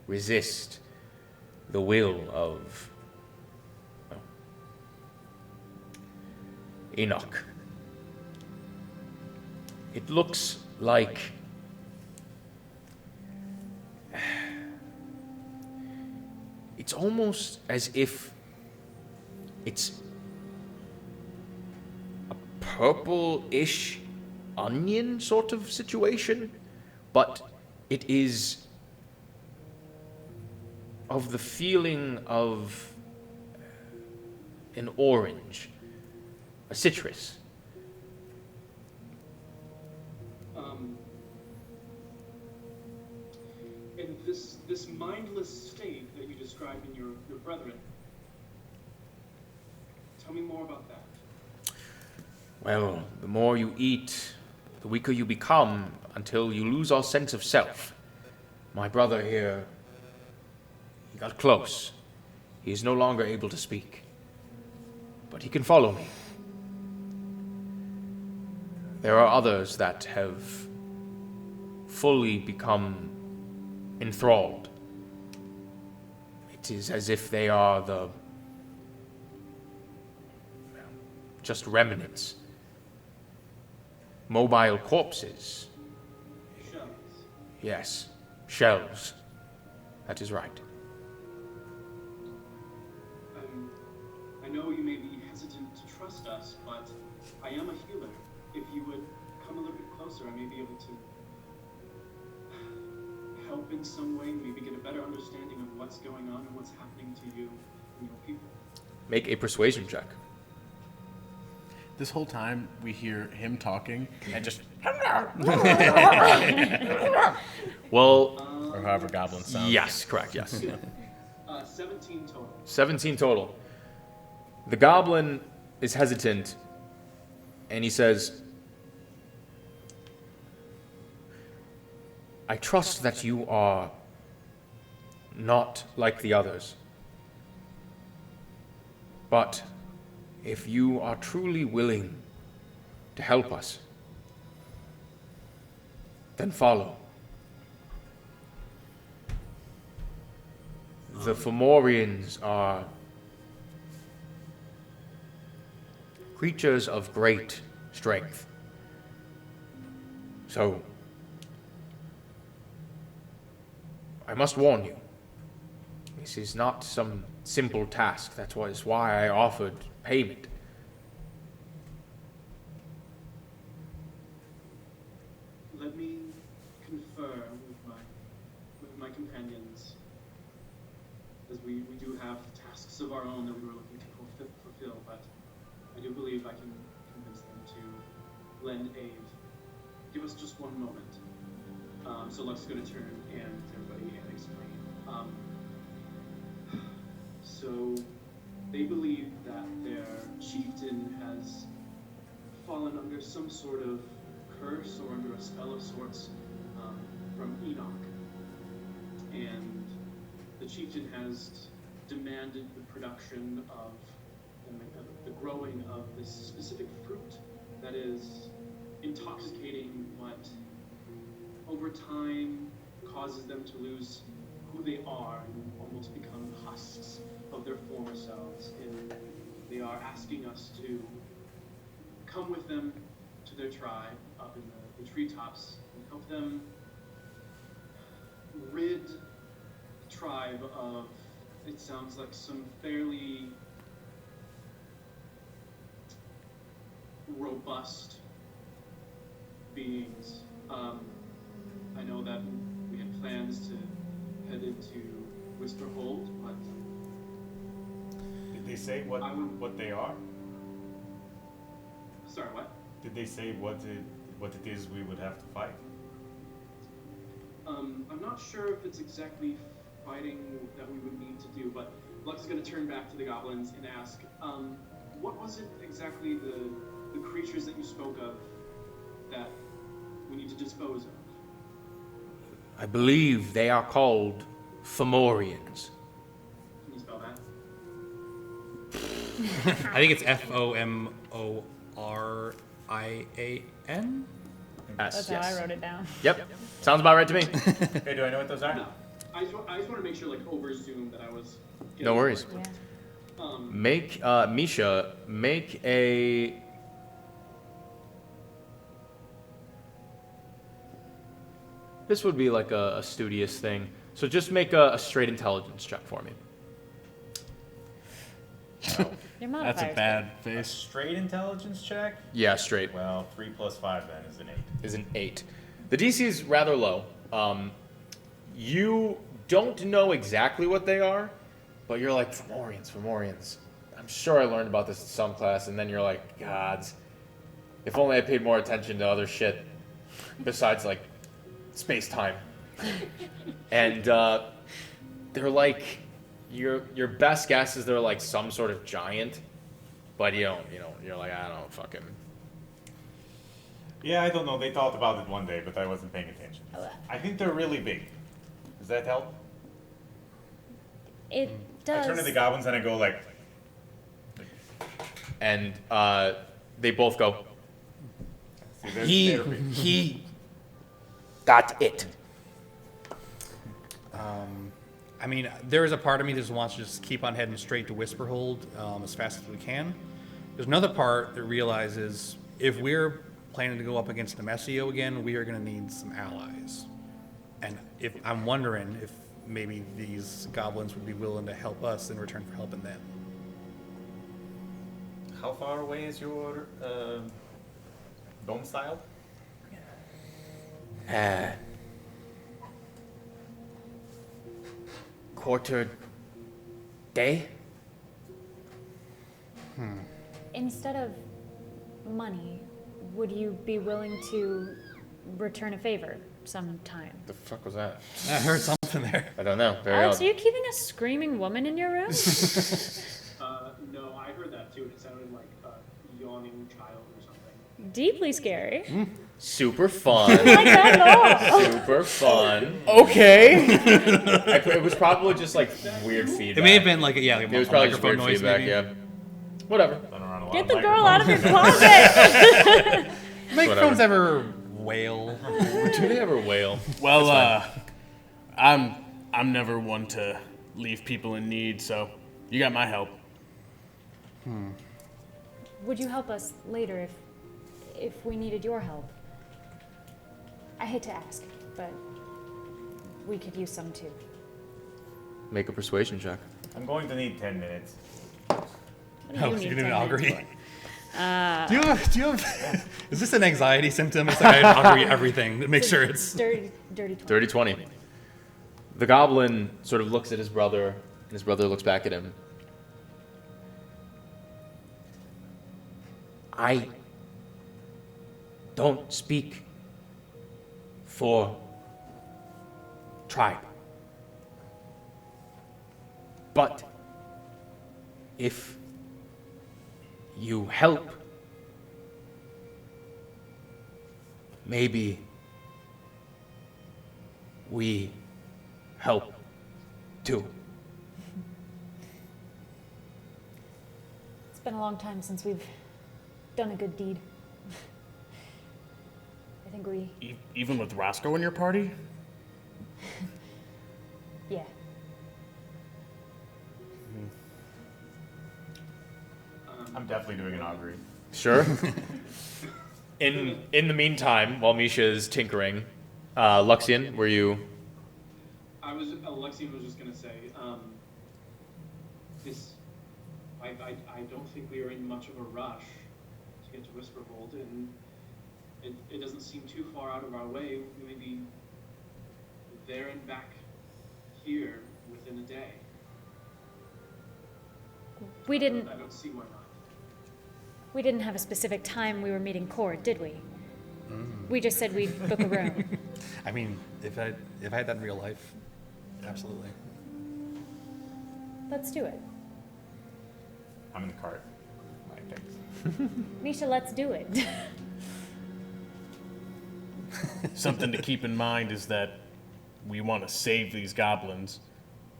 resist the will of, well, Enoch. It looks like it's almost as if it's a purple-ish onion sort of situation, but it is of the feeling of an orange, a citrus. And this mindless state that you described in your brethren, tell me more about that. Well, the more you eat, the weaker you become until you lose all sense of self. My brother here, he got close. He is no longer able to speak, but he can follow me. There are others that have fully become enthralled. It is as if they are just remnants. Mobile corpses. Shells. Yes, shells. That is right. I know you may be hesitant to trust us, but I am a healer. If you would come a little bit closer, I may be able to help in some way, maybe get a better understanding of what's going on and what's happening to you and your people. Make a persuasion check. This whole time we hear him talking and just Well, or however goblins sound. yes, correct, yes. 17 total. 17 total. The goblin is hesitant, and he says, I trust that you are not like the others. But if you are truly willing to help us, then follow. The Femorians are creatures of great strength. So, I must warn you, this is not some simple task. That's why I offered payment. Let me confer with my companions, as we do have tasks of our own that we were looking to fulfill, but I do believe I can convince them to lend aid. Give us just one moment. So Lux is going to turn and to everybody and explain. So they believe that their chieftain has fallen under some sort of curse or under a spell of sorts from Enoch. And the chieftain has demanded the production of and the growing of this specific fruit that is intoxicating, what over time causes them to lose who they are and almost become husks of their former selves. And they are asking us to come with them to their tribe up in the treetops and help them rid the tribe of, it sounds like, some fairly robust beings. I know that we had plans to head into Whisperhold, but Did they say what they are? Sorry, what? Did they say what it is we would have to fight? I'm not sure if it's exactly fighting that we would need to do, but Lux is going to turn back to the goblins and ask, what was it exactly the creatures that you spoke of that we need to dispose of? I believe they are called Femorians. Can you spell that? I think it's Fomorian. Yes, That's how I wrote it down. Yep, sounds about right to me. Hey, do I know what those are? No. I just want to make sure, like, over Zoom that I was... No worries. Yeah. Make, Misha, make a... This would be like a studious thing. So just make a straight intelligence check for me. Your That's a modifier's bad A face. straight intelligence check? Yeah, straight. Well, 3 plus 5 then is an 8. Is an 8. The DC is rather low. You don't know exactly what they are, but you're like, Femorians. I'm sure I learned about this in some class, and then you're like, gods, if only I paid more attention to other shit besides, like, space-time. And they're like, your best guess is they're like some sort of giant, but you're like, I don't fucking... Yeah, I don't know. They thought about it one day, but I wasn't paying attention. I think they're really big. Does that help? It I turn to does. the goblins and I go like, And they both go, see, they're big. he got it. I mean, there is a part of me that just wants to just keep on heading straight to Whisperhold as fast as we can. There's another part that realizes if we're planning to go up against Nemesio again, we are going to need some allies. And if I'm wondering if maybe these goblins would be willing to help us in return for helping them. How far away is your domicile? Quarter day? Instead of money, would you be willing to return a favor sometime? The fuck was that? I heard something there. I don't know. Very Alex, odd. are you keeping a screaming woman in your room? No, I heard that too. It sounded like a yawning child or something. Deeply scary. Super fun. Like that at all. Super fun. Okay. It was probably just like weird feedback. It may have been like a It was probably just microphone weird noise, feedback. maybe. Yeah. Whatever. Get the girl out of your closet. Microphones ever wail? Do they ever wail? Well, I'm never one to leave people in need, so you got my help. Would you help us later if we needed your help? I hate to ask, but we could use some too. Make a persuasion check. I'm going to need 10 minutes. Oh, you didn't 10 augury. minutes Do you have? Is this an anxiety symptom? It's like I augury everything to make sure it's. Dirty 20. Dirty 20. The goblin sort of looks at his brother, and his brother looks back at him. I don't speak for tribe. But if you help, maybe we help too. It's been a long time since we've done a good deed. I think we, Even with Roscoe in your party? yeah. I'm definitely doing an augury. Sure. In the meantime, while Misha's tinkering, Luxian, were you? Alexian was just gonna say, I don't think we are in much of a rush to get to Whisperhold, and it doesn't seem too far out of our way. We may be there and back here within a day. We didn't I don't see why not. we didn't have a specific time we were meeting court, did we? We just said we'd book a room. I mean, if I had that in real life, absolutely. Let's do it. I'm in the cart. My things. Misha, let's do it. Something to keep in mind is that we want to save these goblins,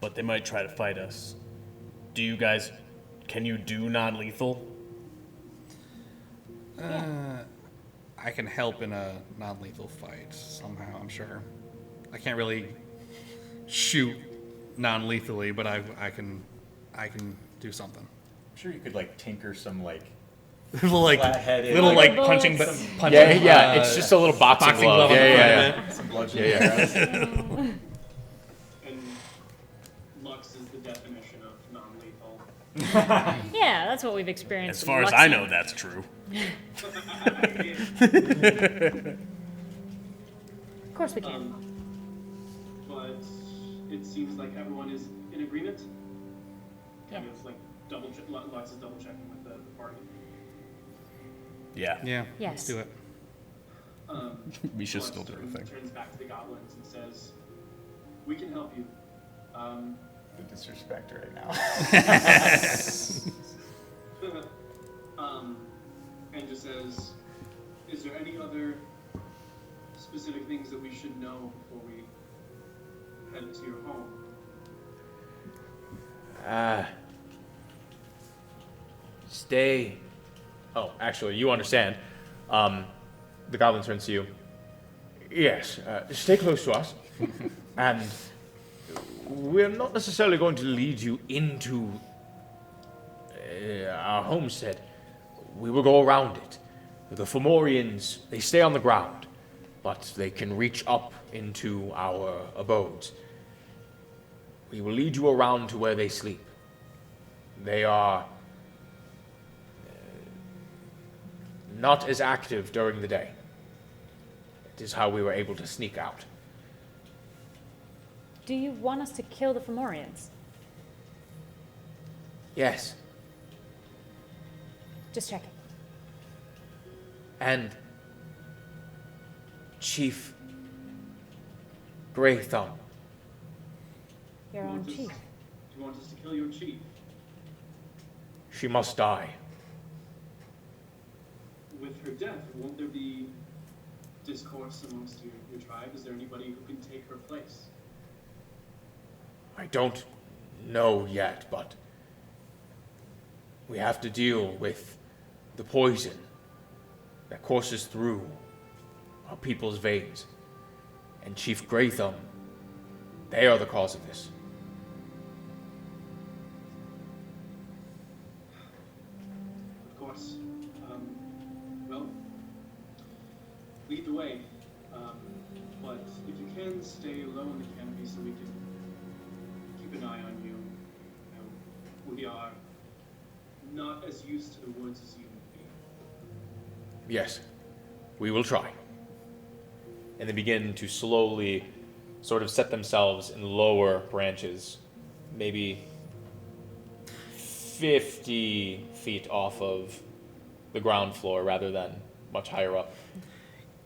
but they might try to fight us. Can you do non-lethal? I can help in a non-lethal fight somehow, I'm sure. I can't really shoot non-lethally, but I can do something. I'm sure you could like tinker some like little flat-headed, little like like punching, bullets. punching. Yeah. It's just a little boxing glove. on the Yeah. front of it. some bludgeoning Yeah. arrows. And Lux is the definition of non-lethal. Yeah, that's what we've experienced. As with far as I Luxian. know, that's true. Of course we can. But it seems like everyone is in agreement. Kind Yeah. of like Lux is double checking with the party. Yeah. Yeah, Yes. let's do it. We should Lux still do everything. turns back to the goblins and says, "We can help you. The disrespect right now. And just says, is there any other specific things that we should know before we head to your home?" Stay. Oh, actually, you understand. The goblin turns to you. Yes, stay close to us. And we're not necessarily going to lead you into our homestead. We will go around it. The Femorians, they stay on the ground, but they can reach up into our abodes. We will lead you around to where they sleep. They are not as active during the day. It is how we were able to sneak out. Do you want us to kill the Femorians? Yes, Just checking. and Chief Grey Thumb. Your own chief. Do you want us to kill your chief? She must die. With her death, won't there be discourse amongst your tribe? Is there anybody who can take her place? I don't know yet, but we have to deal with the poison that courses through our people's veins. And Chief Grey Thumb, they are the cause of this. Of course. Well, lead the way. But if you can, stay low in the canopy so we can keep an eye on you. We are not as used to the woods as you would be. Yes, we will try. And they begin to slowly sort of set themselves in lower branches, maybe 50 feet off of the ground floor rather than much higher up.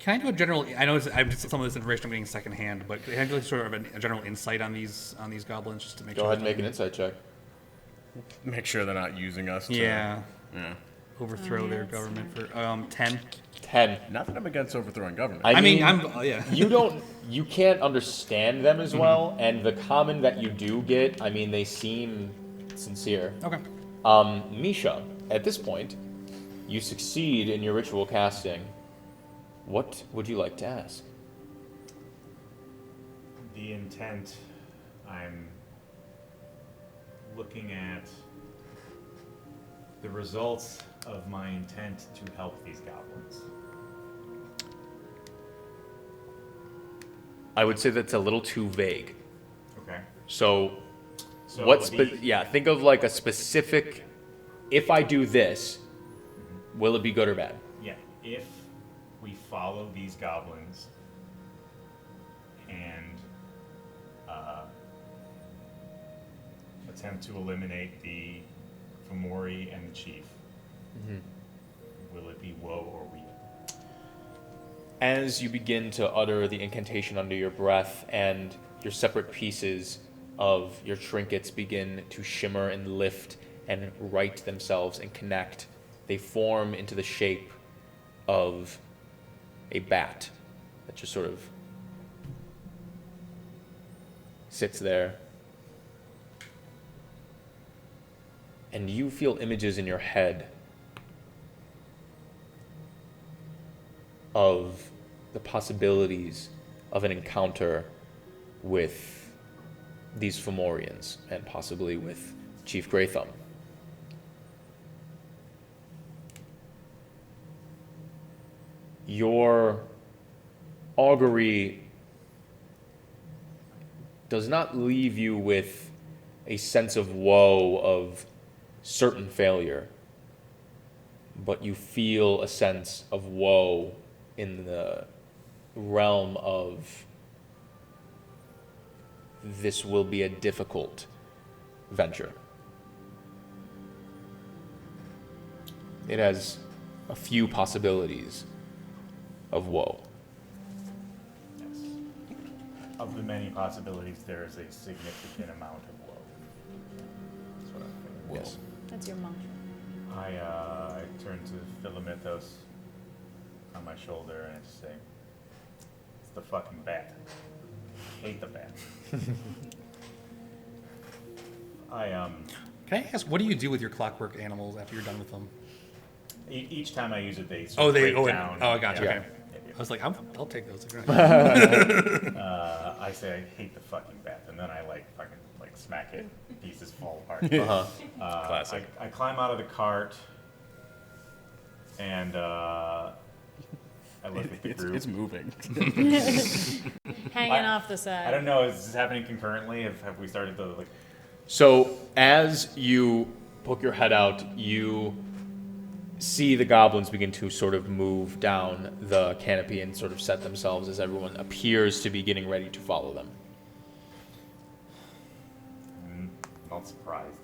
Can I do a general? I know I'm just some of this information I'm getting secondhand, but can I do sort of a general insight on these goblins just to make Go sure? ahead and make an insight check. Make sure they're not using us. Yeah. Yeah. Overthrow their government for 10. 10. Not that I'm against overthrowing government. I mean, I'm yeah. You can't understand them as well, and the common that you do get, I mean, they seem sincere. Okay. Misha, at this point, you succeed in your ritual casting. What would you like to ask? The intent, I'm looking at the results of my intent to help these goblins. I would say that's a little too vague. Okay. So So think of like a specific, if I do this, will it be good or bad? Yeah, if we follow these goblins and attempt to eliminate the Femori and the chief, will it be woe or weep? As you begin to utter the incantation under your breath and your separate pieces of your trinkets begin to shimmer and lift and right themselves and connect, they form into the shape of a bat that just sort of sits there. And you feel images in your head of the possibilities of an encounter with these Femorians and possibly with Chief Grey Thumb. Your augury does not leave you with a sense of woe of certain failure, but you feel a sense of woe in the realm of this will be a difficult venture. It has a few possibilities of woe. Yes. Of the many possibilities, there is a significant amount of woe. That's what I'm thinking. Yes. That's your mantra. I turn to Philomithos on my shoulder and I just say, it's the fucking bat. I hate the bat. Can I ask, what do you do with your clockwork animals after you're done with them? Each time I use it, they break down. I got you. Yeah. Okay. I was like, I'll take those. I say I hate the fucking bat, and then I fucking smack it, pieces fall apart. Classic. I climb out of the cart, and I look at the group. It's moving. Hanging off the side. I don't know. Is this happening concurrently? Have we started to So as you poke your head out, you see the goblins begin to sort of move down the canopy and sort of set themselves as everyone appears to be getting ready to follow them. I'm not surprised.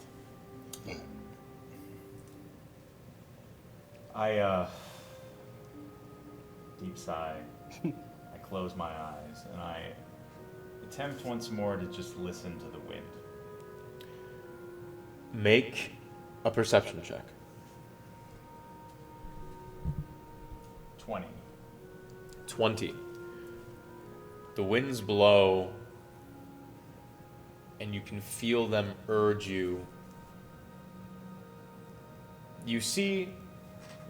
I deep sigh. I close my eyes and I attempt once more to just listen to the wind. Make a perception check. 20. 20. The winds blow, and you can feel them urge you. You see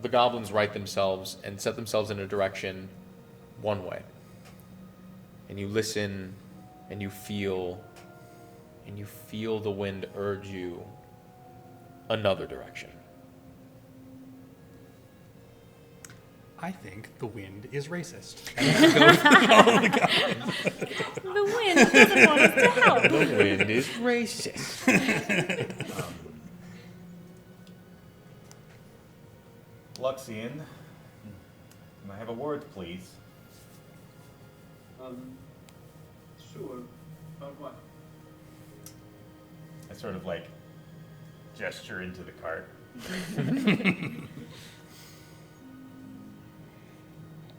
the goblins right themselves and set themselves in a direction one way. And you listen, and you feel the wind urge you another direction. I think the wind is racist. And go follow the goblins. The wind doesn't want us to help. The wind is racist. Luxian, can I have a word, please? Sure. About what? I sort of like gesture into the cart.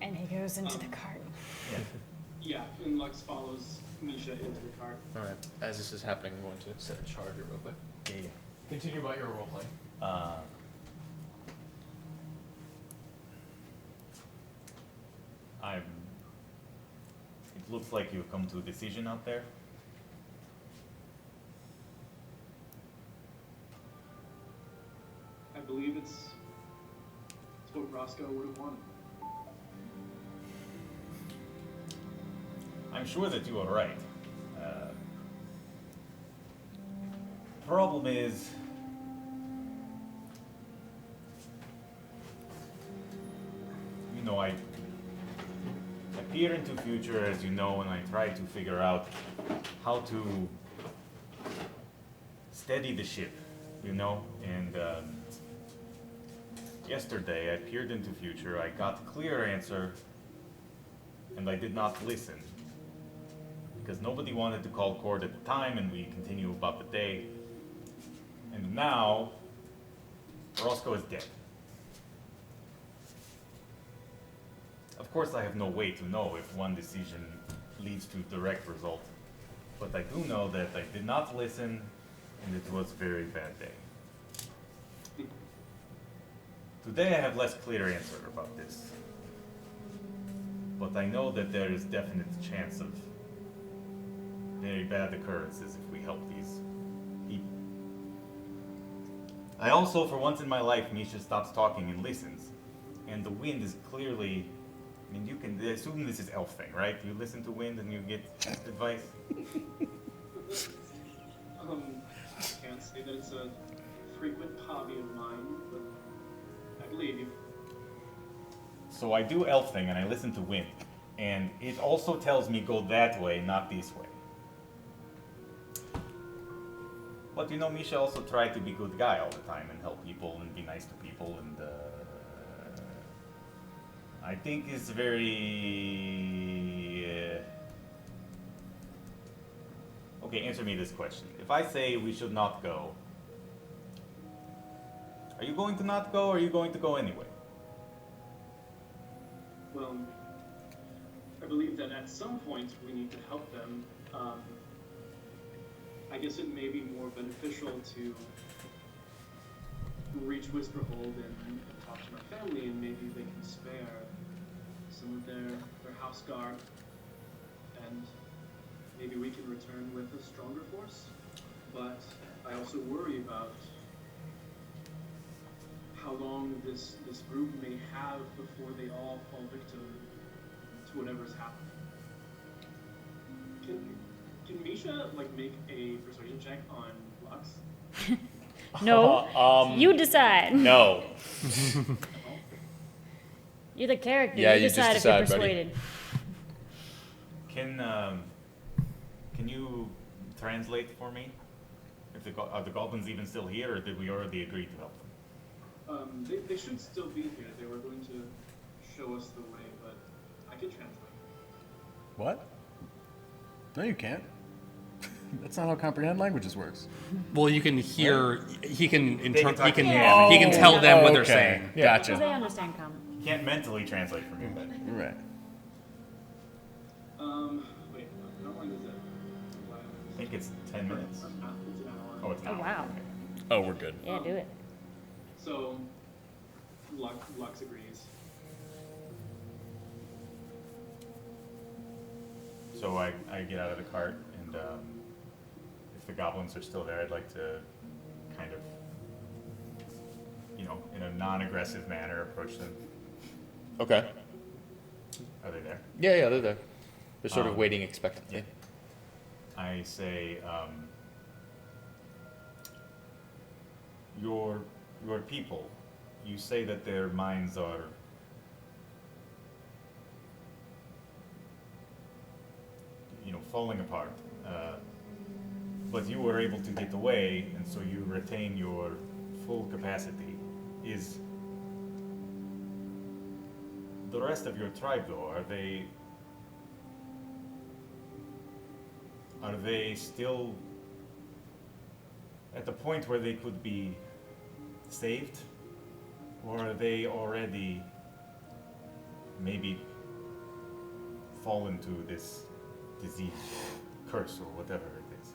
And he goes into the cart. Yeah, and Lux follows Misha into the cart. All right. As this is happening, I'm going to set a charger real quick. Yeah. Continue about your roleplay. It looks like you've come to a decision out there. I believe it's what Roscoe would have wanted. I'm sure that you are right. Problem is, you know, I peer into future, as you know, and I try to figure out how to steady the ship, you know, and yesterday I peered into future, I got a clear answer, and I did not listen. Because nobody wanted to call court at the time, and we continue about the day. And now, Roscoe is dead. Of course, I have no way to know if one decision leads to direct result. But I do know that I did not listen, and it was a very bad day. Today I have less clear answer about this. But I know that there is definite chance of very bad occurrences if we help these people. I also, for once in my life, Misha stops talking and listens. And the wind is clearly, I mean, you can assume this is elf thing, right? You listen to wind and you get advice? I can't say that it's a frequent hobby of mine, but I believe you. So I do elf thing and I listen to wind. And it also tells me go that way, not this way. But you know, Misha also tried to be a good guy all the time and help people and be nice to people, and I think it's very... Okay, answer me this question. If I say we should not go, are you going to not go, or are you going to go anyway? Well, I believe that at some point we need to help them. I guess it may be more beneficial to reach Whisperhold and talk to my family, and maybe they can spare some of their house guard, and maybe we can return with a stronger force. But I also worry about how long this group may have before they all fall victim to whatever's happening. Can Misha make a persuasion check on Lux? No, you decide. No. You're the character. Yeah, you you just decide if decide, you're buddy. persuaded. Can you translate for me? If are the goblins even still here, or did we already agree to help them? They should still be here. They were going to show us the way, but I can translate. What? No, you can't. That's not how comprehend languages works. Well, you can hear. He can talk he can. to He can tell them what they're okay. saying. Yeah. Because they Gotcha. understand common. Can't mentally translate for me, but Right. Wait, how long is it? I think it's 10 minutes. It's an hour. Oh, it's an Oh, hour. wow. Okay. Oh, we're good. Yeah, do it. So, Lux agrees. So I get out of the cart, and if the goblins are still there, I'd like to kind of, in a non-aggressive manner, approach them. Okay. Are they there? Yeah, they're there. They're sort of Um, waiting expectantly. yeah. I say, your people, you say that their minds are falling apart, but you were able to get away, and so you retain your full capacity. Is the rest of your tribe, though, are they still at the point where they could be saved, or are they already maybe fallen to this disease or curse or whatever it is?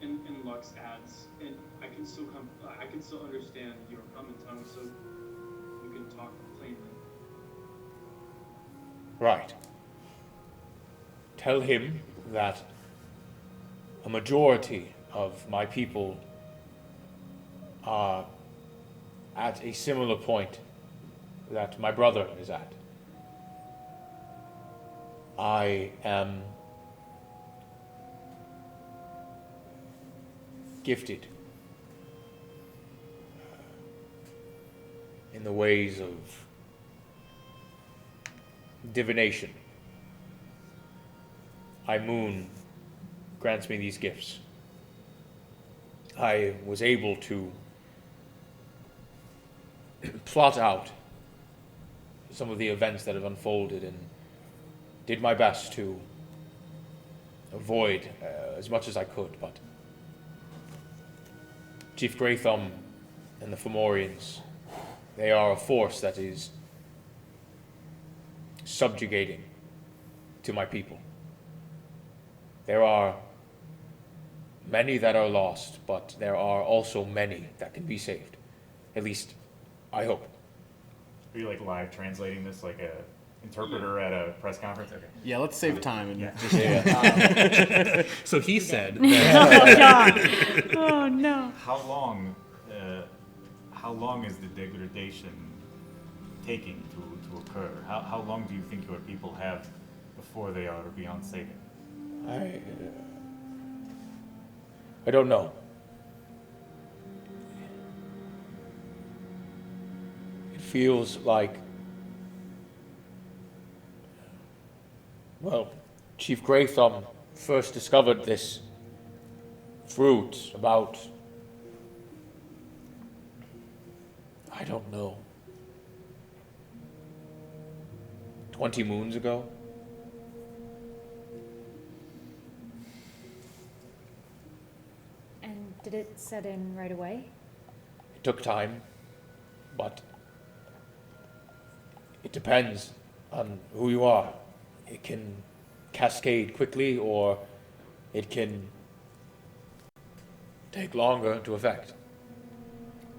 And Lux adds, and I can still understand your common tongue, so we can talk plainly. Right. Tell him that a majority of my people are at a similar point that my brother is at. I am gifted in the ways of divination. Moon grants me these gifts. I was able to plot out some of the events that have unfolded and did my best to avoid as much as I could, but Chief Greythumb and the Femorians, they are a force that is subjugating to my people. There are many that are lost, but there are also many that can be saved. At least, I hope. Are you like live translating this like a interpreter at a press conference? Okay. Yeah, let's save time and Yeah. just So he said. Oh, God. Oh, no. How long is the degradation taking to occur? How long do you think your people have before they are beyond saving? I don't know. It feels like, well, Chief Greythumb first discovered this fruit about, I don't know, 20 moons ago. And did it set in right away? It took time, but it depends on who you are. It can cascade quickly, or it can take longer to affect.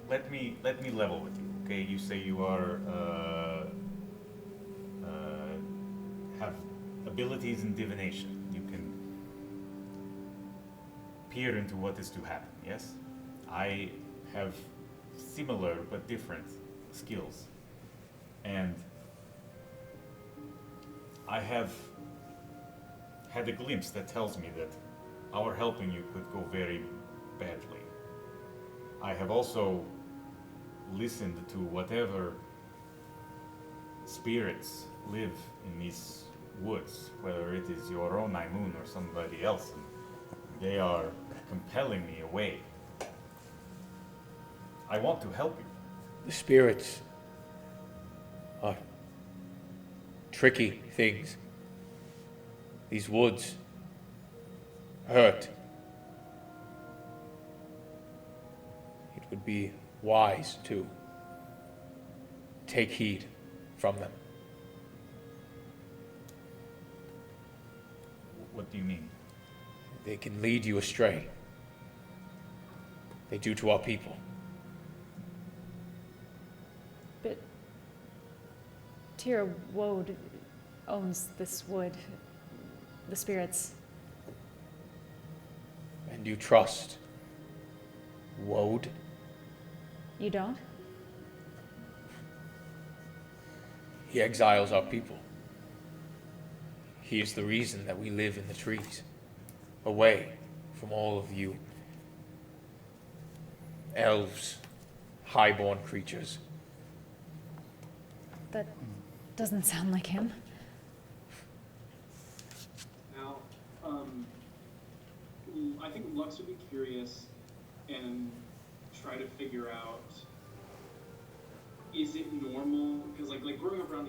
Let me level with you. Okay, you say you are have abilities in divination. You can peer into what is to happen. Yes, I have similar but different skills, and I have had a glimpse that tells me that our helping you could go very badly. I have also listened to whatever spirits live in these woods, whether it is your own Moon or somebody else, and they are compelling me away. I want to help you, The spirits are tricky things. These woods hurt. It would be wise to take heed from them. What do you mean? They can lead you astray. They do to our people. But Tira Woad owns this wood, the spirits. And you trust Woad? You don't? He exiles our people. He is the reason that we live in the trees, away from all of you elves, highborn creatures. That doesn't sound like him. Now, I think Lux would be curious and try to figure out, is it normal? Because like growing up around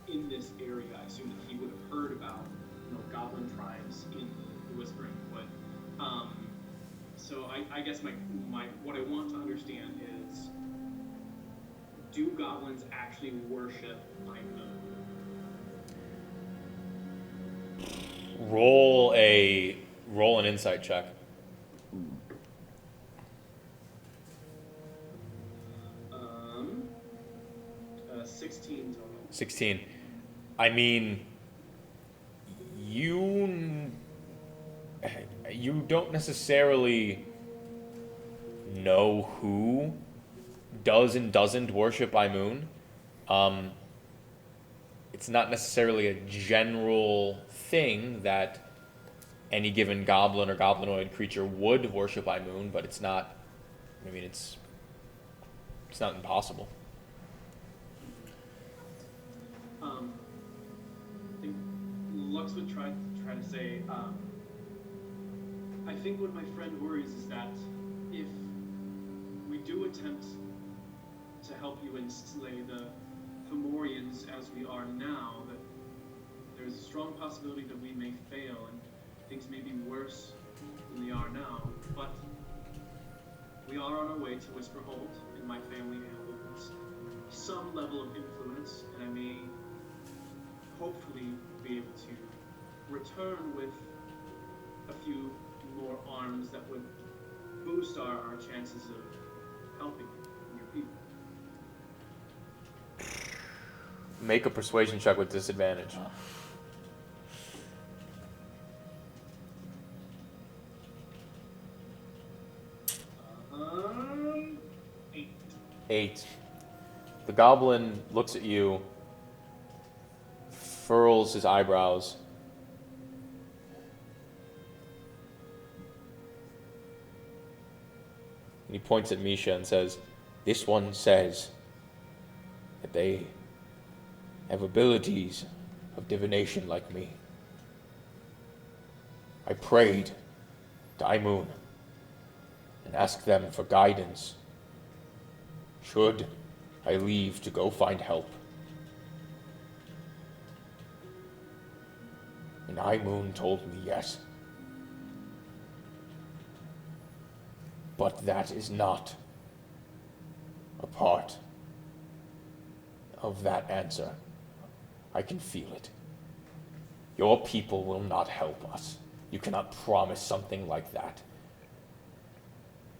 in this area, I assume that he would have heard about goblin tribes in the Whispering Wood. So I guess my what I want to understand is, do goblins actually worship Amulet? Roll an insight check. 16 total. 16. I mean, you don't necessarily know who does and doesn't worship Imoon. It's not necessarily a general thing that any given goblin or goblinoid creature would worship Imoon, but it's not, I mean, it's not impossible. I think Lux would try to say, I think what my friend worries is that if we do attempt to help you and slay the Femorians as we are now, that there's a strong possibility that we may fail and things may be worse than they are now. But we are on our way to Whisperhold, and my family holds some level of influence, and I may hopefully be able to return with a few more arms that would boost our chances of helping your people. Make a persuasion check with disadvantage. Eight. 8. The goblin looks at you, furls his eyebrows, and he points at Misha and says, "This one says that they have abilities of divination like me. I prayed to Imoon and asked them for guidance. Should I leave to go find help? And Imoon told me yes. But that is not a part of that answer. I can feel it. Your people will not help us. You cannot promise something like that.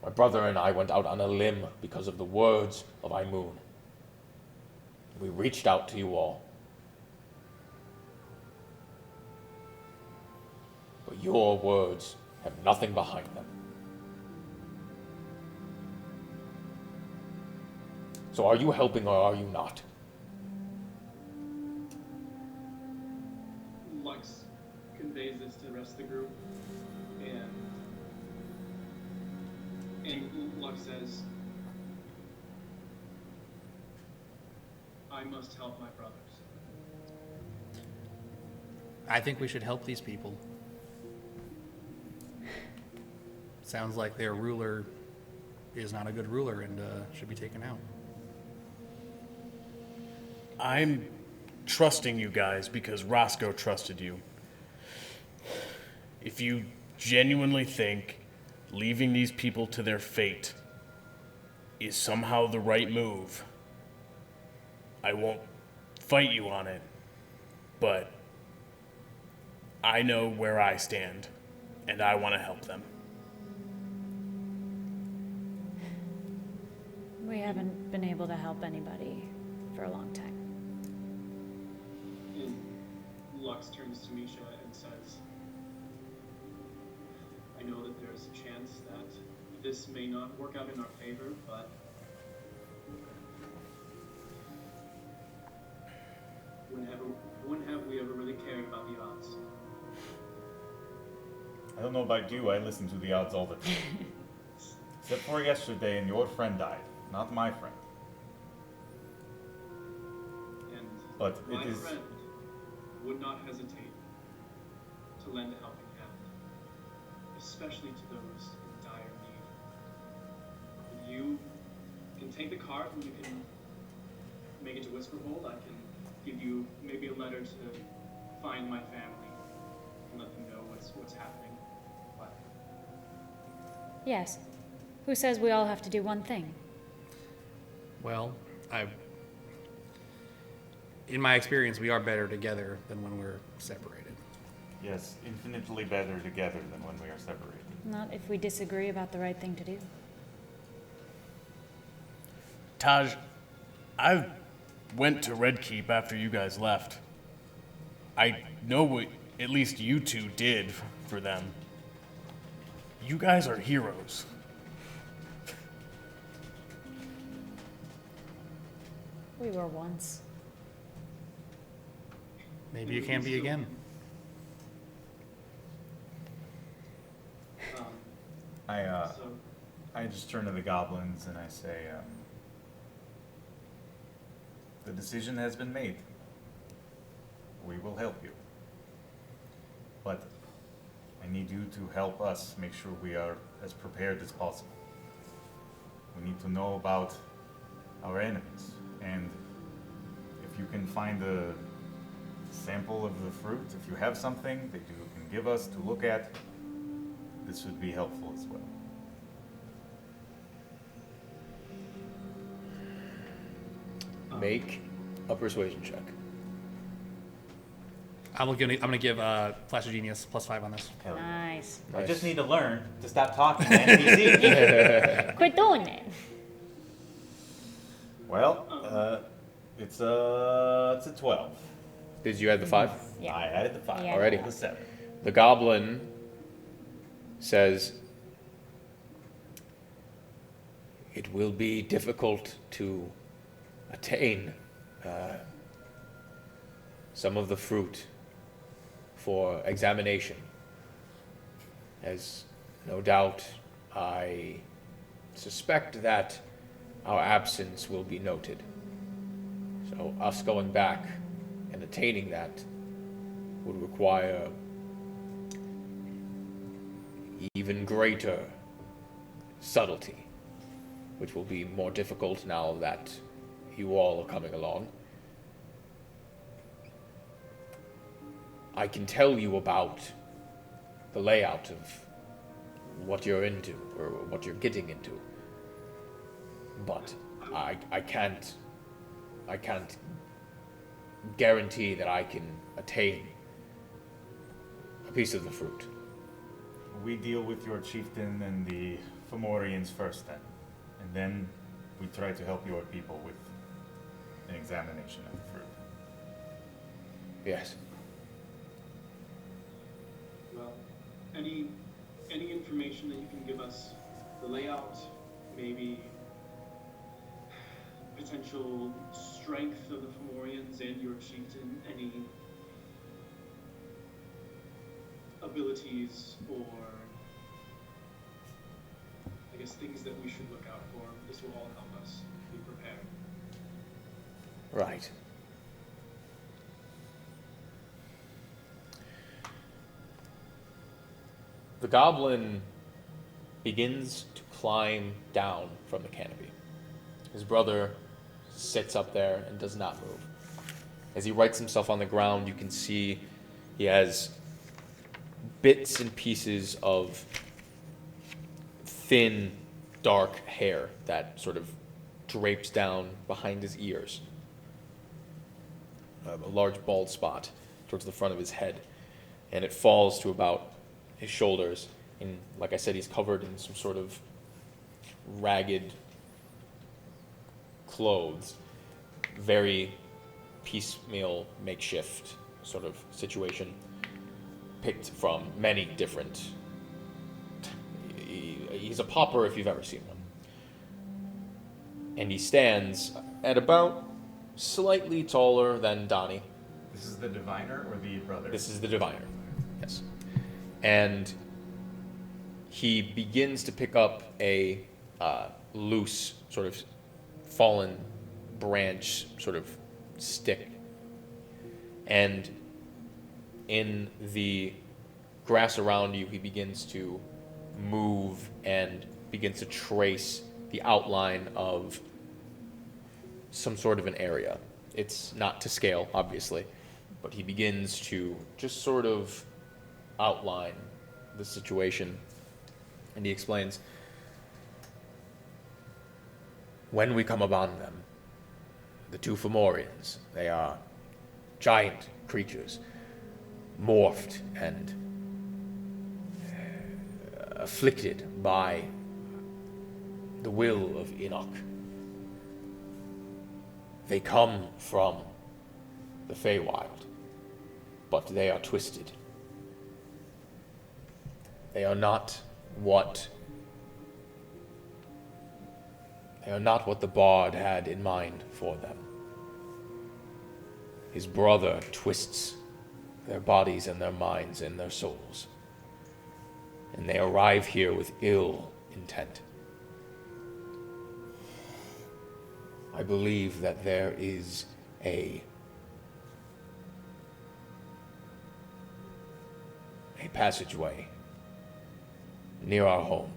My brother and I went out on a limb because of the words of Imoon. We reached out to you all. But your words have nothing behind them. So are you helping or are you not?" Lux conveys this to the rest of the group, and Lux says, I must help my brothers. I think we should help these people. Sounds like their ruler is not a good ruler and should be taken out. I'm trusting you guys because Roscoe trusted you. If you genuinely think leaving these people to their fate is somehow the right move, I won't fight you on it, but I know where I stand, and I want to help them. We haven't been able to help anybody for a long time. And Lux turns to Misha and says, I know that there's a chance that this may not work out in our favor, but when have we ever really cared about the odds? I don't know about you, I listen to the odds all the time. Except for yesterday, and your friend died, not my friend. And But my it is. friend would not hesitate to lend a helping hand, especially to those in dire need. You can take the cart and you can make it to Whisperhold. I can give you maybe a letter to find my family and let them know what's happening. But Yes. Who says we all have to do one thing? Well, in my experience, we are better together than when we're separated. Yes, infinitely better together than when we are separated. Not if we disagree about the right thing to do. Taj, I went to Red Keep after you guys left. I know what at least you two did for them. You guys are heroes. We were once. Maybe you can be again. um, so I just turn to the goblins and I say, the decision has been made. We will help you. But I need you to help us make sure we are as prepared as possible. We need to know about our enemies. And if you can find a sample of the fruit, if you have something that you can give us to look at, this would be helpful as well. Make a persuasion check. I'm gonna give Flash of Genius +5 on this. Hell yeah. Nice. I just need to learn to stop talking to NPCs. Quit doing it. Well, it's a 12. Did you add the 5? Yeah. I added the 5. Yeah. Already. The 7. The goblin says, it will be difficult to attain some of the fruit for examination, as no doubt I suspect that our absence will be noted. So us going back and attaining that would require even greater subtlety, which will be more difficult now that you all are coming along. I can tell you about the layout of what you're into or what you're getting into, but I can't guarantee that I can attain a piece of the fruit. We deal with your chieftain and the Femorians first then. And then we try to help your people with an examination of the fruit. Yes. well, any information that you can give us, the layout, maybe potential strength of the Femorians and your chieftain, any abilities or I guess things that we should look out for. This will all help us be prepared. Right. The goblin begins to climb down from the canopy. His brother sits up there and does not move. As he rights himself on the ground, you can see he has bits and pieces of thin, dark hair that sort of drapes down behind his ears. A large bald spot towards the front of his head, and it falls to about his shoulders. And like I said, he's covered in some sort of ragged clothes, very piecemeal, makeshift sort of situation, picked from many different. He's a pauper if you've ever seen one. And he stands at about slightly taller than Donnie. This is the diviner or the brother? This is the diviner, yes. And he begins to pick up a loose, sort of fallen branch, sort of stick. And in the grass around you, he begins to move and begins to trace the outline of some sort of an area. It's not to scale, obviously, but he begins to just sort of outline the situation. And he explains, when we come upon them, the two Femorians, they are giant creatures, morphed and afflicted by the will of Enoch. They come from the Feywild, but they are twisted. They are not what the bard had in mind for them. His brother twists their bodies and their minds and their souls, and they arrive here with ill intent. I believe that there is a passageway near our home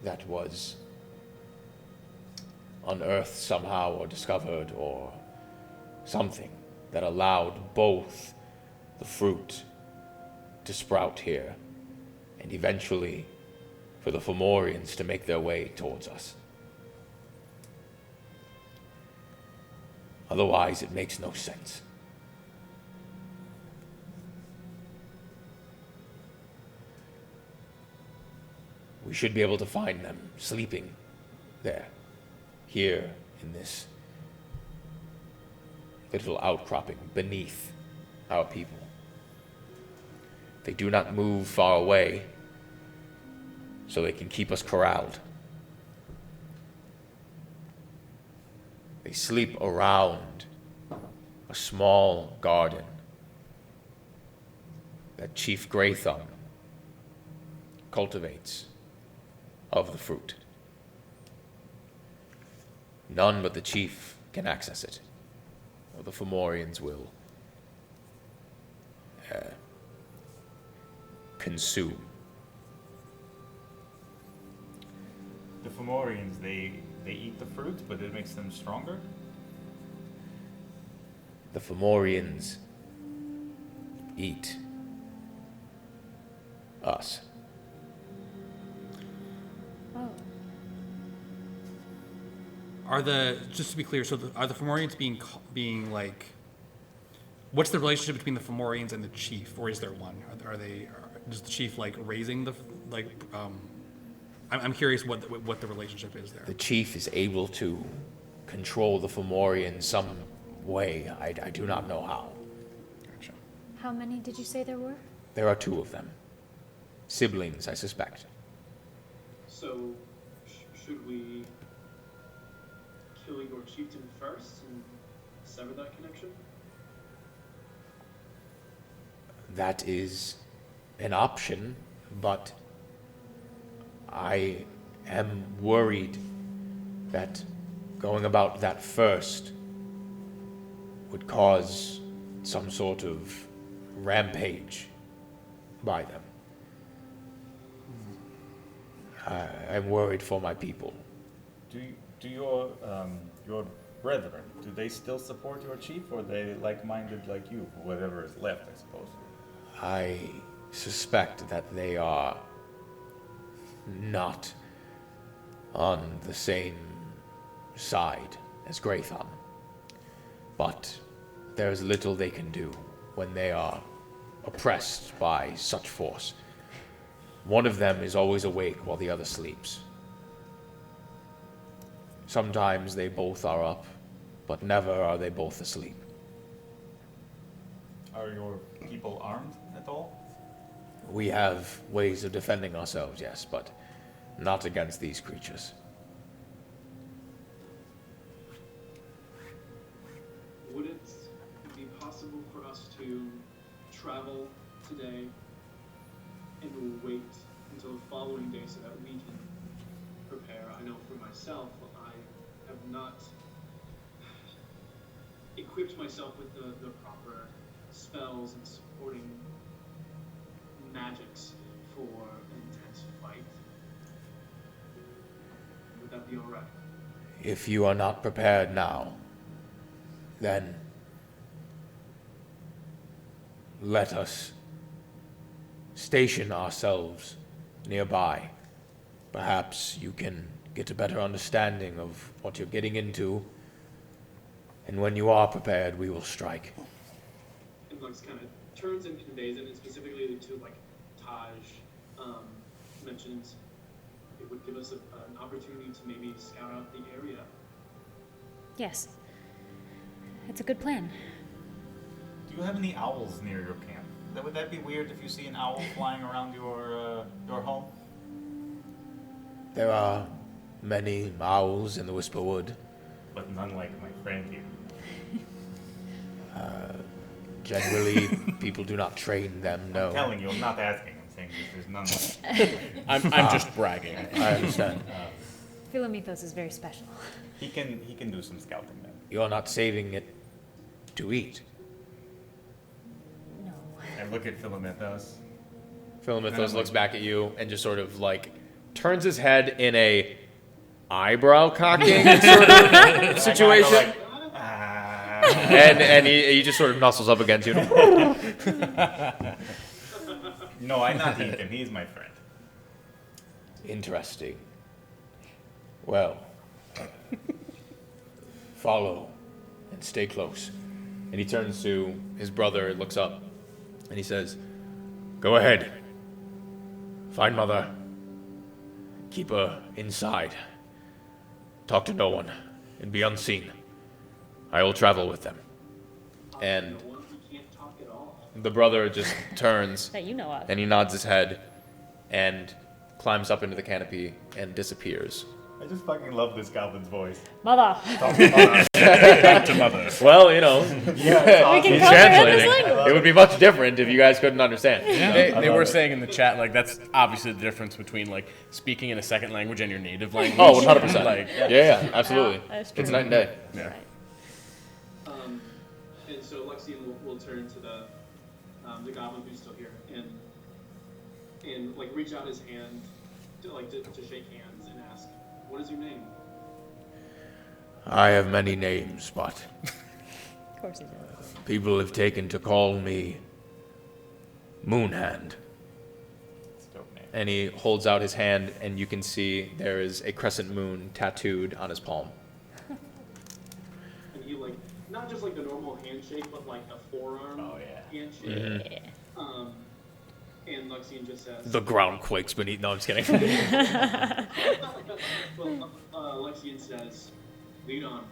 that was unearthed somehow or discovered or something that allowed both the fruit to sprout here and eventually for the Femorians to make their way towards us. Otherwise, it makes no sense. We should be able to find them sleeping there, here in this little outcropping beneath our people. They do not move far away, so they can keep us corralled. They sleep around a small garden that Chief Greythumb cultivates of the fruit. None but the chief can access it, or the Femorians will consume. The Femorians, they eat the fruit, but it makes them stronger? The Femorians eat us. Oh. Just to be clear, so are the Femorians being like, what's the relationship between the Femorians and the chief, or is there one? Is the chief like raising I'm curious what the relationship is there. The chief is able to control the Femorians some way. I do not know how. Gotcha. How many did you say there were? There are two of them. Siblings, I suspect. So, should we kill your chieftain first and sever that connection? That is an option, but I am worried that going about that first would cause some sort of rampage by them. I'm worried for my people. Do your brethren, do they still support your chief, or are they like-minded like you, whatever is left, I suppose? I suspect that they are not on the same side as Graython. But there is little they can do when they are oppressed by such force. One of them is always awake while the other sleeps. Sometimes they both are up, but never are they both asleep. Are your people armed at all? We have ways of defending ourselves, yes, but not against these creatures. Would it be possible for us to travel today and wait until the following day so that we can prepare? I know for myself, I have not equipped myself with the proper spells and supporting magics for an intense fight. Would that be alright? If you are not prepared now, then let us station ourselves nearby. Perhaps you can get a better understanding of what you're getting into, and when you are prepared, we will strike. And Lux kind of turns and conveys it, and specifically to like Taj mentions it would give us an opportunity to maybe scout out the area. Yes. It's a good plan. Do you have any owls near your camp? Would that be weird if you see an owl flying around your home? There are many owls in the Whisperwood. But none like my friend here. Generally, people do not train them, no. I'm telling you, I'm not asking. I'm saying there's none like I'm just bragging. I understand. Philomethos is very special. He can do some scouting then. You're not saving it to eat. No. I look at Philomethos. Philomethos looks back at you and just sort of like turns his head in a eyebrow cocking sort of situation. And he just sort of nuzzles up against you. No, I not eat him. He's my friend. Interesting. Well, follow and stay close. And he turns to his brother and looks up. And he says, go ahead. Find Mother. Keep her inside. Talk to no one. And be unseen. I will travel with them. And He can't talk at all. the brother just turns That you know of. and he nods his head and climbs up into the canopy and disappears. I just fucking love this goblin's voice. Mother. Back to Mother. Well, you know, We can he's comprehend this translating. language. It would be much different if you guys couldn't understand. They were saying in the chat, like, that's obviously the difference between, like, speaking in a second language and your native language. Oh, 100%. Like, Yeah, absolutely. Yeah, that's true. It's night and day. yeah. And so Lexian will turn to the goblin who's still here and like reach out his hand to shake hands and ask, "What is your name?" I have many names, but Of course he does. people have taken to call me Moonhand. It's a dope name. And he holds out his hand, and you can see there is a crescent moon tattooed on his palm. And he like not just like the normal handshake, but like a forearm handshake. Yeah. And Lexian just says, The ground quakes beneath. No, I'm just kidding. well, Lexian says, "Lead on, brother."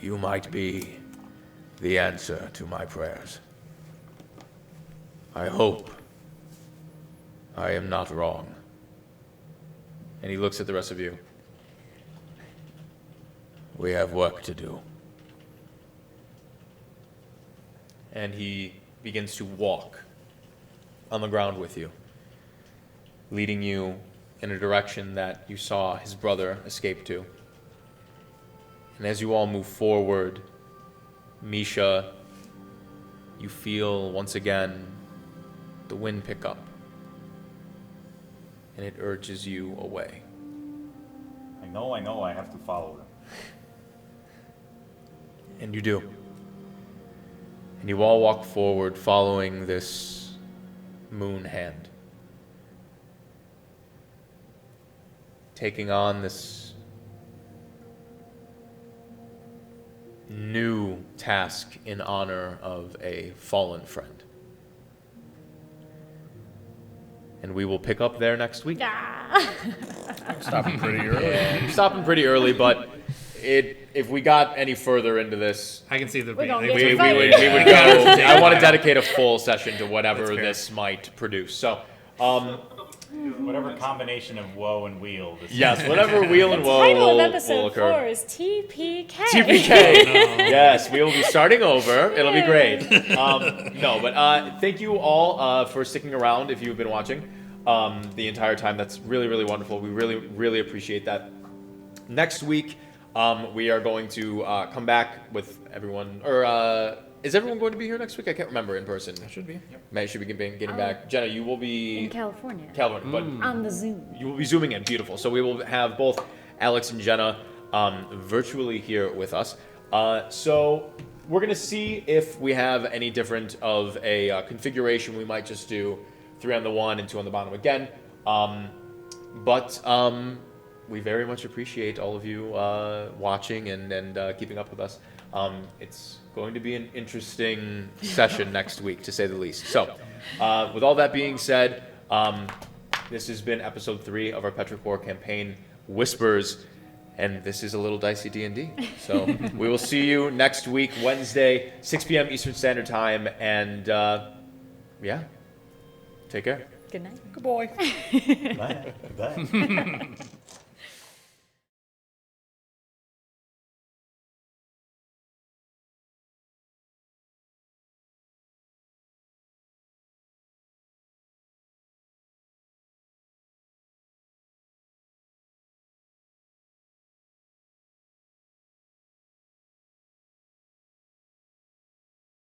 You might be the answer to my prayers. I hope I am not wrong. And he looks at the rest of you. We have work to do. And he begins to walk on the ground with you, leading you in a direction that you saw his brother escape to. And as you all move forward, Misha, you feel once again the wind pick up, and it urges you away. I know, I have to follow them. And you do. And you all walk forward following this moon hand. Taking on this new task in honor of a fallen friend. And we will pick up there next week. Stopping pretty early. Yeah, stopping pretty early, but if we got any further into this, I can see the We're gonna we get would to go. fight. I want to dedicate a full session to whatever That's fair. this might produce. So, Whatever combination of woe and wheel. This yes, whatever wheel and woe Title will of episode occur. 4 is TPK. TPK. Yes, we will be starting over. It'll be great. No, but thank you all for sticking around if you've been watching the entire time. That's really, really wonderful. We really, really appreciate that. Next week, we are going to come back with everyone. Or is everyone going to be here next week? I can't remember in person. That should be. Yep. May should be getting back. Jenna, you will be In California. California, but On the Zoom. you will be zooming in. Beautiful. So we will have both Alex and Jenna virtually here with us. So we're going to see if we have any different of a configuration. We might just do 3 on the 1 and 2 on the bottom again. But we very much appreciate all of you watching and keeping up with us. It's going to be an interesting session next week, to say the least. So, with all that being said, this has been episode 3 of our Petrichor campaign, Whispers, and this is a little dicey D&D. So, we will see you next week, Wednesday, 6 p.m. Eastern Standard Time, and yeah, take care. Good night. Good boy. Bye. Bye.